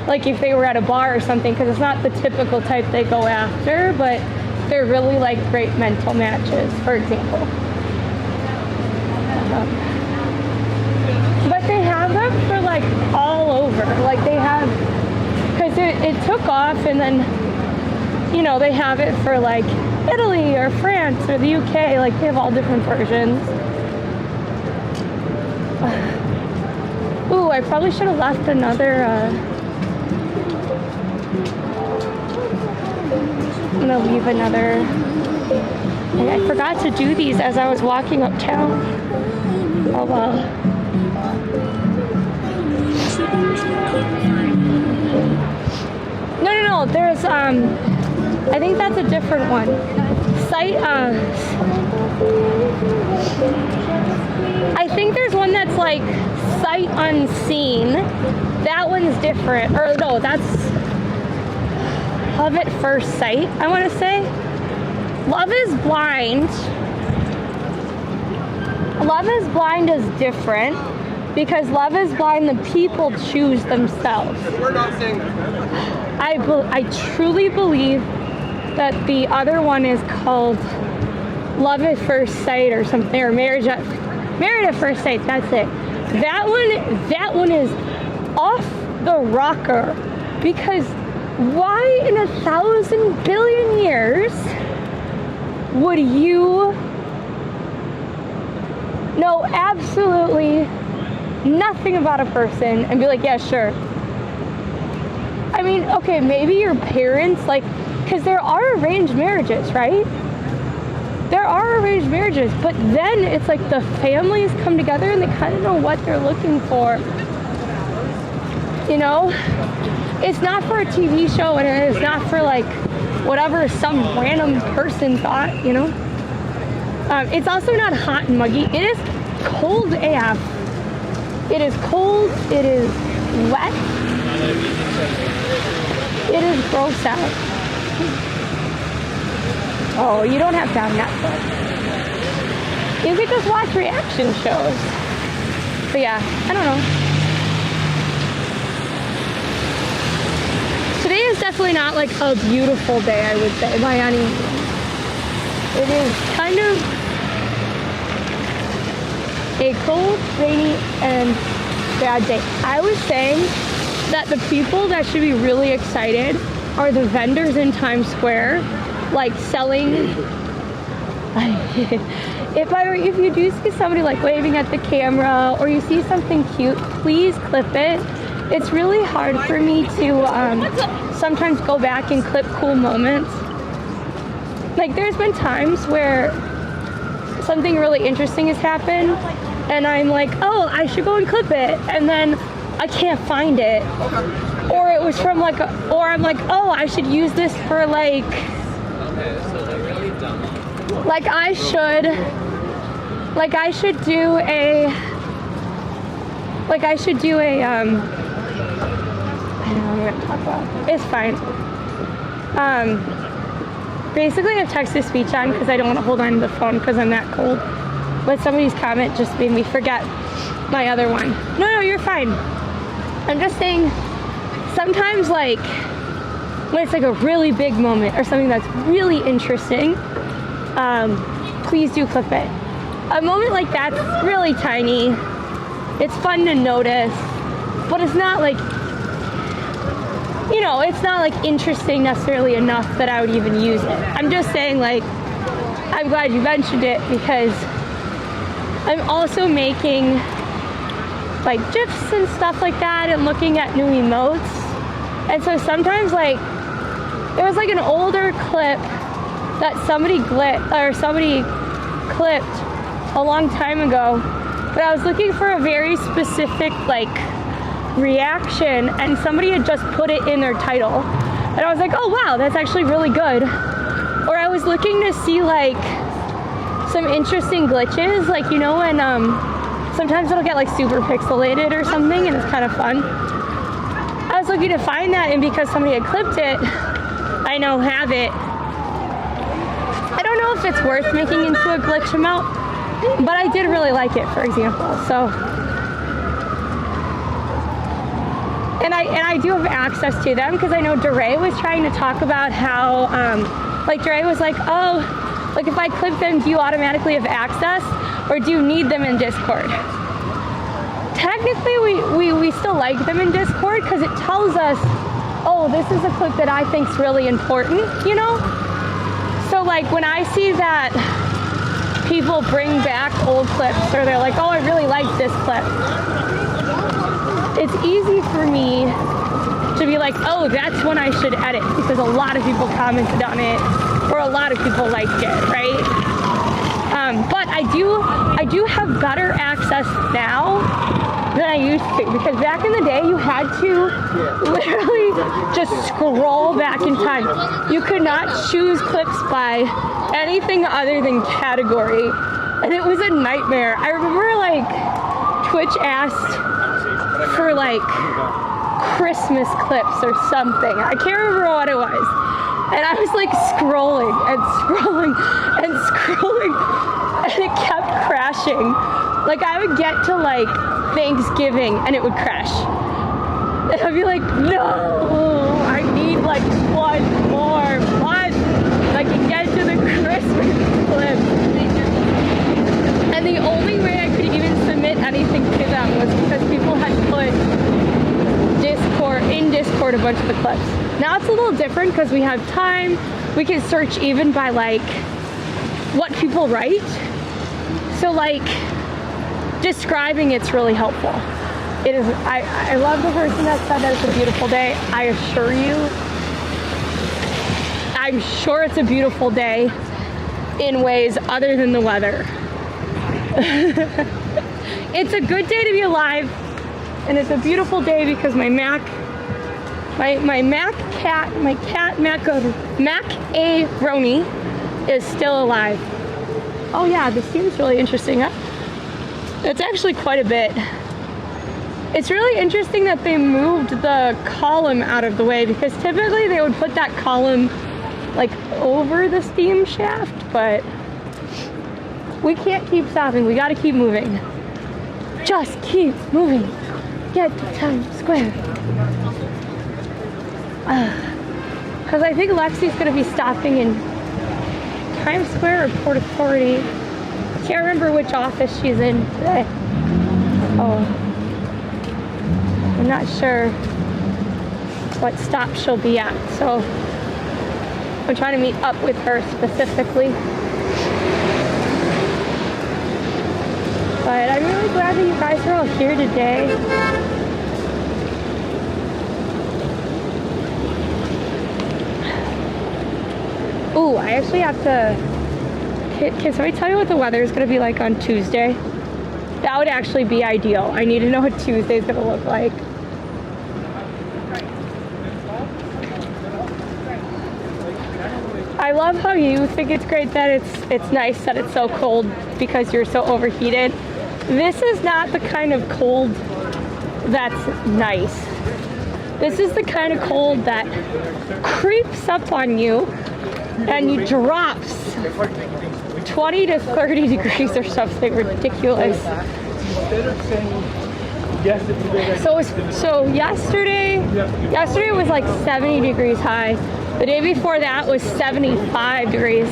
Speaker 1: like if they were at a bar or something, because it's not the typical type they go after, but they're really like great mental matches, for example. But they have them for like all over. Like they have, because it took off, and then, you know, they have it for like Italy or France or the UK. Like they have all different versions. I probably should have left another, I'm gonna leave another, I forgot to do these as I was walking uptown. Oh well. No, there's, I think that's a different one. I think there's one that's like sight unseen. That one's different. Or no, that's Love at First Sight, I want to say. Love is Blind. Love is Blind is different because Love is Blind, the people choose themselves.
Speaker 4: We're not saying that.
Speaker 1: I truly believe that the other one is called Love at First Sight or something, or Married at First Sight. That's it. That one is off the rocker because why in 1,000 billion years would you know absolutely nothing about a person and be like, yeah, sure. I mean, okay, maybe your parents, like, because there are arranged marriages, right? There are arranged marriages, but then it's like the families come together and they kind of know what they're looking for. You know? It's not for a TV show and it's not for like whatever some random person thought, you know? It's also not hot and muggy. It is cold AF. It is cold. It is wet. It is gross out. Oh, you don't have to have Netflix. You could just watch reaction shows. But yeah, I don't know. Today is definitely not like a beautiful day, I would say, by any means. It is kind of a cold, rainy, and bad day. I was saying that the people that should be really excited are the vendors in Times Square, like selling. If you do see somebody like waving at the camera or you see something cute, please clip it. It's really hard for me to sometimes go back and clip cool moments. Like there's been times where something really interesting has happened and I'm like, oh, I should go and clip it, and then I can't find it. Or it was from like, or I'm like, oh, I should use this for like, like I should do a, I don't know what I'm gonna talk about. It's fine. Basically I have text-to-speech on because I don't want to hold on to the phone because I'm that cold. But somebody's comment just made me forget my other one. No, you're fine. I'm just saying, sometimes like, when it's like a really big moment or something that's really interesting, please do clip it. A moment like that's really tiny. It's fun to notice, but it's not like, you know, it's not like interesting necessarily enough that I would even use it. I'm just saying, like, I'm glad you mentioned it because I'm also making like GIFs and stuff like that and looking at new emotes. And so sometimes like, there was like an older clip that somebody clipped a long time ago, but I was looking for a very specific like reaction and somebody had just put it in their title. And I was like, oh wow, that's actually really good. Or I was looking to see like some interesting glitches, like, you know, when sometimes it'll get like super pixelated or something and it's kind of fun. I was looking to find that, and because somebody had clipped it, I now have it. I don't know if it's worth making into a glitch amount, but I did really like it, for example. So, and I do have access to them because I know DeRay was trying to talk about how, like DeRay was like, oh, like if I clip them, do you automatically have access, or do you need them in Discord? Technically, we still like them in Discord because it tells us, oh, this is a clip that I think's really important, you know? So like when I see that people bring back old clips, or they're like, oh, I really like this clip. it's easy for me to be like, oh, that's when I should edit because a lot of people commented on it or a lot of people liked it, right? But I do have better access now than I used to, because back in the day you had to literally just scroll back in time. You could not choose clips by anything other than category, and it was a nightmare. I remember like Twitch asked for like Christmas clips or something. I can't remember what it was. And I was like scrolling and scrolling and scrolling, and it kept crashing. Like I would get to like Thanksgiving and it would crash. And I'd be like, no, I need like one more month so I can get to the Christmas clip. And the only way I could even submit anything to them was because people had put in Discord a bunch of the clips. Now it's a little different because we have time. We can search even by like what people write. So like describing it's really helpful. It is. I love the person that said that it's a beautiful day. I assure you, I'm sure it's a beautiful day in ways other than the weather. It's a good day to be alive, and it's a beautiful day because my cat Mac-A-Roni is still alive. Oh yeah, this seems really interesting. It's actually quite a bit. It's really interesting that they moved the column out of the way, because typically they would put that column like over the steam shaft, but we can't keep stopping. We gotta keep moving. Just keep moving. Get to Times Square. Because I think Lexi's gonna be stopping in Times Square or Port Authority. Can't remember which office she's in today. Oh, I'm not sure what stop she'll be at, so I'm trying to meet up with her specifically. But I'm really glad that you guys are all here today. Ooh, I actually have to... Can somebody tell me what the weather is going to be like on Tuesday? That would actually be ideal. I need to know what Tuesday is going to look like. I love how you think it's great that it's nice that it's so cold because you're so overheated. This is not the kind of cold that's nice. This is the kind of cold that creeps up on you and you drops 20 to 30 degrees or something ridiculous. So yesterday was like 70 degrees high. The day before that was 75 degrees.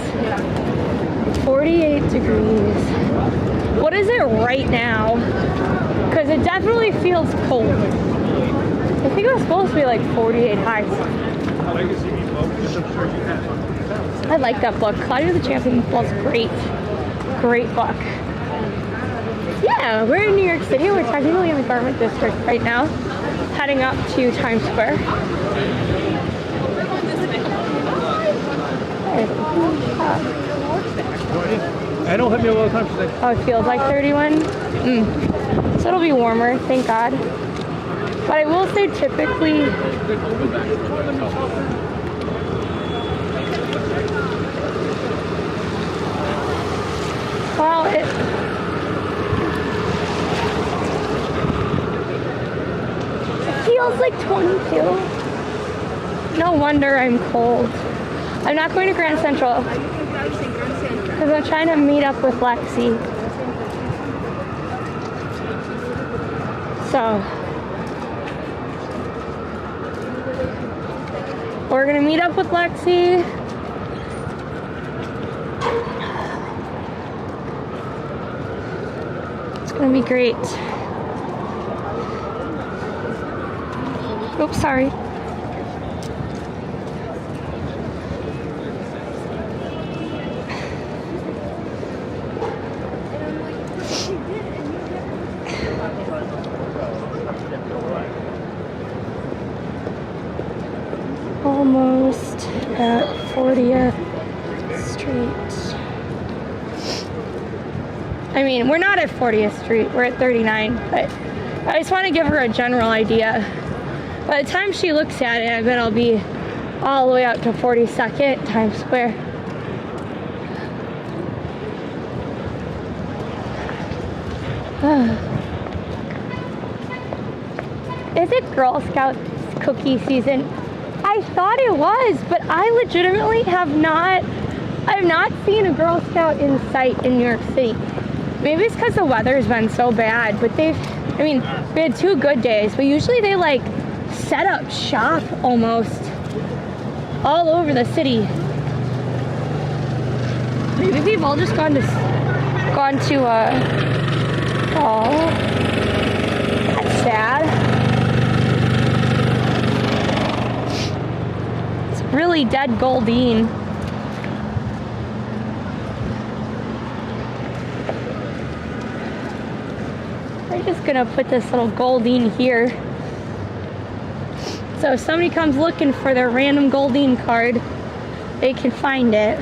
Speaker 1: 48 degrees. What is it right now? Because it definitely feels cold. I think it was supposed to be like 48 highs. I like that book. Claudia the Champion was great. Great book. Yeah, we're in New York City. We're technically in the Garment District right now, heading up to Times Square.
Speaker 4: I don't have me a lot of time today.
Speaker 1: Oh, it feels like 31? So it'll be warmer, thank God. But I will say typically... Well, it feels like 22. No wonder I'm cold. I'm not going to Grand Central because I'm trying to meet up with Lexi. So we're gonna meet up with Lexi. It's gonna be great. Oops, sorry. almost at 40th Street. I mean, we're not at 40th Street, we're at 39, but I just want to give her a general idea. By the time she looks at it, I bet I'll be all the way up to 42nd Times Square. Is it Girl Scout cookie season? I thought it was, but I legitimately have not seen a Girl Scout in sight in New York City. Maybe it's because the weather's been so bad, but we had 2 good days, but usually they like set up shop almost all over the city. Maybe they've all just gone to oh, that's sad. It's really dead Goldine. We're just gonna put this little Goldine here. So if somebody comes looking for their random Goldine card, they can find it.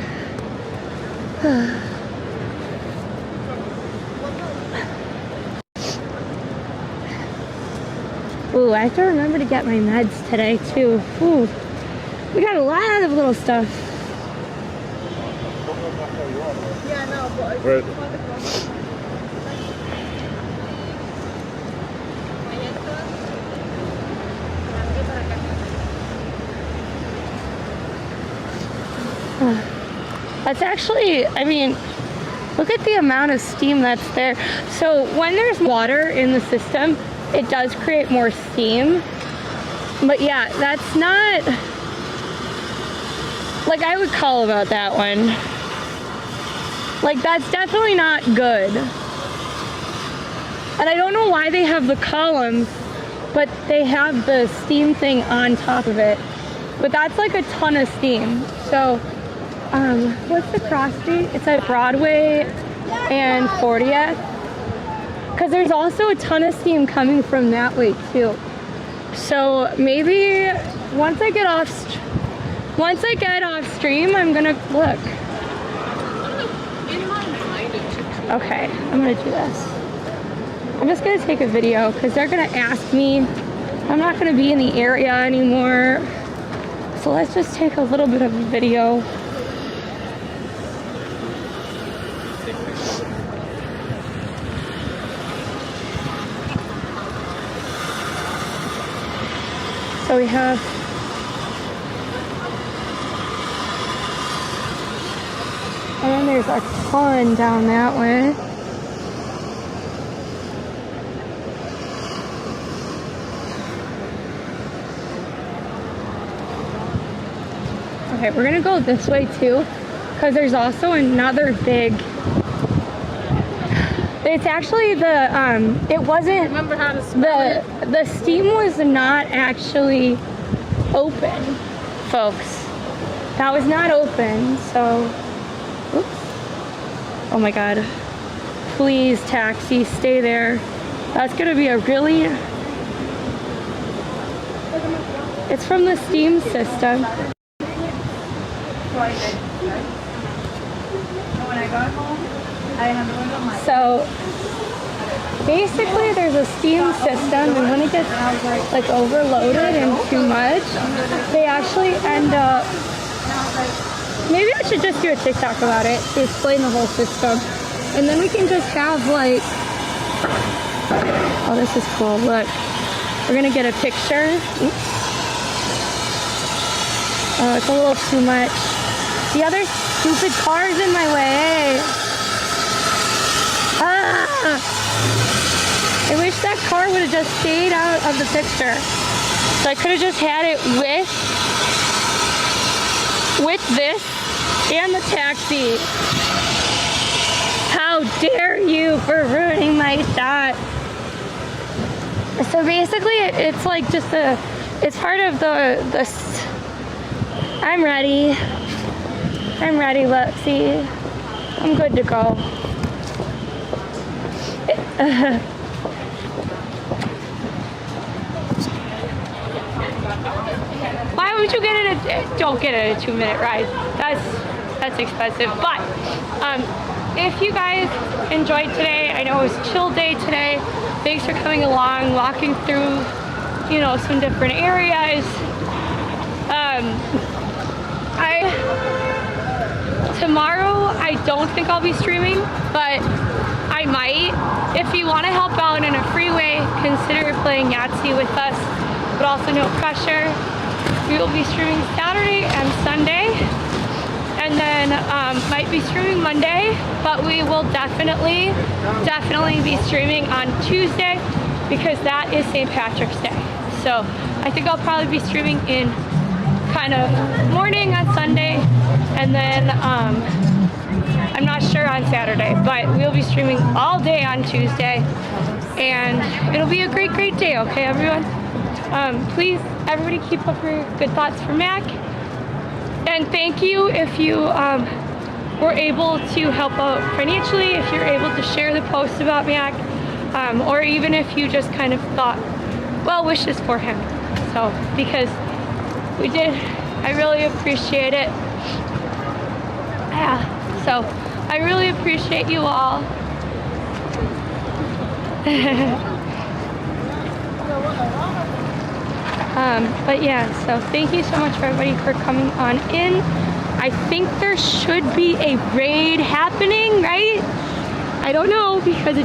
Speaker 1: Ooh, I have to remember to get my meds today too. Ooh, we got a lot of little stuff.
Speaker 3: Yeah, no, but
Speaker 4: Right.
Speaker 1: That's actually, I mean, look at the amount of steam that's there. So when there's water in the system, it does create more steam. But yeah, that's not, like I would call about that one. Like that's definitely not good. And I don't know why they have the columns, but they have the steam thing on top of it. But that's like a ton of steam. So, what's the cross street? It's at Broadway and 40th. Because there's also a ton of steam coming from that way too. So maybe once I get off stream, I'm gonna look. Okay, I'm gonna do this. I'm just gonna take a video because they're gonna ask me. I'm not gonna be in the area anymore. So let's just take a little bit of a video. So we have and then there's a ton down that way. Okay, we're gonna go this way too, because there's also another big. It's actually the it wasn't.
Speaker 3: remember how to smell
Speaker 1: the steam was not actually open, folks. That was not open. So, oops. Oh my God! Please, taxi, stay there. That's gonna be a really. It's from the steam system. So basically there's a steam system, and when it gets like overloaded and too much, they actually end up, maybe I should just do a TikTok about it to explain the whole system, and then we can just have like, oh, this is cool, look, we're gonna get a picture. Oops. Oh, it's a little too much. The other stupid car's in my way. Ah! I wish that car would have just stayed out of the picture. So I could have just had it with this and the taxi. How dare you for ruining my shot. So basically it's like just it's part of the I'm ready. I'm ready, Lexi. I'm good to go. Why would Would you get it? Don't get it a 2-minute ride. That's expensive. But if you guys enjoyed today, I know it was a chill day today. Thanks for coming along, walking through, you know, some different areas. Tomorrow, I don't think I'll be streaming, but I might. If you want to help out in a free way, consider playing Yahtzee with us, but also no pressure. We will be streaming Saturday and Sunday, and then might be streaming Monday, but we will definitely be streaming on Tuesday because that is St. Patrick's Day. So I think I'll probably be streaming in kind of morning on Sunday, and then I'm not sure on Saturday, but we'll be streaming all day on Tuesday, and it'll be a great day, okay, everyone? Please, everybody, keep up your good thoughts for Mac, and thank you if you were able to help out financially, if you're able to share the post about Mac, or even if you just kind of thought well wishes for him. So, because we did, I really appreciate it. Yeah, so I really appreciate you all. But yeah, so thank you so much for everybody for coming on in. I think there should be a raid happening, right? I don't know because it